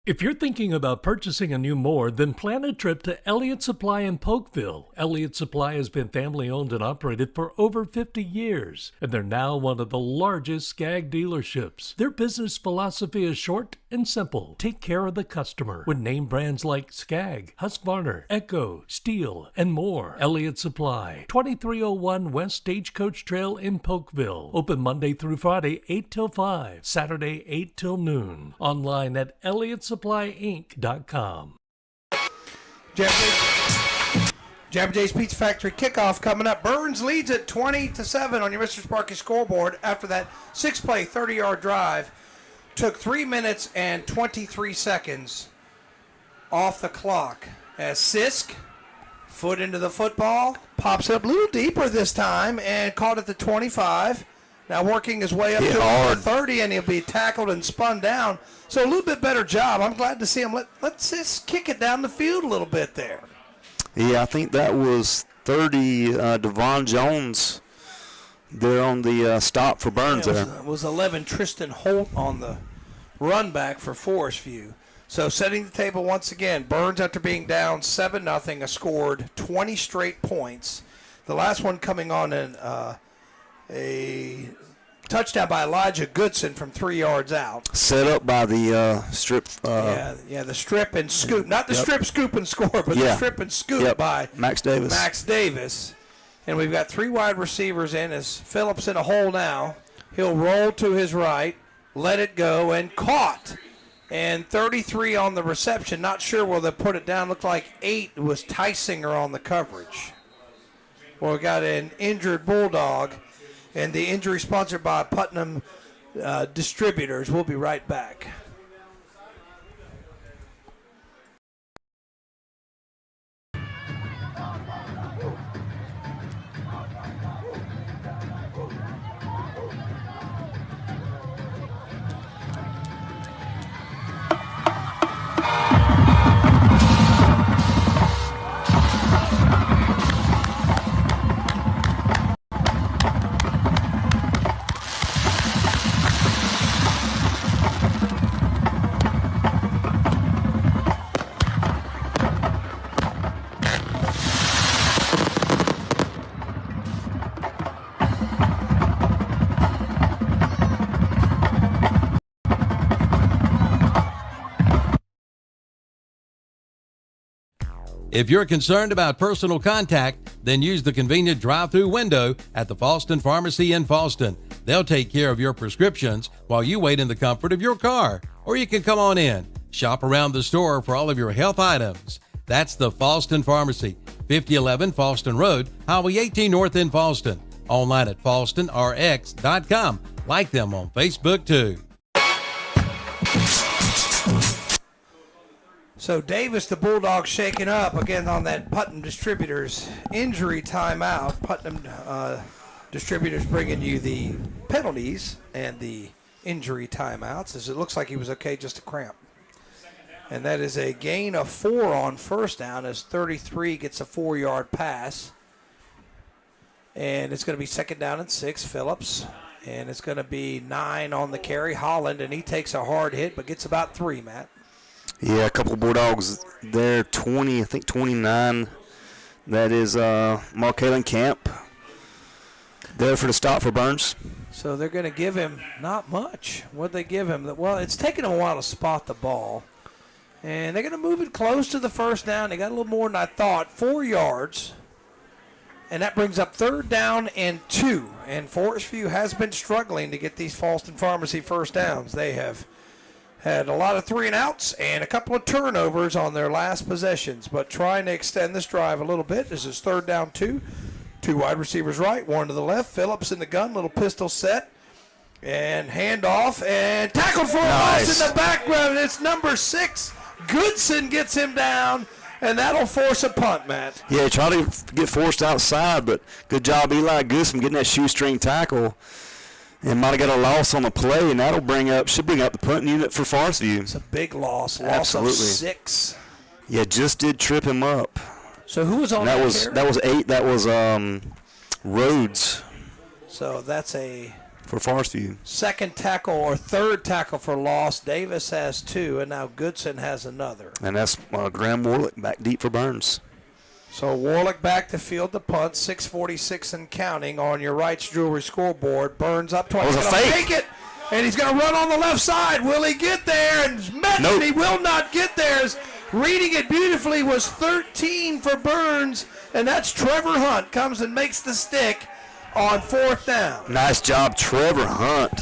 If you're thinking about purchasing a new mower, then plan a trip to Elliott Supply in Polkville. Elliott Supply has been family owned and operated for over 50 years, and they're now one of the largest Skag dealerships. Their business philosophy is short and simple. Take care of the customer with name brands like Skag, Husqvarna, Echo, Steel, and more. Elliott Supply, 2301 West Stagecoach Trail in Polkville. Open Monday through Friday, 8 till 5, Saturday, 8 till noon. Online at ElliottSupplyInc.com. Jabba Jay's Pizza Factory kickoff coming up. Burns leads at 20-7 on your Mr. Sparky scoreboard after that 6-play, 30-yard drive. Took 3 minutes and 23 seconds off the clock. As Sisk, foot into the football, pops up a little deeper this time and caught at the 25. Now working his way up to the 30, and he'll be tackled and spun down. So a little bit better job. I'm glad to see him. Let's just kick it down the field a little bit there. Yeah, I think that was 30, Devon Jones there on the stop for Burns there. It was 11, Tristan Holt on the run back for Forestview. So setting the table once again, Burns, after being down 7-0, has scored 20 straight points. The last one coming on in a touchdown by Elijah Goodson from 3 yards out. Set up by the strip. The strip and scoop. Not the strip, scoop, and score, but the strip and scoop by Max Davis. And we've got 3 wide receivers in as Phillips in a hole now. He'll roll to his right, let it go, and caught. And 33 on the reception. Not sure where they put it down. Looked like 8 was Tysinger on the coverage. Well, we got an injured Bulldog. And the injury sponsored by Putnam Distributors. We'll be right back. If you're concerned about personal contact, then use the convenient drive-through window at the Falston Pharmacy in Falston. They'll take care of your prescriptions while you wait in the comfort of your car. Or you can come on in, shop around the store for all of your health items. That's the Falston Pharmacy, 5011 Falston Road, Highway 18 North in Falston. Online at falstonrx.com. Like them on Facebook too. So Davis, the Bulldogs, shaking up again on that Putnam Distributors injury timeout. Putnam Distributors bringing you the penalties and the injury timeouts, as it looks like he was okay, just a cramp. And that is a gain of 4 on first down as 33 gets a 4-yard pass. And it's going to be 2nd down and 6, Phillips. And it's going to be 9 on the carry, Holland, and he takes a hard hit but gets about 3, Matt. Yeah, a couple of Bulldogs there, 20, I think 29. That is Markalen Camp there for the stop for Burns. So they're going to give him not much. What'd they give him? Well, it's taken him a while to spot the ball. And they're going to move it close to the first down. They got a little more than I thought, 4 yards. And that brings up 3rd down and 2. And Forestview has been struggling to get these Falston Pharmacy first downs. They have had a lot of 3-and-outs and a couple of turnovers on their last possessions, but trying to extend this drive a little bit. This is 3rd down 2. 2 wide receivers right, 1 to the left. Phillips in the gun, little pistol set. And handoff and tackled for a loss in the background. It's number 6. Goodson gets him down, and that'll force a punt, Matt. Yeah, he tried to get forced outside, but good job, Eli Goodson, getting that shoestring tackle. And might have got a loss on the play, and that'll should bring up the punting unit for Forestview. It's a big loss. Absolutely. Loss of 6. Yeah, just did trip him up. So who was on that? That was 8. That was Rhodes. So that's a for Forestview. 2nd tackle or 3rd tackle for loss. Davis has 2, and now Goodson has another. And that's Graham Warlick back deep for Burns. So Warlick back to field the punt, 6:46 and counting on your Wright's Jewelry scoreboard. Burns up twice. He's going to make it, and he's going to run on the left side. Will he get there? And met, nope. He will not get there. Reading it beautifully was 13 for Burns, and that's Trevor Hunt comes and makes the stick on 4th down. Nice job, Trevor Hunt.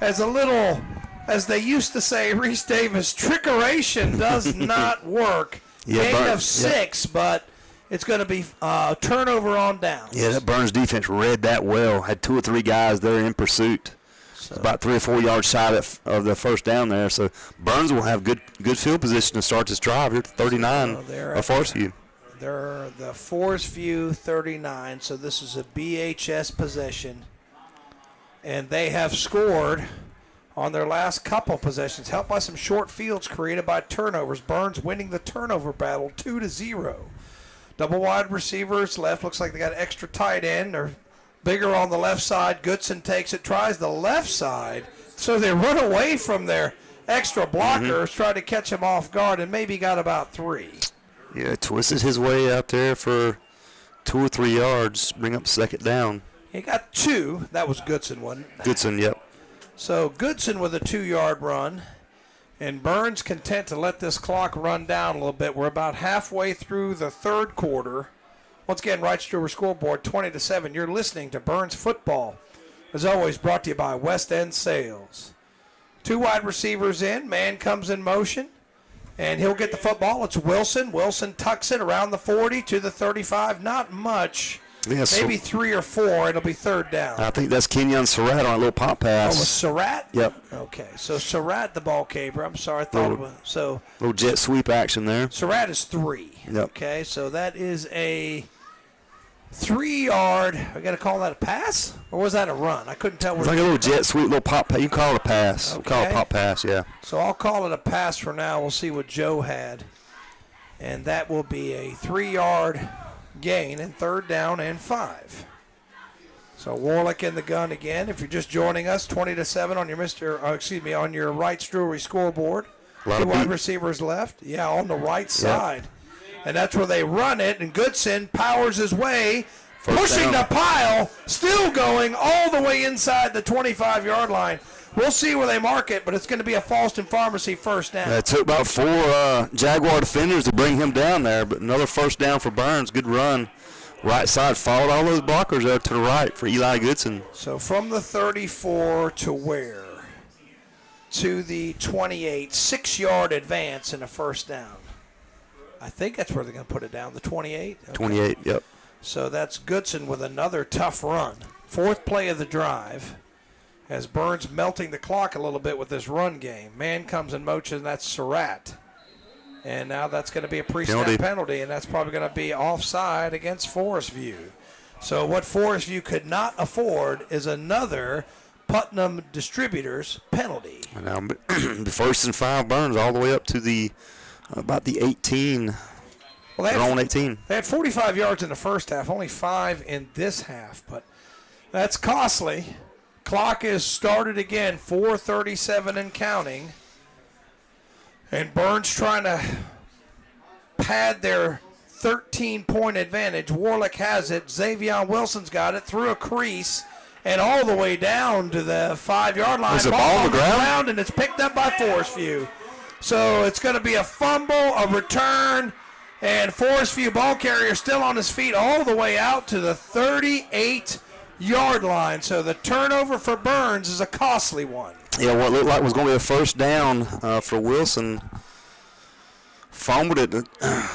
As they used to say, Reese Davis, trickeration does not work. Yeah, Gain of 6, but it's going to be turnover on downs. Yeah, that Burns defense read that well. Had 2 or 3 guys there in pursuit. So about 3 or 4 yards shy of the first down there. So Burns will have good field position to start this drive here at 39 of Forestview. They're the Forestview 39, so this is a BHS possession. And they have scored on their last couple possessions, helped by some short fields created by turnovers. Burns winning the turnover battle 2-0. Double wide receivers left. Looks like they got an extra tight end. They're bigger on the left side. Goodson takes it, tries the left side. So they run away from their extra blockers, try to catch him off guard, and maybe got about 3. Yeah, twisted his way out there for 2 or 3 yards, bring up 2nd down. He got 2. That was Goodson, wasn't it? Goodson, yep. So Goodson with a 2-yard run, and Burns content to let this clock run down a little bit. We're about halfway through the 3rd quarter. Once again, Wright's Jewelry scoreboard 20-7. You're listening to Burns Football. As always, brought to you by West End Sales. 2 wide receivers in. Man comes in motion, and he'll get the football. It's Wilson. Wilson tucks it around the 40 to the 35. Not much. Yeah, maybe 3 or 4. It'll be 3rd down. I think that's Kenyon Surratt on a little pop pass. Oh, was Surratt? Yep. Okay, so Surratt the ball caper. I'm sorry, I thought it was. So little jet sweep action there. Surratt is 3. Yep. Okay, so that is a 3-yard. I got to call that a pass, or was that a run? I couldn't tell. It's like a little jet sweep, little pop pass. You can call it a pass. Okay. We'll call it a pop pass, yeah. So I'll call it a pass for now. We'll see what Joe had, and that will be a 3-yard gain and 3rd down and 5. So Warlick in the gun again. If you're just joining us, 20-7 on your on your Wright's Jewelry scoreboard. 2 wide receivers left. Yeah, on the right side. And that's where they run it, and Goodson powers his way, pushing the pile, still going all the way inside the 25-yard line. we'll see where they mark it, but it's going to be a Falston Pharmacy first down. It took about 4 Jaguar defenders to bring him down there, but another first down for Burns. Good run. Right side, followed all those blockers there to the right for Eli Goodson. So from the 34 to where? To the 28, 6-yard advance and a first down. I think that's where they're going to put it down, the 28? Okay. 28, yep. So that's Goodson with another tough run. 4th play of the drive. As Burns melting the clock a little bit with this run game. Man comes in motion, that's Surratt. And now that's going to be a pre-snap penalty, and that's probably going to be offside against Forestview. So what Forestview could not afford is another Putnam Distributors penalty. And now, the 1st and 5 Burns all the way up to the about the 18. Well, they're on 18. They had 45 yards in the first half, only 5 in this half, but that's costly. Clock is started again, 4:37 and counting. And Burns trying to pad their 13-point advantage. Warlick has it. Xavier Wilson's got it through a crease and all the way down to the 5-yard line. There's a ball on the ground, and it's picked up by Forestview. So it's going to be a fumble, a return, and Forestview ball carrier still on his feet all the way out to the 38-yard line. So the turnover for Burns is a costly one. Yeah, what looked like was going to be a first down for Wilson. Fumbled it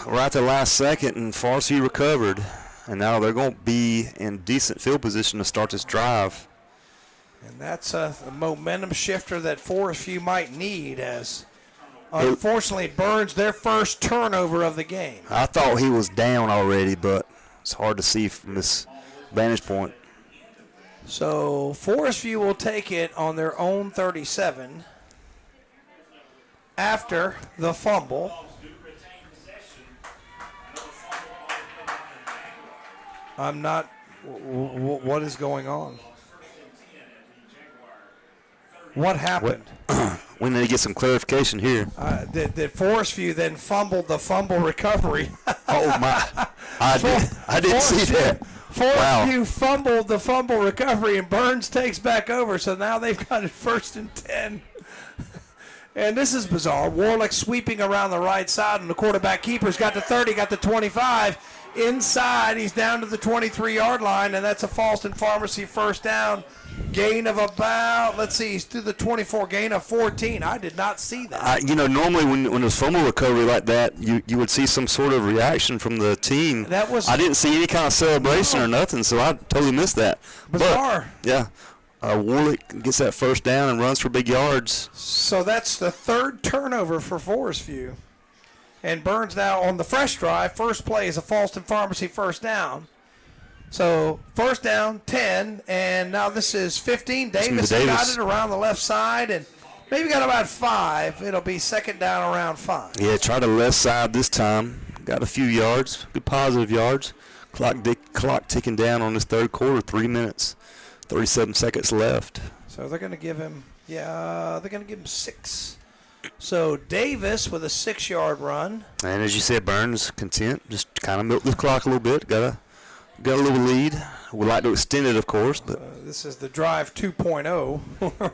right at the last second, and Forestview recovered. And now they're going to be in decent field position to start this drive. And that's a momentum shifter that Forestview might need, as unfortunately Burns their first turnover of the game. I thought he was down already, but it's hard to see from this vantage point. So Forestview will take it on their own 37 after the fumble. I'm not. What is going on? What happened? We need to get some clarification here. Did Forestview then fumble the fumble recovery? Oh my! I didn't see that. Forestview fumbled the fumble recovery, and Burns takes back over. So now they've got it 1st and 10. And this is bizarre. Warlick sweeping around the right side, and the quarterback keeper's got the 30, got the 25. Inside, he's down to the 23-yard line, and that's a Falston Pharmacy first down. Gain of about, let's see, he's through the 24, gain of 14. I did not see that. Normally when there's fumble recovery like that, you would see some sort of reaction from the team. I didn't see any kind of celebration or nothing, so I totally missed that. Bizarre. But, yeah, Warlick gets that first down and runs for big yards. So that's the 3rd turnover for Forestview. And Burns now on the fresh drive. First play is a Falston Pharmacy first down. So first down, 10, and now this is 15. Davis got it around the left side, and maybe got about 5. It'll be 2nd down around 5. Yeah, try the left side this time. Got a few yards, good positive yards. Clock ticking down on this 3rd quarter, 3 minutes, 37 seconds left. So they're going to give him, they're going to give him 6. So Davis with a 6-yard run. And as you said, Burns content, just kind of milk the clock a little bit. Got a little lead. Would like to extend it, of course. But this is the drive 2.0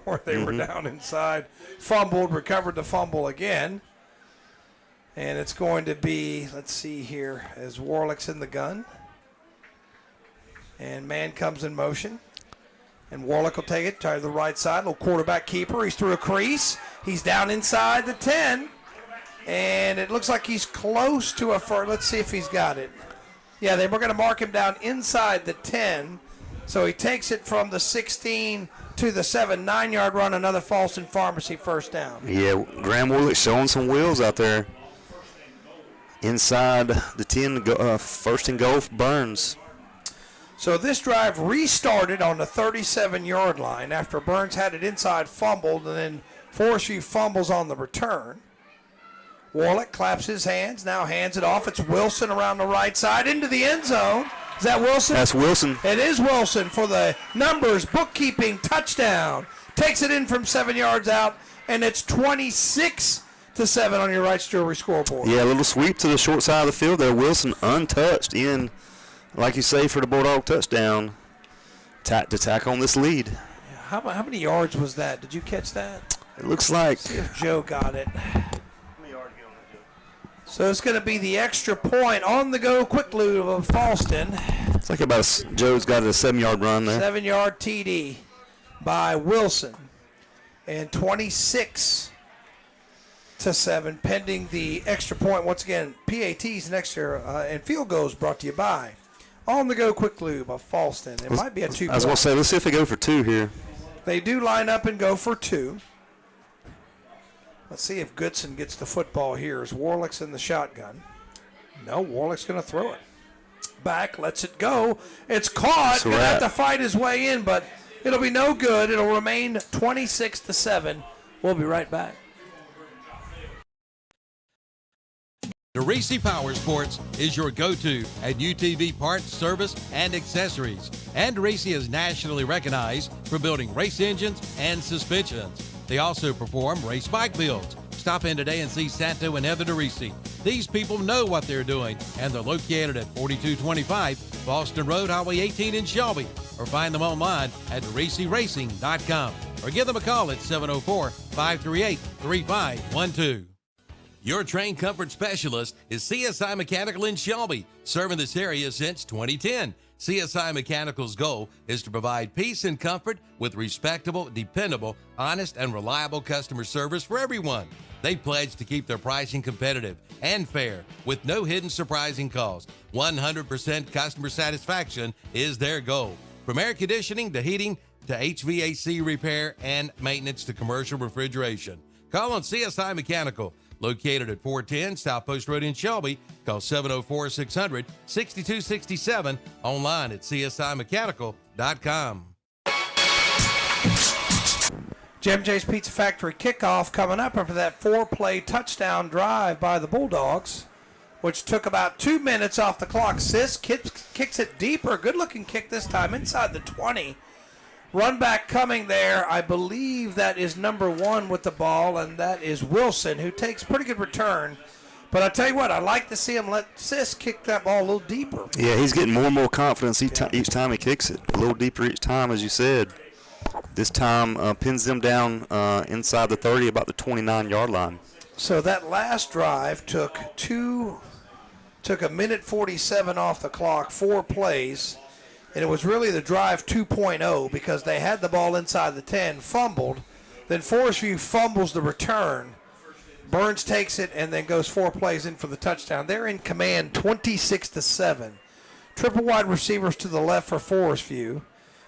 where they were down inside. Fumbled, recovered the fumble again. And it's going to be, let's see here, as Warlick's in the gun. And man comes in motion. And Warlick will take it to the right side. Little quarterback keeper. He's through a crease. He's down inside the 10. And it looks like he's close to a first. Let's see if he's got it. Yeah, they were going to mark him down inside the 10. So he takes it from the 16 to the 7. 9-yard run, another Falston Pharmacy first down. Yeah, Graham Warlick showing some wheels out there. Inside the 10, first and goal for Burns. So this drive restarted on the 37-yard line after Burns had it inside, fumbled, and then Forestview fumbles on the return. Warlick claps his hands, now hands it off. It's Wilson around the right side into the end zone. Is that Wilson? That's Wilson. It is Wilson for the numbers, bookkeeping, touchdown. Takes it in from 7 yards out, and it's 26-7 on your Wrights Jewelry scoreboard. Yeah, a little sweep to the short side of the field there. Wilson untouched in, like you say, for the Bulldog touchdown to tack on this lead. How many yards was that? Did you catch that? It looks like. See if Joe got it. So it's going to be the extra point on the go quick lube of Falston. It's like Joe's got a 7-yard run there. 7-yard TD by Wilson. And 26-7 pending the extra point. Once again, PATs and extra and field goals brought to you by On the Go Quick Lube of Falston. It might be a 2-point. I was going to say, let's see if they go for 2 here. They do line up and go for 2. Let's see if Goodson gets the football here as Warlick's in the shotgun. No, Warlick's going to throw it. Back, lets it go. It's caught. Going to have to fight his way in, but it'll be no good. It'll remain 26-7. We'll be right back. DeRisi Power Sports is your go-to at UTV parts, service, and accessories. And DeRisi is nationally recognized for building race engines and suspensions. They also perform race bike builds. Stop in today and see Santo and Heather DeRisi. These people know what they're doing, and they're located at 4225 Boston Road, Highway 18 in Shelby. Or find them online at DeRisiRacing.com. Or give them a call at 704-538-3512. Your train comfort specialist is CSI Mechanical in Shelby, serving this area since 2010. CSI Mechanical's goal is to provide peace and comfort with respectable, dependable, honest, and reliable customer service for everyone. They pledge to keep their pricing competitive and fair with no hidden surprising costs. 100% customer satisfaction is their goal. From air conditioning to heating to HVAC repair and maintenance to commercial refrigeration. Call on CSI Mechanical, located at 410 South Post Road in Shelby. Call 704-600-6267. Online at csimechanical.com. Jim J's Pizza Factory kickoff coming up after that 4-play touchdown drive by the Bulldogs, which took about 2 minutes off the clock. Sis kicks it deeper. Good-looking kick this time inside the 20. Run back coming there. I believe that is number 1 with the ball, and that is Wilson, who takes pretty good return. But I tell you what, I like to see him let Sis kick that ball a little deeper. Yeah, he's getting more and more confidence each time he kicks it. A little deeper each time, as you said. This time pins them down inside the 30, about the 29-yard line. So that last drive took a minute 47 off the clock, 4 plays. And it was really the drive 2.0 because they had the ball inside the 10, fumbled. Then Forestview fumbles the return. Burns takes it and then goes 4 plays in for the touchdown. They're in command 26-7. Triple wide receivers to the left for Forestview.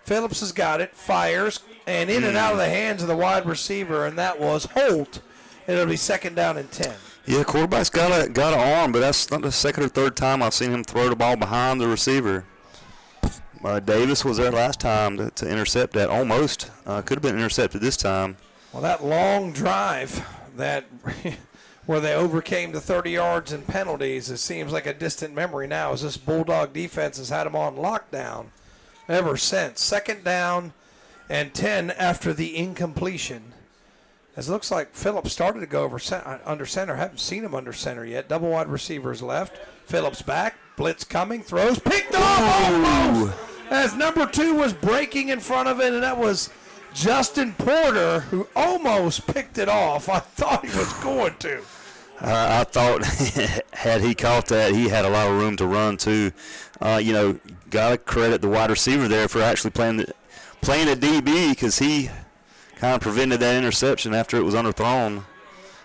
Phillips has got it, fires, and in and out of the hands of the wide receiver, and that was Holt. And it'll be 2nd down and 10. Yeah, quarterback's got an arm, but that's not the 2nd or 3rd time I've seen him throw the ball behind the receiver. Davis was there last time to intercept that. Almost. Could have been intercepted this time. Well, that long drive that where they overcame the 30 yards and penalties, it seems like a distant memory now as this Bulldog defense has had them on lockdown ever since. 2nd down and 10 after the incompletion. As it looks like Phillips started to go under center. Haven't seen him under center yet. Double wide receivers left. Phillips back. Blitz coming. Throws. Picked off. As number 2 was breaking in front of it, and that was Justin Porter, who almost picked it off. I thought he was going to. I thought had he caught that, he had a lot of room to run too. Got to credit the wide receiver there for actually playing a DB because he kind of prevented that interception after it was underthrown.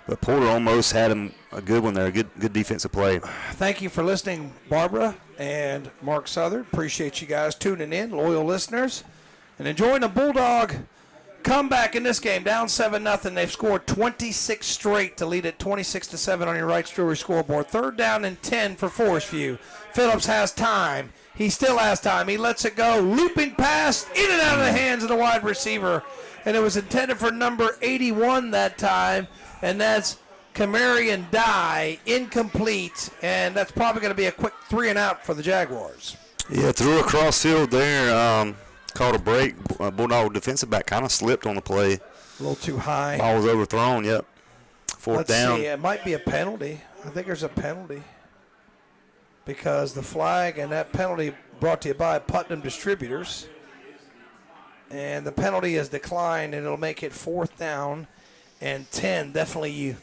But Porter almost had him a good one there, a good defensive play. Thank you for listening, Barbara and Mark Southern. Appreciate you guys tuning in, loyal listeners, and enjoying a Bulldog comeback in this game. Down 7-0. They've scored 26 straight to lead it 26-7 on your Wrights Jewelry scoreboard. 3rd down and 10 for Forestview. Phillips has time. He still has time. He lets it go. Looping pass in and out of the hands of the wide receiver. And it was intended for number 81 that time. And that's Camarian Dye, incomplete, and that's probably going to be a quick 3-and-out for the Jaguars. Yeah, threw across field there, caught a break. Bulldog defensive back kind of slipped on the play. A little too high. Ball was overthrown, yep. 4th down. Let's see, it might be a penalty. I think there's a penalty because the flag and that penalty brought to you by Putnam Distributors. And the penalty is declined, and it'll make it 4th down and 10. Definitely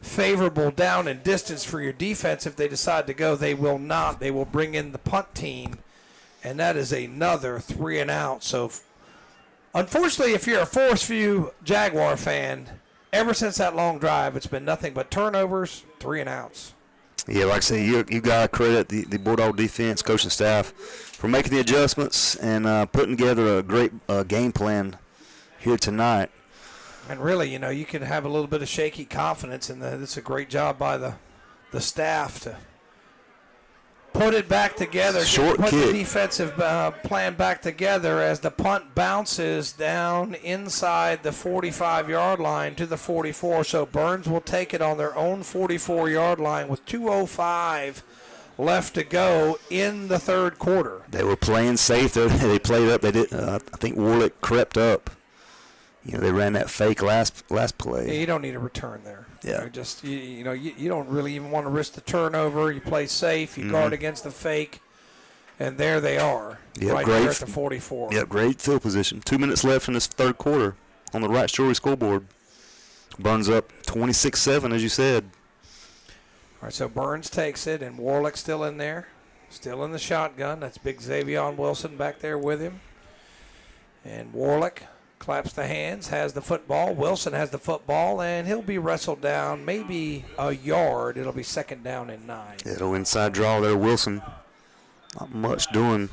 favorable down and distance for your defense if they decide to go. They will not. They will bring in the punt team, and that is another 3 and out. So, unfortunately, if you're a Forestview Jaguar fan, ever since that long drive, it's been nothing but turnovers, 3 and outs. Yeah, like I say, you got to credit the Bulldog defense, coaching staff for making the adjustments and putting together a great game plan here tonight. And really, you can have a little bit of shaky confidence, and it's a great job by the staff to put it back together, put the defensive plan back together as the punt bounces down inside the 45-yard line to the 44. So Burns will take it on their own 44-yard line with 2:05 left to go in the third quarter. They were playing safe. They played up. They did. I think Warlick crept up. They ran that fake last play. Yeah, you don't need a return there. Yeah. You don't really even want to risk the turnover. You play safe. You guard against the fake. And there they are, right there at the 44. Yeah, great field position. 2 minutes left in this third quarter on the right Story scoreboard. Burns up 26-7, as you said. All right, so Burns takes it, and Warlick's still in there, still in the shotgun. That's big Xavion Wilson back there with him. And Warlick claps the hands, has the football. Wilson has the football, and he'll be wrestled down maybe a yard. It'll be 2nd down and 9. Yeah, little inside draw there, Wilson. Not much doing.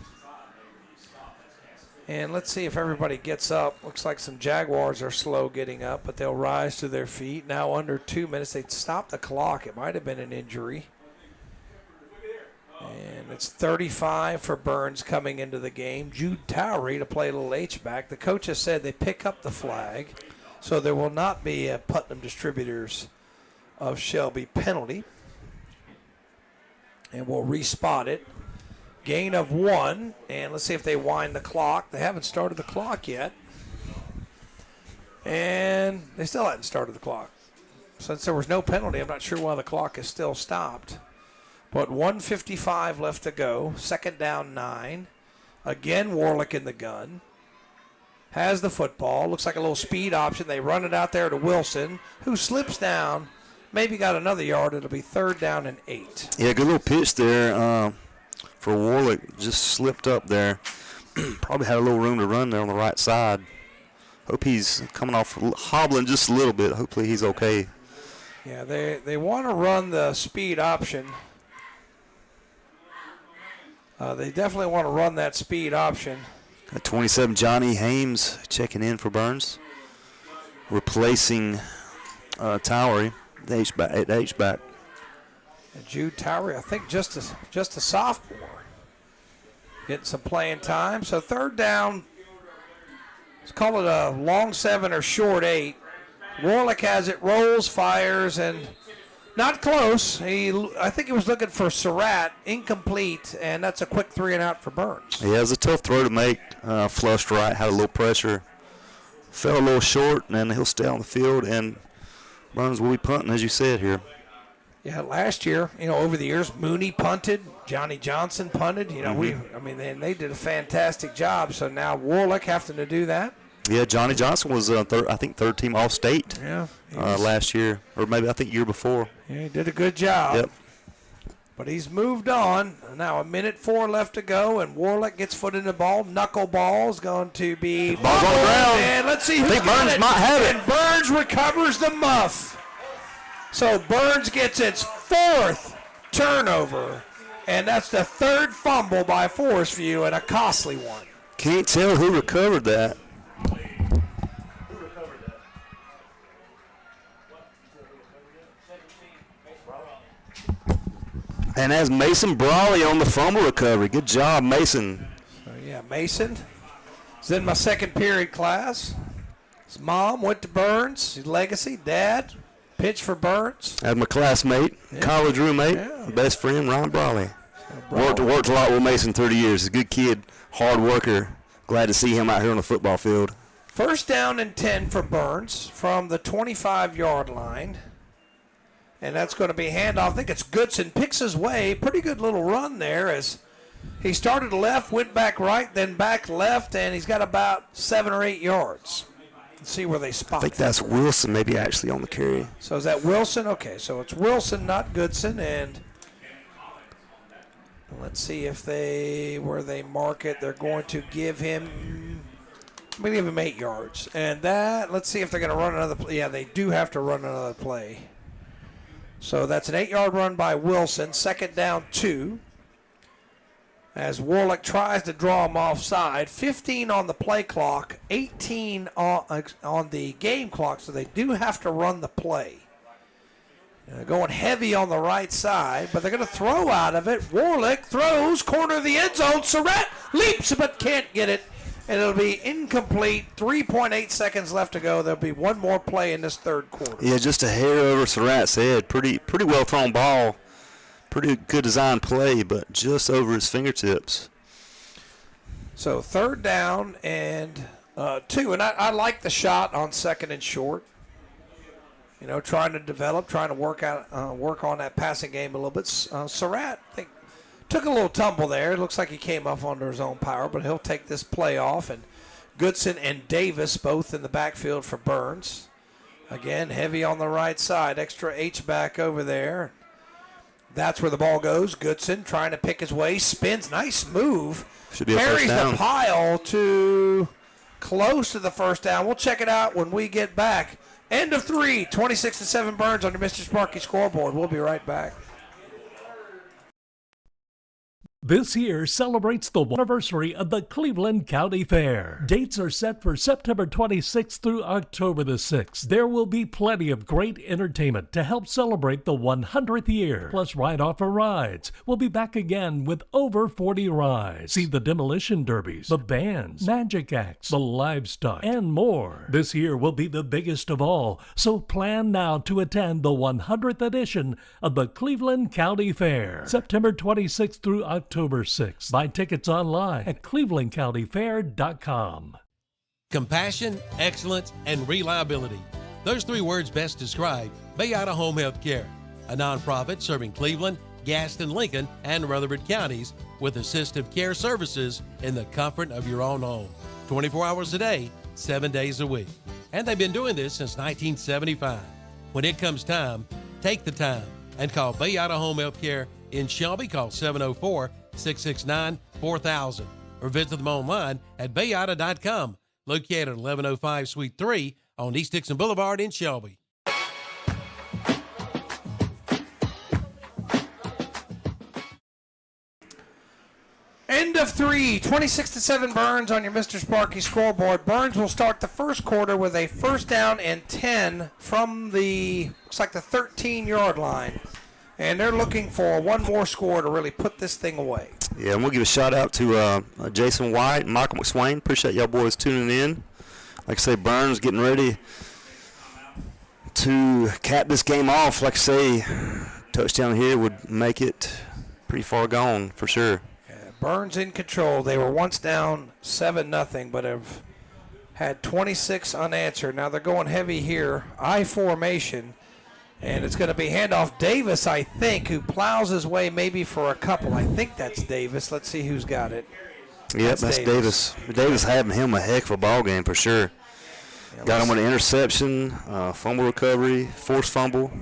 And let's see if everybody gets up. Looks like some Jaguars are slow getting up, but they'll rise to their feet. Now under 2 minutes. They stopped the clock. It might have been an injury. And it's 35 for Burns coming into the game. Jude Towery to play a little H-back. The coaches said they pick up the flag, so there will not be a Putnam Distributors of Shelby penalty. And we'll respot it. Gain of 1, and let's see if they wind the clock. They haven't started the clock yet. And they still haven't started the clock. Since there was no penalty, I'm not sure why the clock is still stopped. But 1:55 left to go. 2nd down 9. Again, Warlick in the gun. Has the football. Looks like a little speed option. They run it out there to Wilson, who slips down. Maybe got another yard. It'll be 3rd down and 8. Yeah, good little pitch there for Warlick. Just slipped up there. Probably had a little room to run there on the right side. Hope he's coming off hobbling just a little bit. Hopefully he's okay. Yeah, they want to run the speed option. They definitely want to run that speed option. Got 27, Johnny Hames checking in for Burns. Replacing Towery, the H-back. And Jude Towery, I think just a sophomore. Getting some playing time. So 3rd down, let's call it a long 7 or short 8. Warlick has it, rolls, fires, and not close. I think he was looking for Surratt, incomplete, and that's a quick 3 and out for Burns. Yeah, it was a tough throw to make. Flushed right, had a little pressure. Fell a little short, and then he'll stay on the field, and Burns will be punting, as you said here. Yeah, last year, over the years, Mooney punted, Johnny Johnson punted. They did a fantastic job. So now Warlick having to do that. Yeah, Johnny Johnson was, I think, 3rd team All-State last year, or maybe I think year before. Yeah, he did a good job. Yep. But he's moved on. Now 1:04 left to go, and Warlick gets foot in the ball. Knuckleball is going to be ball's on the ground. And let's see who got Burns it. might have it. And Burns recovers the muff. So Burns gets its 4th turnover, and that's the 3rd fumble by Forestview, and a costly one. Can't tell who recovered that. And that's Mason Brawley on the fumble recovery. Good job, Mason. So, Mason is in my 2nd period class. His mom went to Burns. His legacy, dad, pitched for Burns. I had my classmate, college roommate, best friend, Ron Brawley. Worked a lot with Mason 30 years. He's a good kid, hard worker. Glad to see him out here on the football field. 1st down and 10 for Burns from the 25-yard line. And that's going to be handoff. I think it's Goodson picks his way. Pretty good little run there as He started left, went back right, then back left, and he's got about 7 or 8 yards. Let's see where they spot. I think that's Wilson maybe actually on the carry. So is that Wilson? Okay, so it's Wilson, not Goodson, and let's see if where they mark it, they're going to give him, I'm going to give him 8 yards. And let's see if they're going to run another play. Yeah, they do have to run another play. So that's an 8-yard run by Wilson, 2nd down 2. As Warlick tries to draw him offside. 15 on the play clock, 18 on the game clock, so they do have to run the play. Going heavy on the right side, but they're going to throw out of it. Warlick throws, corner of the end zone. Surratt leaps but can't get it, and it'll be incomplete. 3.8 seconds left to go. There'll be one more play in this third quarter. Yeah, just a hair over Surratt's head. Pretty well thrown ball. Pretty good design play, but just over his fingertips. So 3rd down and 2. And I like the shot on 2nd and short. Trying to develop, trying to work on that passing game a little bit. Surratt, I think, took a little tumble there. It looks like he came up under his own power, but he'll take this play off. And Goodson and Davis both in the backfield for Burns. Again, heavy on the right side. Extra H-back over there. That's where the ball goes. Goodson trying to pick his way. Spins. Nice move. Should be a Carries first down. the pile to close to the first down. We'll check it out when we get back. End of 3. 26-7 Burns on your Mr. Sparky scoreboard. We'll be right back. This year celebrates the anniversary of the Cleveland County Fair. Dates are set for September 26th through October the 6th. There will be plenty of great entertainment to help celebrate the 100th year, plus ride-offer rides. We'll be back again with over 40 rides. See the demolition derbies, the bands, magic acts, the livestock, and more. This year will be the biggest of all, so plan now to attend the 100th edition of the Cleveland County Fair, September 26th through October 6th. Buy tickets online at clevelandcountyfair.com. Compassion, excellence, and reliability. Those 3 words best describe Bayada Home Health Care, a nonprofit serving Cleveland, Gaston, Lincoln, and Rutherford counties with assistive care services in the comfort of your own home. 24 hours a day, 7 days a week. And they've been doing this since 1975. When it comes time, take the time and call Bayada Home Health Care in Shelby. Call 704-669-4000 or visit them online at bayada.com, located at 1105 Suite 3 on East Dixon Boulevard in Shelby. End of 3, 26-7 Burns on your Mr. Sparky scoreboard. Burns will start the first quarter with a 1st down and 10 from looks like the 13-yard line. And they're looking for one more score to really put this thing away. Yeah, and we'll give a shout out to Jason White and Michael McSwain. Appreciate y'all boys tuning in. Like I say, Burns getting ready to cap this game off. Like I say, touchdown here would make it pretty far gone for sure. Yeah, Burns in control. They were once down 7-0, but have had 26 unanswered. Now they're going heavy here, I formation. And it's going to be handoff Davis, I think, who plows his way maybe for a couple. I think that's Davis. Let's see who's got it. Yep, that's Davis. Davis having him a heck of a ball game for sure. Yeah, got him with an interception, fumble recovery, forced fumble,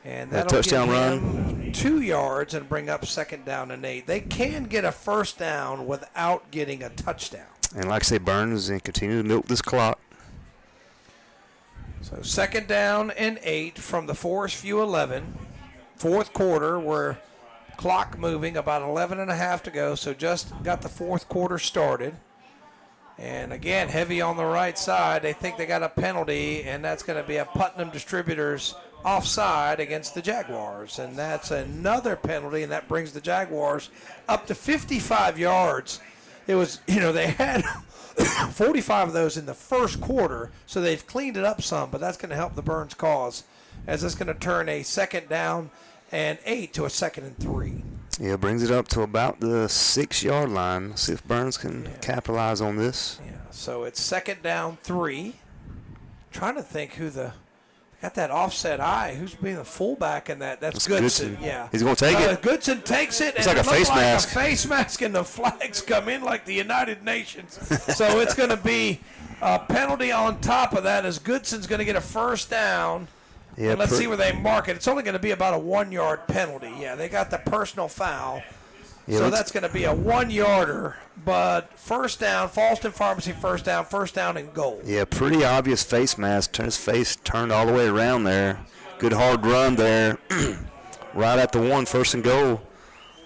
and that'll touchdown give run. him 2 yards and bring up 2nd down and 8. They can get a 1st down without getting a touchdown. And like I say, Burns and continue to milk this clock. So 2nd down and 8 from the Forestview 11. 4th quarter, we're clock moving, about 11.5 to go, so just got the 4th quarter started. And again, heavy on the right side. They think they got a penalty, and that's going to be a Putnam Distributors offside against the Jaguars. And that's another penalty, and that brings the Jaguars up to 55 yards. It was, they had 45 of those in the first quarter, so they've cleaned it up some, but that's going to help the Burns cause, as it's going to turn a 2nd down and 8 to a 2nd and 3. Yeah, brings it up to about the 6-yard line. See if Burns can capitalize on this. Yeah, so it's 2nd down 3. Trying to think who the got that offset eye. Who's being the fullback in that? That's Goodson. Yeah. He's going to take it. Goodson takes it. It's and like a face mask. A face mask, and the flags come in like the United Nations. So it's going to be a penalty on top of that as Goodson's going to get a first down. Yeah, and let's see where they mark it. It's only going to be about a 1-yard penalty. Yeah, they got the personal foul. Yeah, so that's going to be a 1-yarder. But first down, Falston Pharmacy first down and goal. Yeah, pretty obvious face mask. His face turned all the way around there. Good hard run there. Right at the 1, first and goal.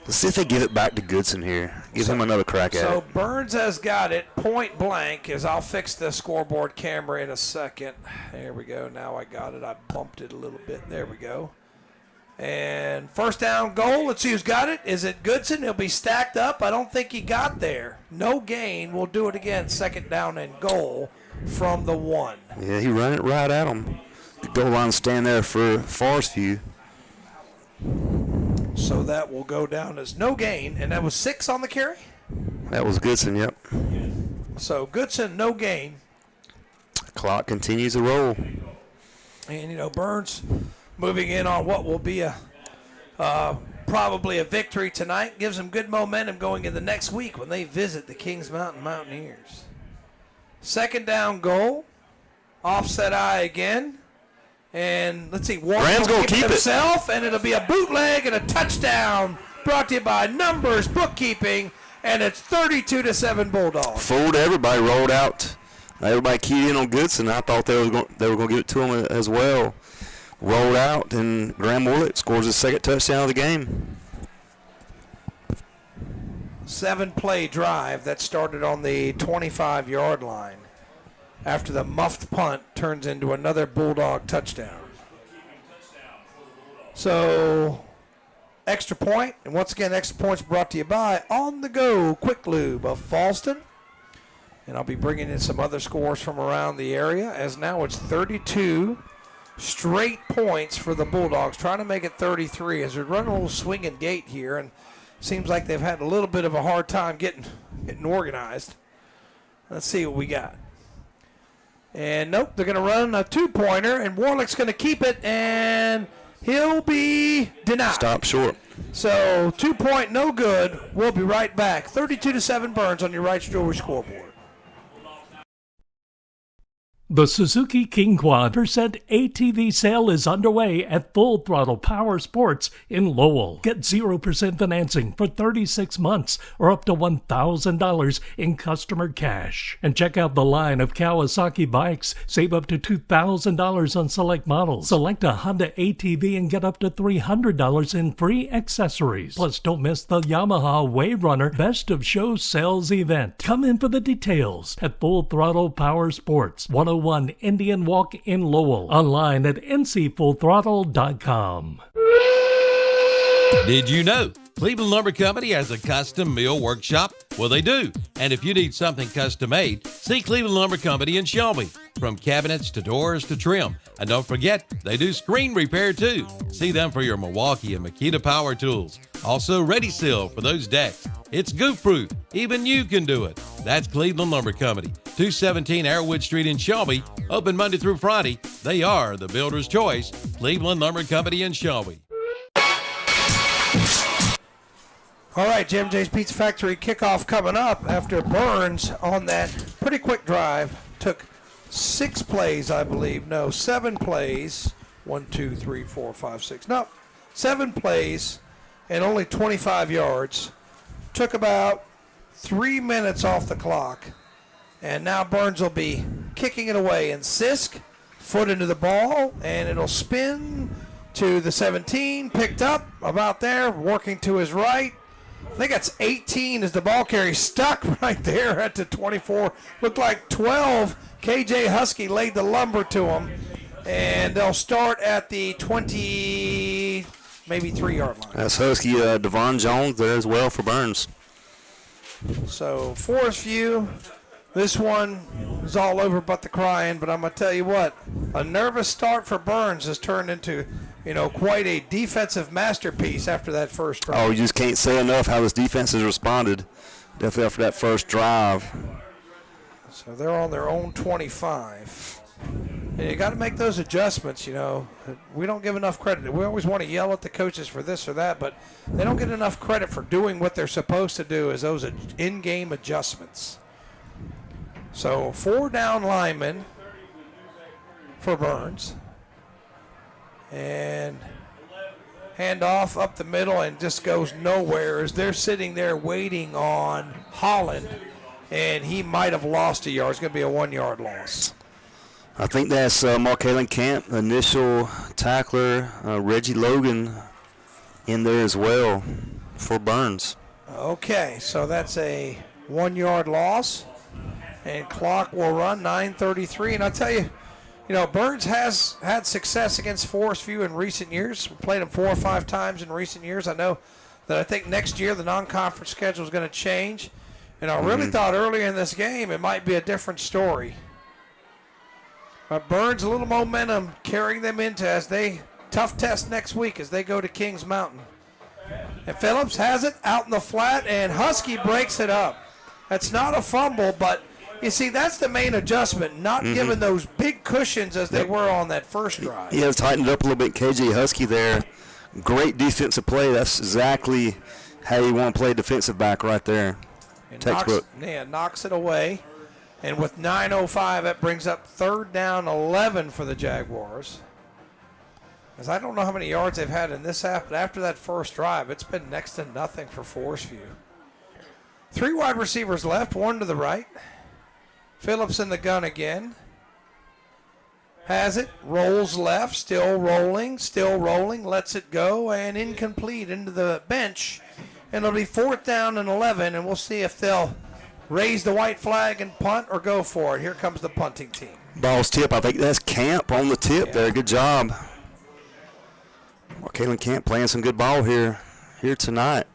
Let's see if they give it back to Goodson here. Give him another crack at it. So Burns has got it point blank. As I'll fix the scoreboard camera in a second. There we go. Now I got it. I bumped it a little bit. There we go. And first down goal. Let's see who's got it. Is it Goodson? He'll be stacked up. I don't think he got there. No gain. We'll do it again. Second down and goal from the 1. Yeah, he ran it right at him. The goal line stand there for Forestview. So that will go down as no gain. And that was 6 on the carry? That was Goodson, yep. So Goodson, no gain. Clock continues to roll. And, Burns moving in on what will be probably a victory tonight. Gives them good momentum going into next week when they visit the Kings Mountain Mountaineers. Second down goal. Offset eye again. And let's see, Warren's going to keep it himself, and it'll be a bootleg and a touchdown brought to you by Numbers Bookkeeping, and it's 32-7 Bulldogs. Fooled everybody, rolled out. Everybody keyed in on Goodson. I thought they were going to give it to him as well. Rolled out, and Graham Willett scores his second touchdown of the game. 7-play drive that started on the 25-yard line. After the muffed punt turns into another Bulldog touchdown. So, extra point. And once again, extra points brought to you by On The Go Quick Lube of Falston. And I'll be bringing in some other scores from around the area, as now it's 32 straight points for the Bulldogs, trying to make it 33 as they're running a little swinging gate here. And seems like they've had a little bit of a hard time getting organized. Let's see what we got. And nope, they're going to run a 2-pointer, and Warlick's going to keep it, and he'll be denied. Stop short. So 2-point, no good. We'll be right back. 32-7 Burns on your Wright's Jewelry scoreboard. The Suzuki King Quad % ATV sale is underway at Full Throttle Power Sports in Lowell. Get 0% financing for 36 months or up to $1,000 in customer cash. And check out the line of Kawasaki bikes. Save up to $2,000 on select models. Select a Honda ATV and get up to $300 in free accessories. Plus, don't miss the Yamaha Wave Runner Best of Show sales event. Come in for the details at Full Throttle Power Sports, 101 Indian Walk in Lowell. Online at ncfullthrottle.com. Did you know Cleveland Lumber Company has a custom mill workshop? Well, they do. And if you need something custom made, see Cleveland Lumber Company in Shelby. From cabinets to doors to trim. And don't forget, they do screen repair too. See them for your Milwaukee and Makita power tools. Also Ready Seal for those decks. It's goof-proof. Even you can do it. That's Cleveland Lumber Company, 217 Arrowwood Street in Shelby. Open Monday through Friday. They are the builder's choice. Cleveland Lumber Company in Shelby. All right, Jim J's Pizza Factory kickoff coming up after Burns on that pretty quick drive. Took 6 plays, I believe. No, 7 plays. 1, 2, 3, 4, 5, 6. No, 7 plays and only 25 yards. Took about 3 minutes off the clock. And now Burns will be kicking it away. And Sisk, foot into the ball, and it'll spin to the 17. Picked up about there, working to his right. I think that's 18 as the ball carry stuck right there at the 24. Looked like 12. KJ Husky laid the lumber to him. And they'll start at the 20, maybe 3-yard line. That's Husky, Devon Jones there as well for Burns. So Forestview, this one is all over but the crying. But I'm going to tell you what, a nervous start for Burns has turned into, quite a defensive masterpiece after that first drive. Oh, you just can't say enough how this defense has responded, definitely after that first drive. So they're on their own 25. And you got to make those adjustments, you know. We don't give enough credit. We always want to yell at the coaches for this or that, but they don't get enough credit for doing what they're supposed to do as those in-game adjustments. So 4 down linemen for Burns. And handoff up the middle and just goes nowhere as they're sitting there waiting on Holland, and he might have lost a yard. It's going to be a 1-yard loss. I think that's Markalen Camp, initial tackler, Reggie Logan in there as well for Burns. Okay, so that's a 1-yard loss, and clock will run 9:33. And I'll tell you, you know, Burns has had success against Forestview in recent years. We played them 4 or 5 times in recent years. I know that I think next year the non-conference schedule is going to change, and I really thought earlier in this game it might be a different story. But Burns, a little momentum carrying them into as they tough test next week as they go to Kings Mountain. And Phillips has it out in the flat, and Husky breaks it up. That's not a fumble, but you see, that's the main adjustment, not giving those big cushions as they were on that first drive. Yeah, tightened up a little bit. KJ Husky there. Great defensive play. That's exactly how you want to play defensive back right there. Textbook. Knocks it away. And with 9:05, that brings up 3rd down 11 for the Jaguars. As I don't know how many yards they've had in this half, but after that first drive, it's been next to nothing for Forestview. 3 wide receivers left, 1 to the right. Phillips in the gun again. Has it, rolls left, still rolling, lets it go, and incomplete into the bench. And it'll be 4th down and 11, and we'll see if they'll raise the white flag and punt or go for it. Here comes the punting team. Ball's tip. I think that's Camp on the tip there. Good job. Kalen Camp playing some good ball here tonight.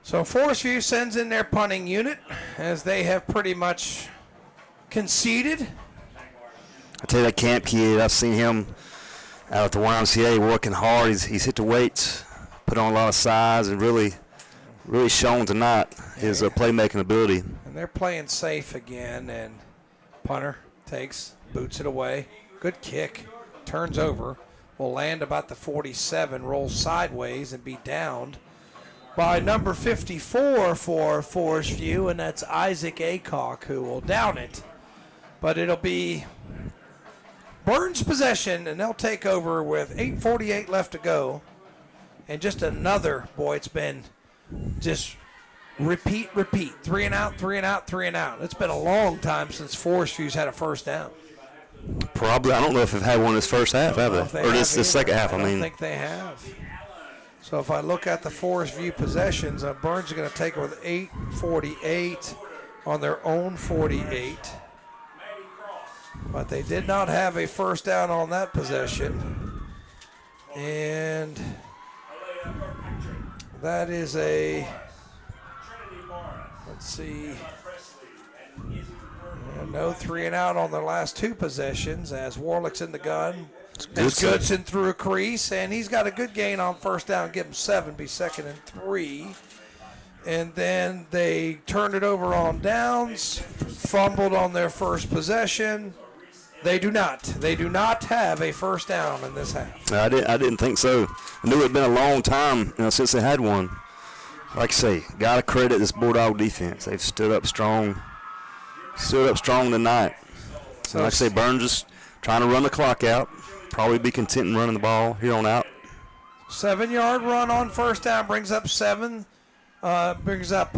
So Forestview sends in their punting unit as they have pretty much conceded. I tell you, that Camp kid, I've seen him out at the YMCA working hard. He's hit the weights, put on a lot of size, and really shown tonight his playmaking ability. And they're playing safe again, and punter boots it away. Good kick, turns over, will land about the 47, rolls sideways and be downed by number 54 for Forestview, and that's Isaac Acock, who will down it. But it'll be Burns' possession, and they'll take over with 8:48 left to go. And just another, it's been just repeat. 3 and out, 3 and out, 3 and out. It's been a long time since Forestview's had a first down. Probably. I don't know if they've had one this first half, have they? Or this second half, I mean. I don't think they have. So if I look at the Forestview possessions, Burns are going to take it with 8:48 on their own 48. But they did not have a first down on that possession. And that is a, let's see, no 3 and out on their last 2 possessions as Warlick's in the gun. As Goodson threw a crease, and he's got a good gain on first down, give him 7, be 2nd and 3. And then they turned it over on downs, fumbled on their first possession. They do not have a first down in this half. I didn't think so. I knew it had been a long time since they had one. Like I say, got to credit this Bulldog defense. They've stood up strong tonight. So like I say, Burns just trying to run the clock out. Probably be content in running the ball here on out. 7-yard run on first down brings up 7. Brings up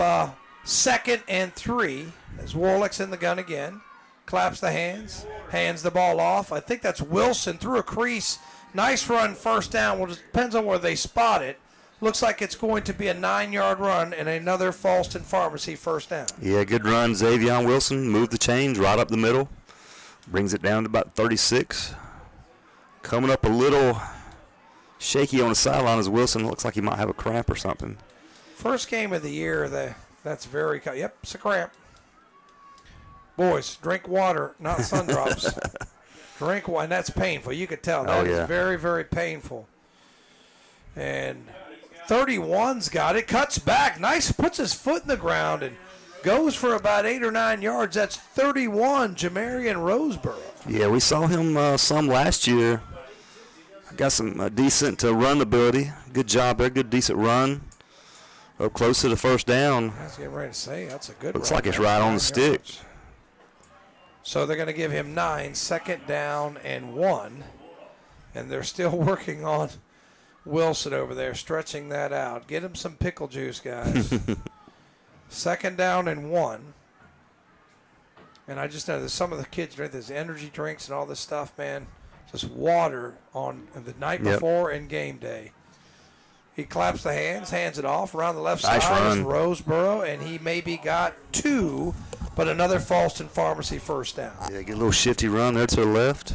2nd and 3 as Warlick's in the gun again. Claps the hands the ball off. I think that's Wilson through a crease. Nice run, first down. Well, it depends on where they spot it. Looks like it's going to be a 9-yard run and another Falston Pharmacy first down. Yeah, good run. Xavier Wilson moved the chains right up the middle. Brings it down to about 36. Coming up a little shaky on the sideline as Wilson looks like he might have a cramp or something. First game of the year, that's very, yep, it's a cramp. Boys, drink water, not sun drops. Drink water, and that's painful. You could tell. That is very, very painful. And 31's got it, cuts back. Nice, puts his foot in the ground and goes for about 8 or 9 yards. That's 31, Jamarian Roseboro. Yeah, we saw him some last year. Got some decent run ability. Good job there. Good, decent run. Up close to the first down. I was getting ready to say, that's a good Looks run. like it's right on the stick. So they're going to give him 9, 2nd down and 1. And they're still working on Wilson over there, stretching that out. Get him some pickle juice, guys. 2nd down and 1. And I just know that some of the kids drink this energy drinks and all this stuff, man. Just water on the night before and game day. He claps the hands it off around the left Nice side run. is Roseboro, and he maybe got 2, but another Falston Pharmacy first down. Yeah, get a little shifty run there to the left.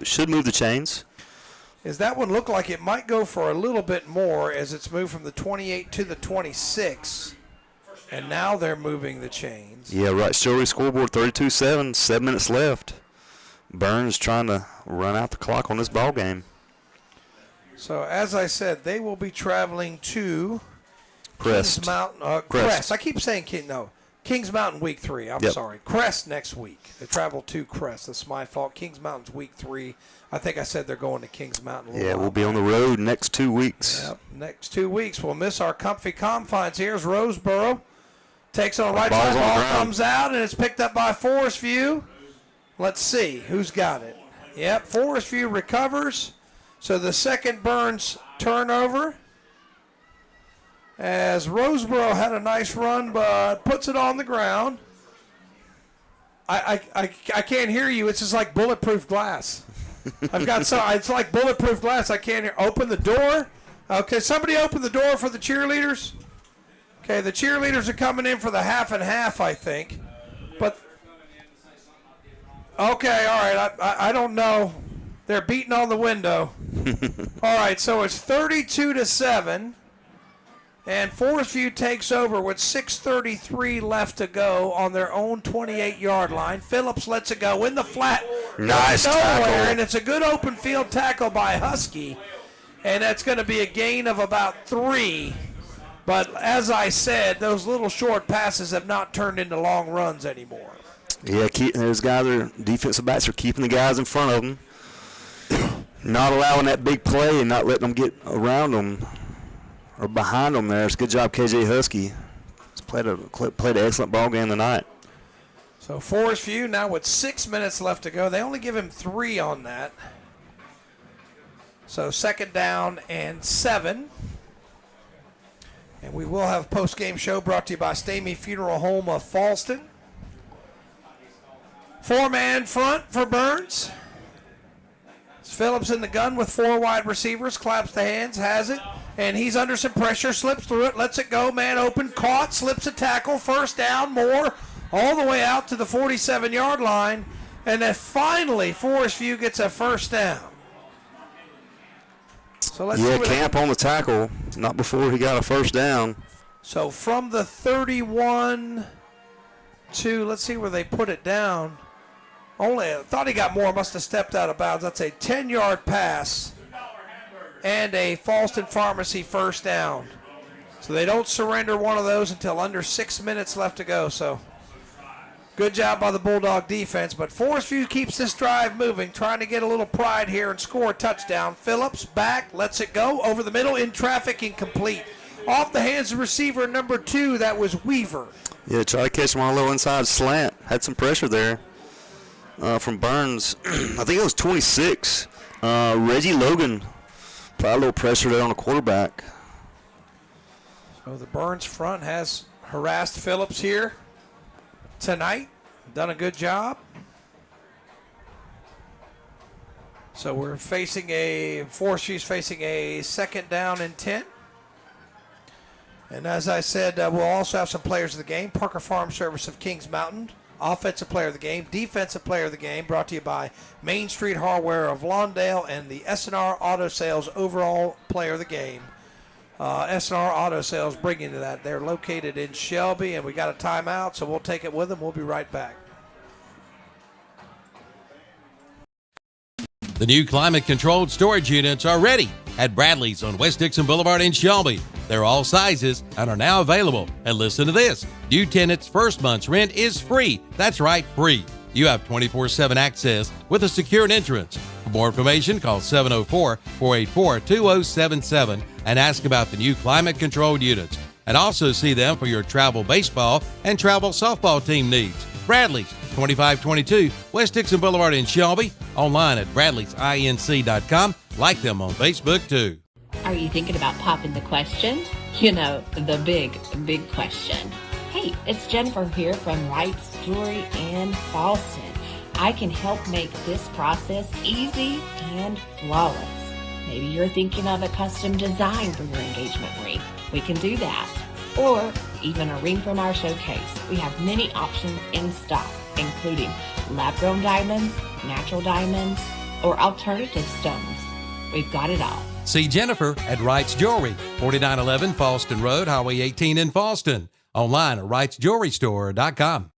Should move the chains. Is that one look like it might go for a little bit more as it's moved from the 28 to the 26, and now they're moving the chains. Yeah, right. Shorty scoreboard 32-7, 7 minutes left. Burns trying to run out the clock on this ball game. So, as I said, they will be traveling to Crest. Kings Mountain. Crest. I keep saying Kings Mountain week 3. I'm sorry. Crest next week. They travel to Crest. That's my fault. Kings Mountain's week 3. I think I said they're going to Kings Mountain. Yeah, we'll be on the road next 2 weeks. Yep, next 2 weeks. We'll miss our comfy confines. Here's Roseboro. Takes on right Ball's side. on the Ball ground. comes out, and it's picked up by Forestview. Let's see who's got it. Yep, Forestview recovers. So the second Burns turnover. As Roseboro had a nice run, but puts it on the ground. I can't hear you. It's just like bulletproof glass. I've got it's like bulletproof glass. I can't hear. Open the door. Okay, somebody open the door for the cheerleaders. Okay, the cheerleaders are coming in for the half and half, I think. But okay, all right. I don't know. They're beating on the window. All right, so it's 32-7, and Forestview takes over with 6:33 left to go on their own 28-yard line. Phillips lets it go in the flat. Nice tackle. And it's a good open field tackle by Husky, and that's going to be a gain of about 3. But as I said, those little short passes have not turned into long runs anymore. Yeah, those guys defensive backs are keeping the guys in front of them. Not allowing that big play and not letting them get around them or behind them there. It's a good job, KJ Husky. He's played an excellent ball game tonight. So Forestview now with 6 minutes left to go. They only give him 3 on that. So 2nd down and 7. And we will have a post-game show brought to you by Stamey Funeral Home of Falston. 4-man front for Burns. Phillips in the gun with 4 wide receivers, claps the hands, has it, and he's under some pressure, slips through it, lets it go, man open, caught, slips a tackle, first down, more, all the way out to the 47-yard line, and then finally Forestview gets a first down. So let's see Camp on the tackle, not before he got a first down. So from the 31 to, let's see where they put it down. I thought he got more, must have stepped out of bounds. That's a 10-yard pass and a Falston Pharmacy first down. So they don't surrender one of those until under 6 minutes left to go. So good job by the Bulldog defense. But Forestview keeps this drive moving, trying to get a little pride here and score a touchdown. Phillips back, lets it go over the middle, in traffic, incomplete. Off the hands of receiver number 2, that was Weaver. Yeah, try to catch him on a little inside slant. Had some pressure there. From Burns, I think it was 26. Reggie Logan, probably a little pressure there on the quarterback. So the Burns front has harassed Phillips here tonight. Done a good job. So we're Forestview's facing a 2nd down and 10. And as I said, we'll also have some players of the game. Parker Farm Service of Kings Mountain, Offensive Player of the Game, Defensive Player of the Game, brought to you by Main Street Hardware of Lawndale, and the S&R Auto Sales Overall Player of the Game. S&R Auto Sales bringing to that. They're located in Shelby, and we got a timeout, so we'll take it with them. We'll be right back. The new climate-controlled storage units are ready at Bradley's on West Dixon Boulevard in Shelby. They're all sizes and are now available. And listen to this. New tenants' first month's rent is free. That's right, free. You have 24/7 access with a secured entrance. For more information, call 704-484-2077 and ask about the new climate-controlled units. And also see them for your travel baseball and travel softball team needs. Bradley's, 2522 West Dixon Boulevard in Shelby. Online at bradleysinc.com. Like them on Facebook, too. Are you thinking about popping the question? You know, the big question. Hey, it's Jennifer here from Wright's Jewelry in Falston. I can help make this process easy and flawless. Maybe you're thinking of a custom design for your engagement ring. We can do that. Or even a ring from our showcase. We have many options in stock, including lab-grown diamonds, natural diamonds, or alternative stones. We've got it all. See Jennifer at Wright's Jewelry, 4911 Falston Road, Highway 18 in Falston. Online at wrightsjewelrystore.com.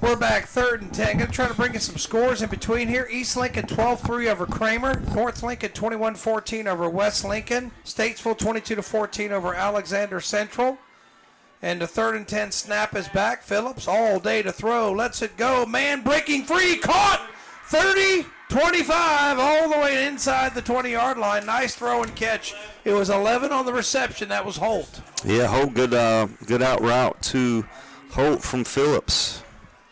We're back, 3rd and 10. Going to try to bring you some scores in between here. East Lincoln 12-3 over Kramer. North Lincoln 21-14 over West Lincoln. Statesville 22-14 over Alexander Central. And the 3rd and 10 snap is back. Phillips all day to throw. Lets it go. Man breaking free. Caught. 30-25 all the way inside the 20-yard line. Nice throw and catch. It was 11 on the reception. That was Holt. Yeah, Holt, good out route to Holt from Phillips.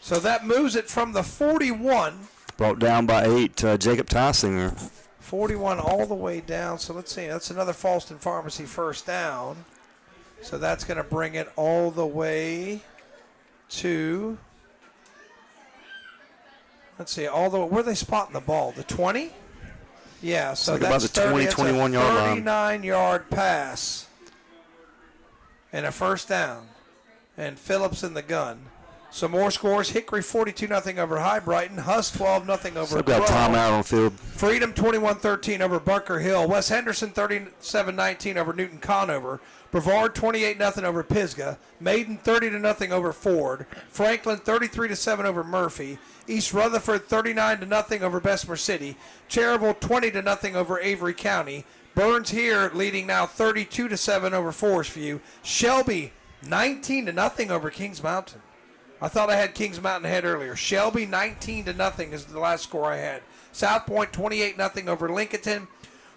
So that moves it from the 41. Brought down by 8, Jacob Tysinger. 41 all the way down. So let's see. That's another Falston Pharmacy first down. So that's going to bring it all the way to, let's see, all the way, where are they spotting the ball? The 20? Yeah, so like that's about the 20, 21-yard line. 39-yard pass and a first down. And Phillips in the gun. Some more scores. Hickory 42-0 over High Brighton. Huss 12-0 over Still got timeout on field. Freedom 21-13 over Bunker Hill. West Henderson 37-19 over Newton Conover. Brevard 28-0 over Pisgah. Maiden 30-0 over Ford. Franklin 33-7 over Murphy. East Rutherford 39-0 over Bessemer City. Cherryville 20-0 over Avery County. Burns here leading now 32-7 over Forestview. Shelby 19-0 over Kings Mountain. I thought I had Kings Mountain ahead earlier. Shelby 19-0 is the last score I had. South Point 28-0 over Lincolnton.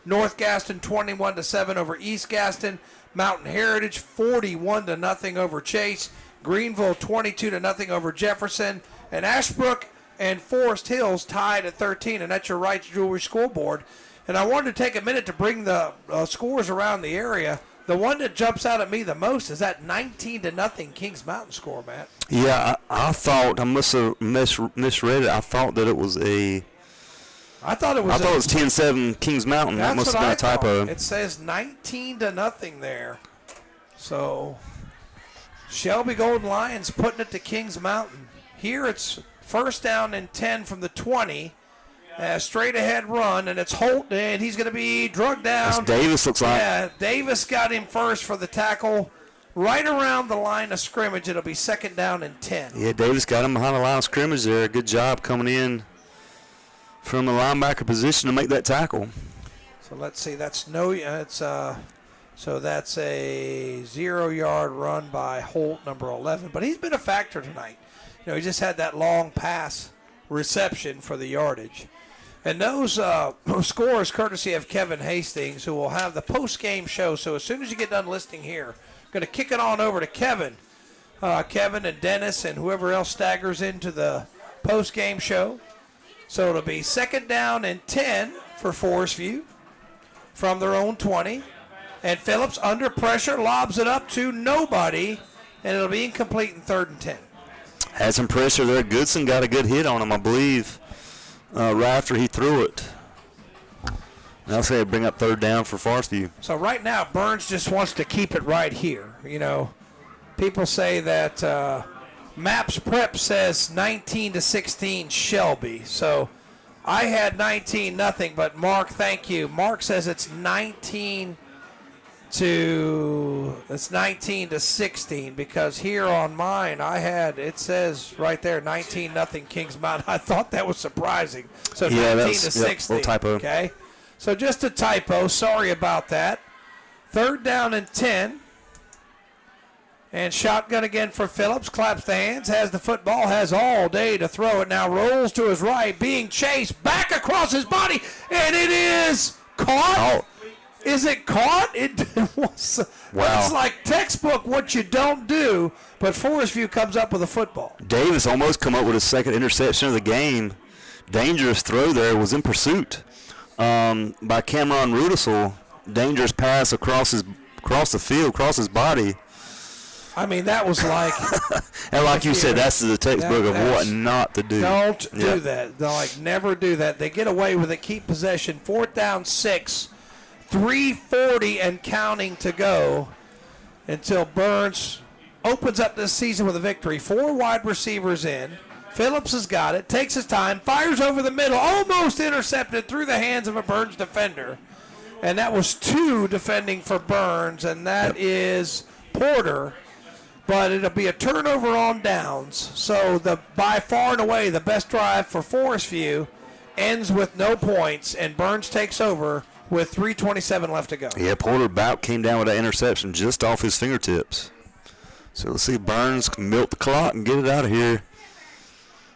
North Gaston 21-7 over East Gaston. Mountain Heritage 41-0 over Chase. Greenville 22-0 over Jefferson. And Ashbrook and Forest Hills tied at 13, and that's your Wright's Jewelry scoreboard. And I wanted to take a minute to bring the scores around the area. The one that jumps out at me the most is that 19-0 Kings Mountain score, Matt. Yeah, I thought, I must have misread it. I thought that it was I thought it was 10-7 Kings Mountain. That must have been a typo. It says 19-0 there. So Shelby Golden Lions putting it to Kings Mountain. Here it's first down and 10 from the 20. Straight ahead run, and it's Holt, and he's going to be drugged down. That's Davis, looks like. Yeah, Davis got him first for the tackle. Right around the line of scrimmage, it'll be second down and 10. Yeah, Davis got him behind the line of scrimmage there. Good job coming in from the linebacker position to make that tackle. So let's see. That's so that's a 0-yard run by Holt, number 11. But he's been a factor tonight. You know, he just had that long pass reception for the yardage. And those scores courtesy of Kevin Hastings, who will have the post-game show. So as soon as you get done listening here, I'm going to kick it on over to Kevin. Kevin and Dennis and whoever else staggers into the post-game show. So it'll be second down and 10 for Forestview from their own 20. And Phillips, under pressure, lobs it up to nobody, and it'll be incomplete in 3rd and 10. Had some pressure there. Goodson got a good hit on him, I believe, right after he threw it. I'll say bring up 3rd down for Forestview. So right now, Burns just wants to keep it right here. You know, people say that Maps Prep says 19-16 Shelby. So I had 19-0, but Mark, thank you. Mark says it's 19-16 because here on mine it says right there 19-0 Kings Mountain. I thought that was surprising. So yeah, 19-16. Little typo. Okay. So just a typo. Sorry about that. 3rd down and 10. And shotgun again for Phillips. Claps the hands. Has the football. Has all day to throw it. Now rolls to his right. Being chased. Back across his body. And it is caught. Oh. Is it caught? It was. Wow. It's like textbook what you don't do. But Forestview comes up with a football. Davis almost come up with his second interception of the game. Dangerous throw there. Was in pursuit by Cameron Rudisell. Dangerous pass across the field, across his body. I mean, that was like. And like you said, that's the textbook of what not to do. Don't do that. They'll never do that. They get away with it, keep possession. 4th down, 6. 3:40 and counting to go until Burns opens up this season with a victory. 4 wide receivers in. Phillips has got it, takes his time, fires over the middle, almost intercepted through the hands of a Burns defender. And that was 2 defending for Burns, and that is Porter. But it'll be a turnover on downs. So by far and away the best drive for Forestview ends with no points, and Burns takes over with 3:27 left to go. Yeah, Porter about came down with that interception just off his fingertips. So let's see if Burns can milk the clock and get it out of here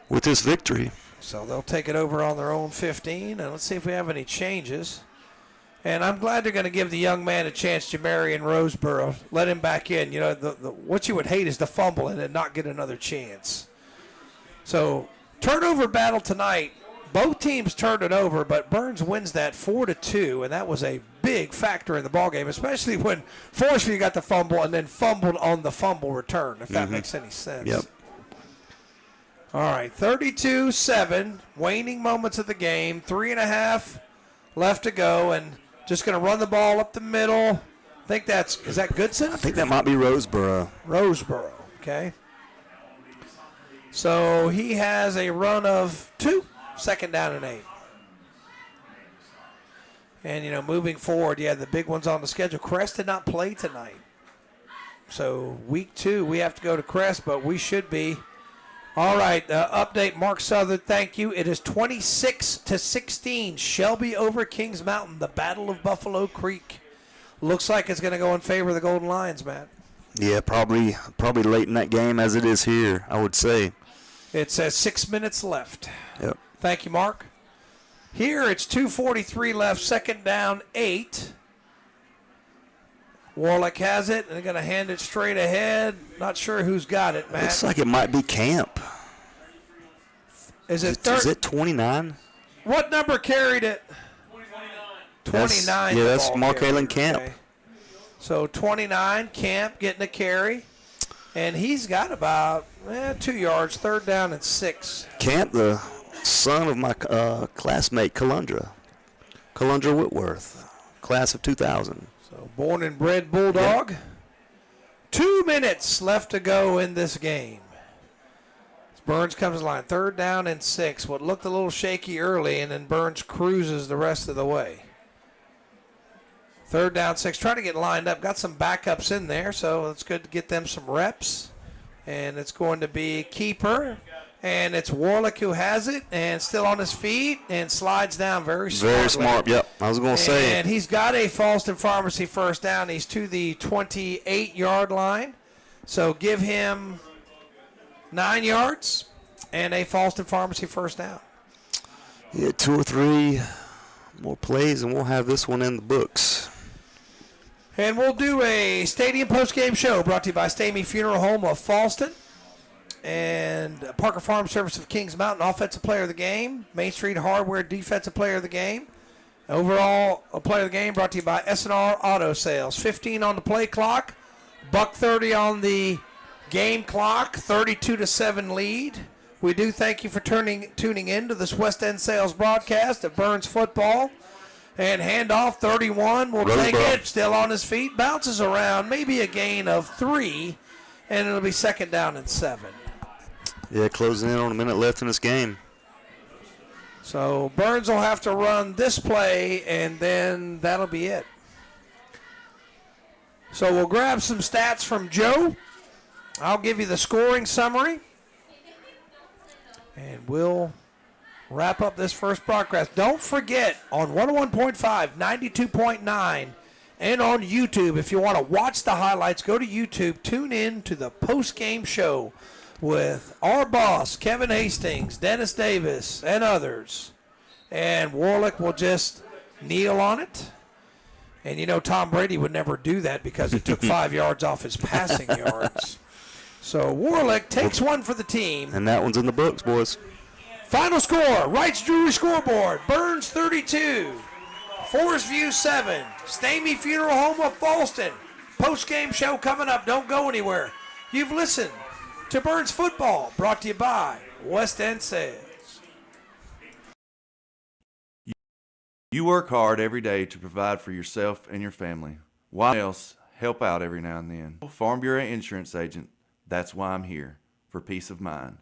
with this victory. So they'll take it over on their own 15, and let's see if we have any changes. And I'm glad they're going to give the young man a chance, Jamarian Roseboro. Let him back in. You know, what you would hate is to fumble and then not get another chance. So turnover battle tonight. Both teams turned it over, but Burns wins that 4-2, and that was a big factor in the ballgame, especially when Forestview got the fumble and then fumbled on the fumble return, if that makes any sense. Yep. All right, 32-7, waning moments of the game, 3.5 left to go, and just going to run the ball up the middle. I think is that Goodson? I think that might be Roseboro. Roseboro, okay. So he has a run of 2. 2nd down and 8. And, moving forward, the big ones on the schedule. Crest did not play tonight. So week 2, we have to go to Crest, but we should be. All right, update, Mark Southern, thank you. It is 26-16, Shelby over Kings Mountain, the Battle of Buffalo Creek. Looks like it's going to go in favor of the Golden Lions, Matt. Yeah, probably late in that game as it is here, I would say. It says 6 minutes left. Yep. Thank you, Mark. Here it's 2:43 left, 2nd down, 8. Warlick has it, and they're going to hand it straight ahead. Not sure who's got it, Matt. Looks like it might be Camp. Is it 29? What number carried it? 29. That's Mark Allen Camp. Okay. So 29, Camp getting a carry. And he's got about 2 yards, 3rd down and 6. Camp, the son of my classmate, Calundra Whitworth, class of 2000. So born and bred Bulldog. Yep. 2 minutes left to go in this game. Burns comes to line, 3rd down and 6. What looked a little shaky early, and then Burns cruises the rest of the way. 3rd down, 6. Trying to get lined up. Got some backups in there, so it's good to get them some reps. And it's going to be keeper. And it's Warlick who has it, and still on his feet, and slides down very smartly. Very smart, yep. I was going to say. And he's got a Falston Pharmacy 1st down. He's to the 28-yard line. So give him 9 yards and a Falston Pharmacy 1st down. Yeah, 2 or 3 more plays, and we'll have this one in the books. And we'll do a stadium postgame show brought to you by Stamey Funeral Home of Falston and Parker Farm Service of Kings Mountain, Offensive Player of the Game, Main Street Hardware, Defensive Player of the Game. Overall, a Player of the Game brought to you by S&R Auto Sales. 15 on the play clock, $1.30 on the game clock, 32-7 lead. We do thank you for tuning in to this West End Sales broadcast of Burns football. And handoff, 31 will take it, still on his feet, bounces around, maybe a gain of 3, and it'll be 2nd down and 7. Yeah, closing in on a minute left in this game. So Burns will have to run this play, and then that'll be it. So we'll grab some stats from Joe. I'll give you the scoring summary. And we'll wrap up this first broadcast. Don't forget, on 101.5, 92.9, and on YouTube, if you want to watch the highlights, go to YouTube. Tune in to the post-game show with our boss, Kevin Hastings, Dennis Davis, and others. And Warlick will just kneel on it. And you know Tom Brady would never do that because it took 5 yards off his passing yards. So Warlick takes one for the team. And that one's in the books, boys. Final score, Wright's Jewelry scoreboard, Burns 32, Forestview 7, Stamey Funeral Home of Falston. Post-game show coming up. Don't go anywhere. You've listened to Burns Football, brought to you by West End Sales. You work hard every day to provide for yourself and your family. Why else help out every now and then? Farm Bureau Insurance Agent, that's why I'm here, for peace of mind,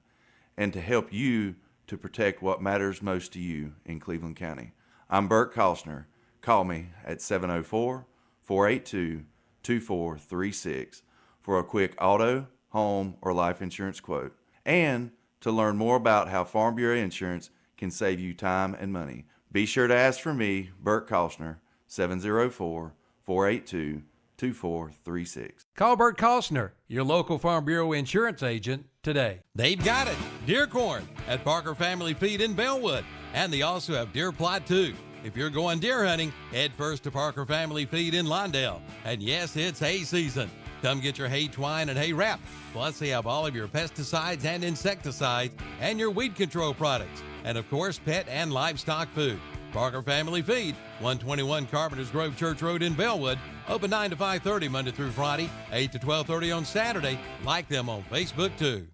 and to help you to protect what matters most to you in Cleveland County. I'm Bert Costner. Call me at 704-482-2436 for a quick auto, home, or life insurance quote, and to learn more about how Farm Bureau Insurance can save you time and money. Be sure to ask for me, Bert Costner, 704-482-2436. Call Bert Costner, your local Farm Bureau insurance agent, today. They've got it. Deer corn at Parker Family Feed in Bellwood. And they also have deer plot too. If you're going deer hunting, head first to Parker Family Feed in Lawndale. And yes, it's hay season. Come get your hay twine and hay wrap. Plus, they have all of your pesticides and insecticides and your weed control products. And of course, pet and livestock food. Parker Family Feed, 121 Carpenters Grove Church Road in Bellwood. Open 9 to 5:30 Monday through Friday, 8 to 12:30 on Saturday. Like them on Facebook too.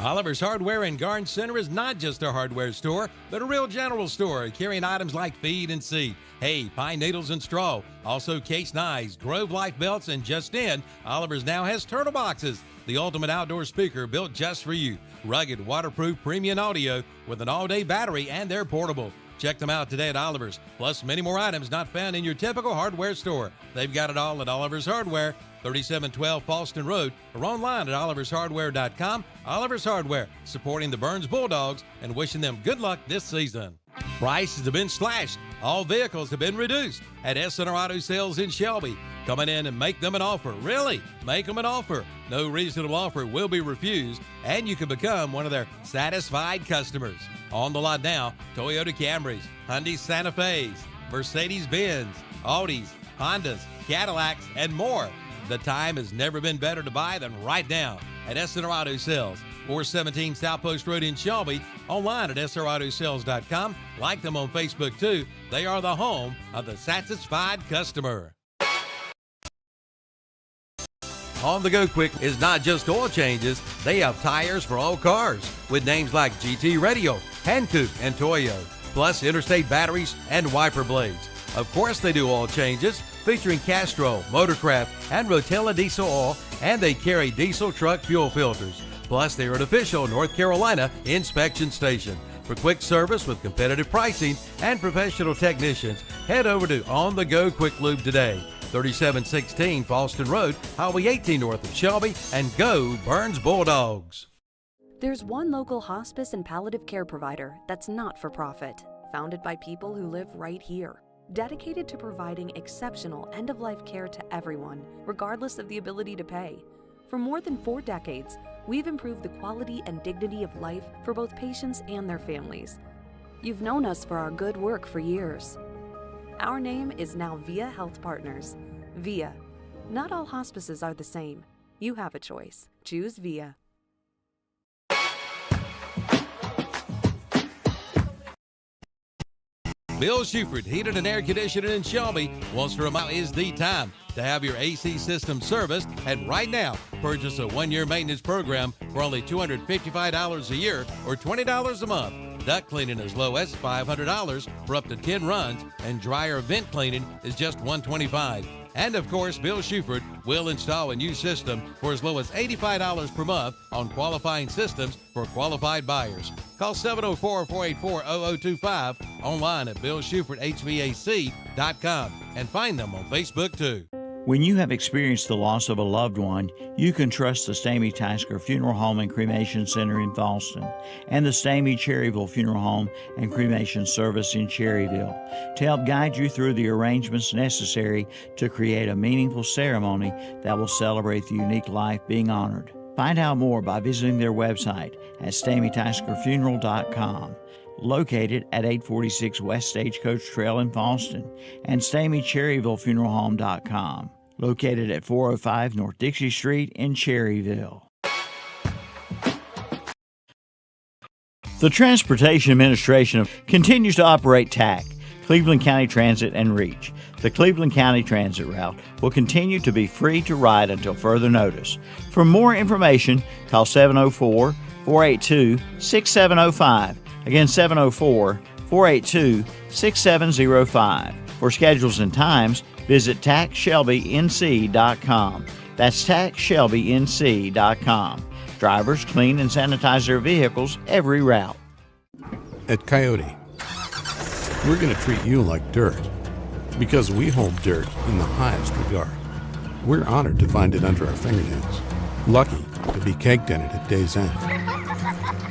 Oliver's Hardware in Garden Center is not just a hardware store, but a real general store carrying items like feed and seed, hay, pine needles, and straw. Also case knives, Grove Life belts, and just in, Oliver's now has turtle boxes, the ultimate outdoor speaker built just for you. Rugged, waterproof, premium audio with an all-day battery, and they're portable. Check them out today at Oliver's, plus many more items not found in your typical hardware store. They've got it all at Oliver's Hardware, 3712 Falston Road, or online at olivershardware.com. Oliver's Hardware, supporting the Burns Bulldogs and wishing them good luck this season. Prices have been slashed. All vehicles have been reduced at SNR Auto Sales in Shelby. Come in and make them an offer. Really, make them an offer. No reasonable offer will be refused, and you can become one of their satisfied customers. On the lot now, Toyota Camrys, Hyundai Santa Fe's, Mercedes-Benz, Audis, Hondas, Cadillacs, and more. The time has never been better to buy than right now at SNR Auto Sales, 417 South Post Road in Shelby. Online at srautosales.com. Like them on Facebook too. They are the home of the satisfied customer. On the Go Quick is not just oil changes. They have tires for all cars with names like GT Radio, Hankook, and Toyo, plus interstate batteries and wiper blades. Of course they do oil changes, featuring Castrol, Motorcraft, and Rotella diesel oil, and they carry diesel truck fuel filters. Plus, they are an official North Carolina inspection station. For quick service with competitive pricing and professional technicians, head over to On The Go Quick Lube today. 3716 Falston Road, Highway 18 north of Shelby, and go Burns Bulldogs. There's one local hospice and palliative care provider that's not for profit, founded by people who live right here, dedicated to providing exceptional end-of-life care to everyone, regardless of the ability to pay. For more than 4 decades, we've improved the quality and dignity of life for both patients and their families. You've known us for our good work for years. Our name is now VIA Health Partners. VIA. Not all hospices are the same. You have a choice. Choose VIA. Bill Shuford, Heated and Air Conditioning in Shelby, wants to remind you is the time to have your AC system serviced. And right now, purchase a 1-year maintenance program for only $255 a year or $20 a month. Duct cleaning as low as $500 for up to 10 runs, and dryer vent cleaning is just $125. And of course, Bill Shuford will install a new system for as low as $85 per month on qualifying systems for qualified buyers. Call 704-484-0025, online at BillShufordHVAC.com, and find them on Facebook too. When you have experienced the loss of a loved one, you can trust the Stamey Tasker Funeral Home and Cremation Center in Fallston and the Stamey Cherryville Funeral Home and Cremation Service in Cherryville to help guide you through the arrangements necessary to create a meaningful ceremony that will celebrate the unique life being honored. Find out more by visiting their website at StameyTaskerFuneral.com, located at 846 West Stagecoach Trail in Fallston, and StameyCherryvilleFuneralHome.com, located at 405 North Dixie Street in Cherryville. The Transportation Administration continues to operate TAC, Cleveland County Transit, and REACH. The Cleveland County Transit route will continue to be free to ride until further notice. For more information, call 704-482-6705. Again, 704-482-6705. For schedules and times, visit taxshelbync.com. That's taxshelbync.com. Drivers clean and sanitize their vehicles every route. At Coyote, we're going to treat you like dirt because we hold dirt in the highest regard. We're honored to find it under our fingernails, lucky to be caked in it at day's end.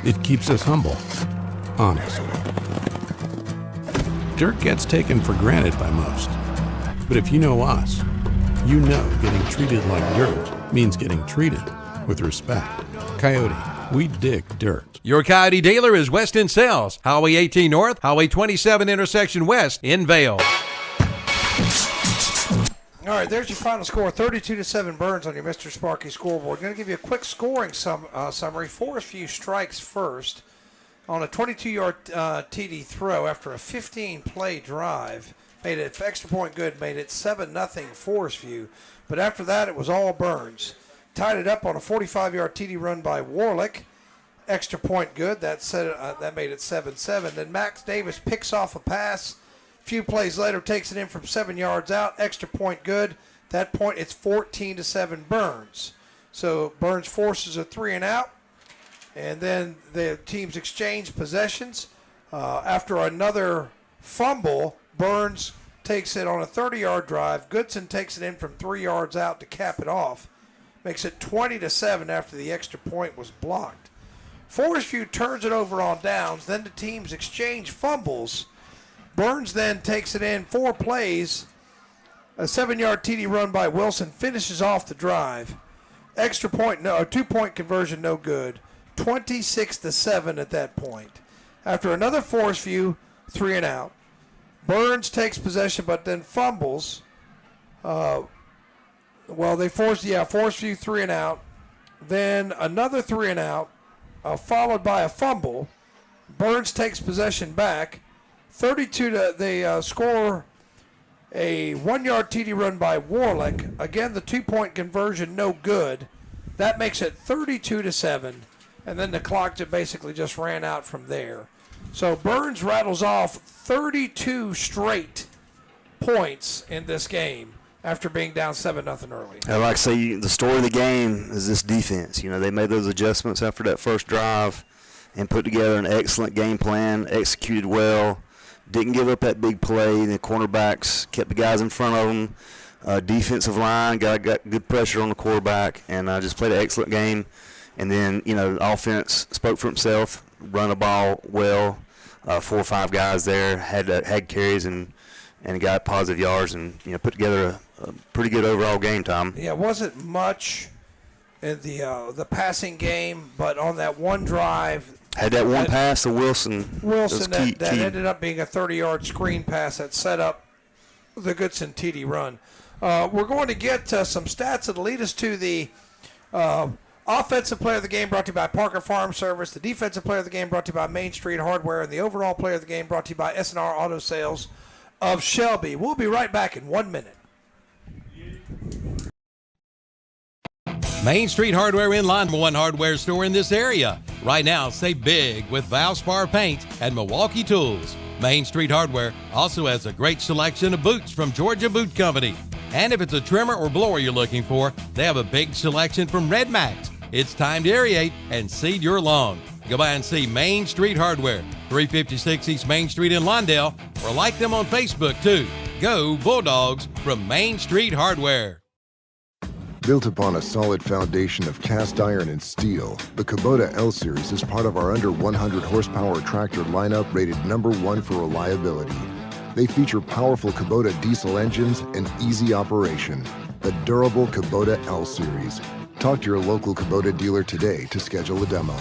It keeps us humble, honest. Dirt gets taken for granted by most, but if you know us, you know getting treated like dirt means getting treated with respect. Coyote, we dig dirt. Your Coyote dealer is Weston Sales, Highway 18 North, Highway 27 intersection west in Vale. All right, there's your final score, 32-7 Burns on your Mr. Sparky scoreboard. I'm going to give you a quick scoring summary. Forestview strikes first on a 22-yard TD throw after a 15-play drive. Made it extra point good, made it 7-0 Forestview. But after that, it was all Burns. Tied it up on a 45-yard TD run by Warlick. Extra point good. That made it 7-7. Then Max Davis picks off a pass. A few plays later, takes it in from 7 yards out. Extra point good. That point, it's 14-7 Burns. So Burns forces a 3-and-out. And then the teams exchange possessions. After another fumble, Burns takes it on a 30-yard drive. Goodson takes it in from 3 yards out to cap it off. Makes it 20-7 after the extra point was blocked. Forestview turns it over on downs. Then the teams exchange fumbles. Burns then takes it in 4 plays. A 7-yard TD run by Wilson finishes off the drive. Extra point, no, a 2-point conversion, no good. 26-7 at that point. After another Forestview 3-and-out, Burns takes possession but then fumbles. Forestview 3-and-out. Then another 3-and-out, followed by a fumble. Burns takes possession back. 32 they score a 1-yard TD run by Warlick. Again, the 2-point conversion no good. That makes it 32-7. And then the clock basically just ran out from there. So Burns rattles off 32 straight points in this game after being down 7-0 early. I like to say the story of the game is this defense. You know, they made those adjustments after that first drive and put together an excellent game plan, executed well, didn't give up that big play. The cornerbacks kept the guys in front of them. Defensive line got good pressure on the quarterback, and just played an excellent game. And then, the offense spoke for himself, run the ball well. 4 or 5 guys there had carries and got positive yards and, put together a pretty good overall game, Tom. Yeah, it wasn't much in the passing game, but on that one drive. Had that one pass to Wilson. That ended up being a 30-yard screen pass that set up the Goodson TD run. We're going to get some stats that lead us to the offensive player of the game brought to you by Parker Farm Service, the defensive player of the game brought to you by Main Street Hardware, and the overall player of the game brought to you by S&R Auto Sales of Shelby. We'll be right back in 1 minute. Main Street Hardware in line, one hardware store in this area. Right now, save big with Valspar Paint and Milwaukee Tools. Main Street Hardware also has a great selection of boots from Georgia Boot Company. And if it's a trimmer or blower you're looking for, they have a big selection from Red Max. It's time to aerate and seed your lawn. Go by and see Main Street Hardware, 356 East Main Street in Lawndale, or like them on Facebook too. Go Bulldogs from Main Street Hardware. Built upon a solid foundation of cast iron and steel, the Kubota L Series is part of our under 100 horsepower tractor lineup rated #1 for reliability. They feature powerful Kubota diesel engines and easy operation. The durable Kubota L Series. Talk to your local Kubota dealer today to schedule a demo.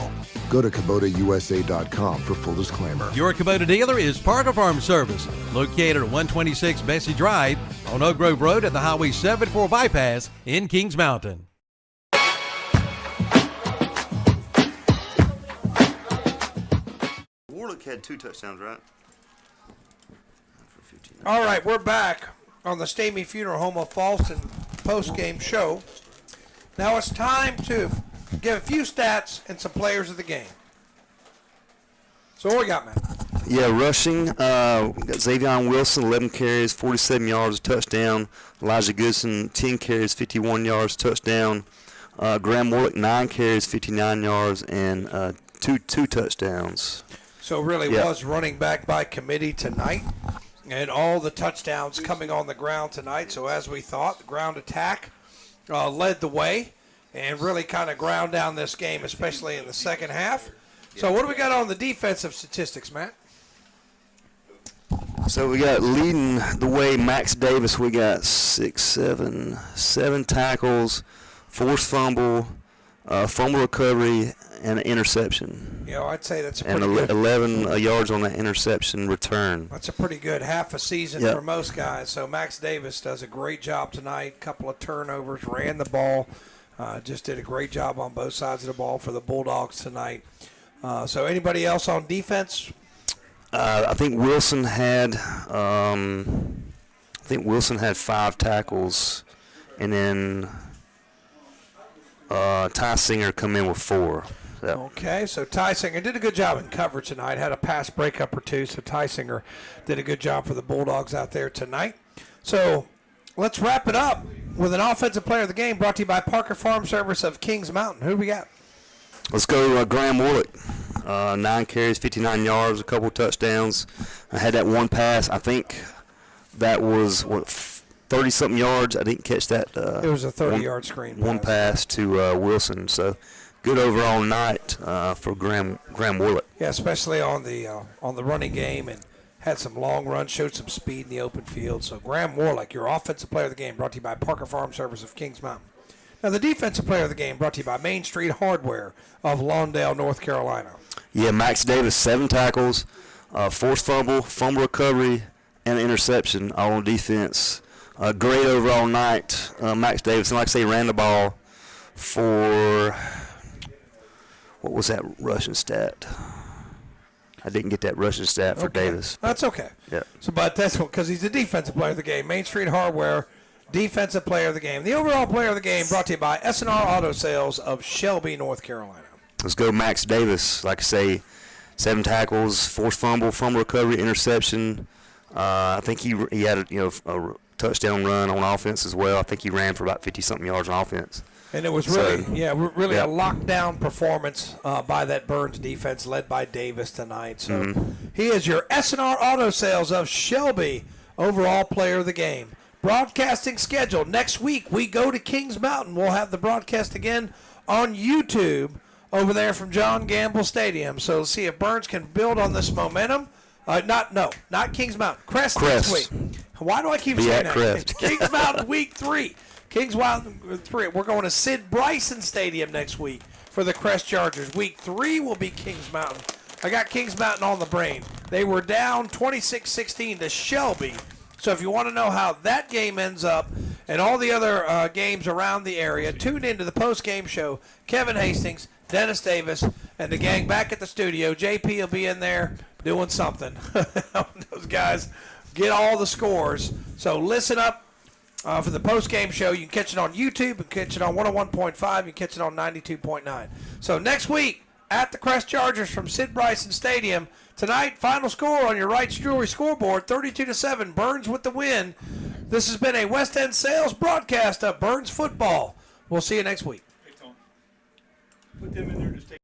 Go to KubotaUSA.com for full disclaimer. Your Kubota dealer is Parker Farm Service, located at 126 Bessie Drive on Oak Grove Road at the Highway 74 bypass in Kings Mountain. Warlick had 2 touchdowns, right? All right, we're back on the Stamey Funeral Home of Falston post-game show. Now it's time to give a few stats and some players of the game. So what we got, man? Yeah, rushing, we got Xavion Wilson, 11 carries, 47 yards, touchdown. Elijah Goodson, 10 carries, 51 yards, touchdown. Graham Warlick, 9 carries, 59 yards, and two touchdowns. So really was running back by committee tonight. And all the touchdowns coming on the ground tonight. So as we thought, the ground attack led the way and really kind of ground down this game, especially in the second half. So what do we got on the defensive statistics, Matt? So we got leading the way Max Davis. We got 7 tackles, forced fumble, fumble recovery, and an interception. You know, I'd say that's a pretty and good. 11 yards on that interception return. That's a pretty good half a season for most guys. So Max Davis does a great job tonight. Couple of turnovers, ran the ball, just did a great job on both sides of the ball for the Bulldogs tonight. So anybody else on defense? I think Wilson had 5 tackles, and then Ty Singer come in with 4. Okay, so Ty Singer did a good job in coverage tonight. Had a pass breakup or 2, so Ty Singer did a good job for the Bulldogs out there tonight. So let's wrap it up with an offensive player of the game brought to you by Parker Farm Service of Kings Mountain. Who do we got? Let's go Graham Warlick. 9 carries, 59 yards, a couple touchdowns. I had that one pass. I think that was, 30-something yards. I didn't catch that. It was a 30-yard screen pass. One pass to Wilson. So good overall night for Graham Warlick. Yeah, especially on the running game, and had some long runs, showed some speed in the open field. So Graham Warlick, your offensive player of the game, brought to you by Parker Farm Service of Kings Mountain. Now the defensive player of the game brought to you by Main Street Hardware of Lawndale, North Carolina. Yeah, Max Davis, 7 tackles, forced fumble, fumble recovery, and an interception all on defense. Great overall night. Max Davis, and like I say, ran the ball for, what was that rushing stat? I didn't get that rushing stat for Davis. That's okay. Yeah. So, but that's because he's the defensive player of the game. Main Street Hardware, defensive player of the game. The overall player of the game brought to you by S&R Auto Sales of Shelby, North Carolina. Let's go Max Davis. Like I say, 7 tackles, forced fumble, fumble recovery, interception. I think he had a touchdown run on offense as well. I think he ran for about 50-something yards on offense. And it was really, a lockdown performance by that Burns defense led by Davis tonight. So he is your S&R Auto Sales of Shelby overall player of the game. Broadcasting schedule. Next week, we go to Kings Mountain. We'll have the broadcast again on YouTube over there from John Gamble Stadium. So let's see if Burns can build on this momentum. Not Kings Mountain. Crest next week. Why do I keep saying that? Crest. Kings Mountain week 3. Kings Mountain 3. We're going to Sid Bryson Stadium next week for the Crest Chargers. Week 3 will be Kings Mountain. I got Kings Mountain on the brain. They were down 26-16 to Shelby. So if you want to know how that game ends up and all the other games around the area, tune into the post-game show. Kevin Hastings, Dennis Davis, and the gang back at the studio. JP will be in there doing something. Those guys get all the scores. So listen up for the post-game show. You can catch it on YouTube. You can catch it on 101.5. You can catch it on 92.9. So next week at the Crest Chargers from Sid Bryson Stadium. Tonight, final score on your Wright's Jewelry scoreboard, 32-7, Burns with the win. This has been a West End Sales broadcast of Burns football. We'll see you next week. Put them in there to stay.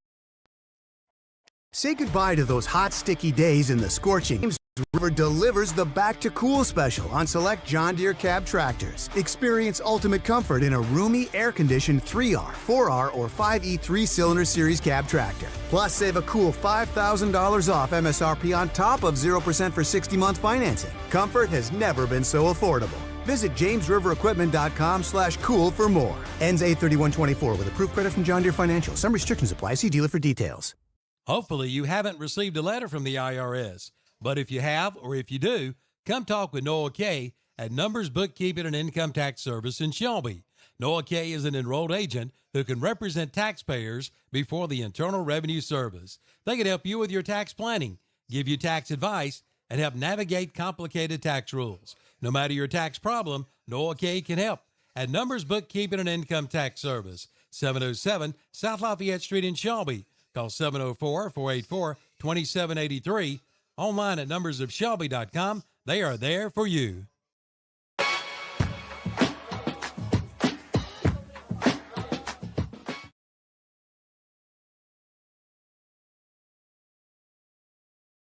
Say goodbye to those hot, sticky days in the scorching River delivers the Back to Cool special on select John Deere cab tractors. Experience ultimate comfort in a roomy, air-conditioned 3R, 4R, or 5E 3-cylinder series cab tractor. Plus, save a cool $5,000 off MSRP on top of 0% for 60-month financing. Comfort has never been so affordable. Visit jamesriverequipment.com/cool for more. Ends 8/31/24 with approved credit from John Deere Financial. Some restrictions apply. See dealer for details. Hopefully you haven't received a letter from the IRS. But if you have, or if you do, come talk with Noah Kay at Numbers Bookkeeping and Income Tax Service in Shelby. Noah Kay is an enrolled agent who can represent taxpayers before the Internal Revenue Service. They can help you with your tax planning, give you tax advice, and help navigate complicated tax rules. No matter your tax problem, Noah Kay can help at Numbers Bookkeeping and Income Tax Service, 707 South Lafayette Street in Shelby. Call 704-484-2783. Online at numbersofshelby.com. They are there for you.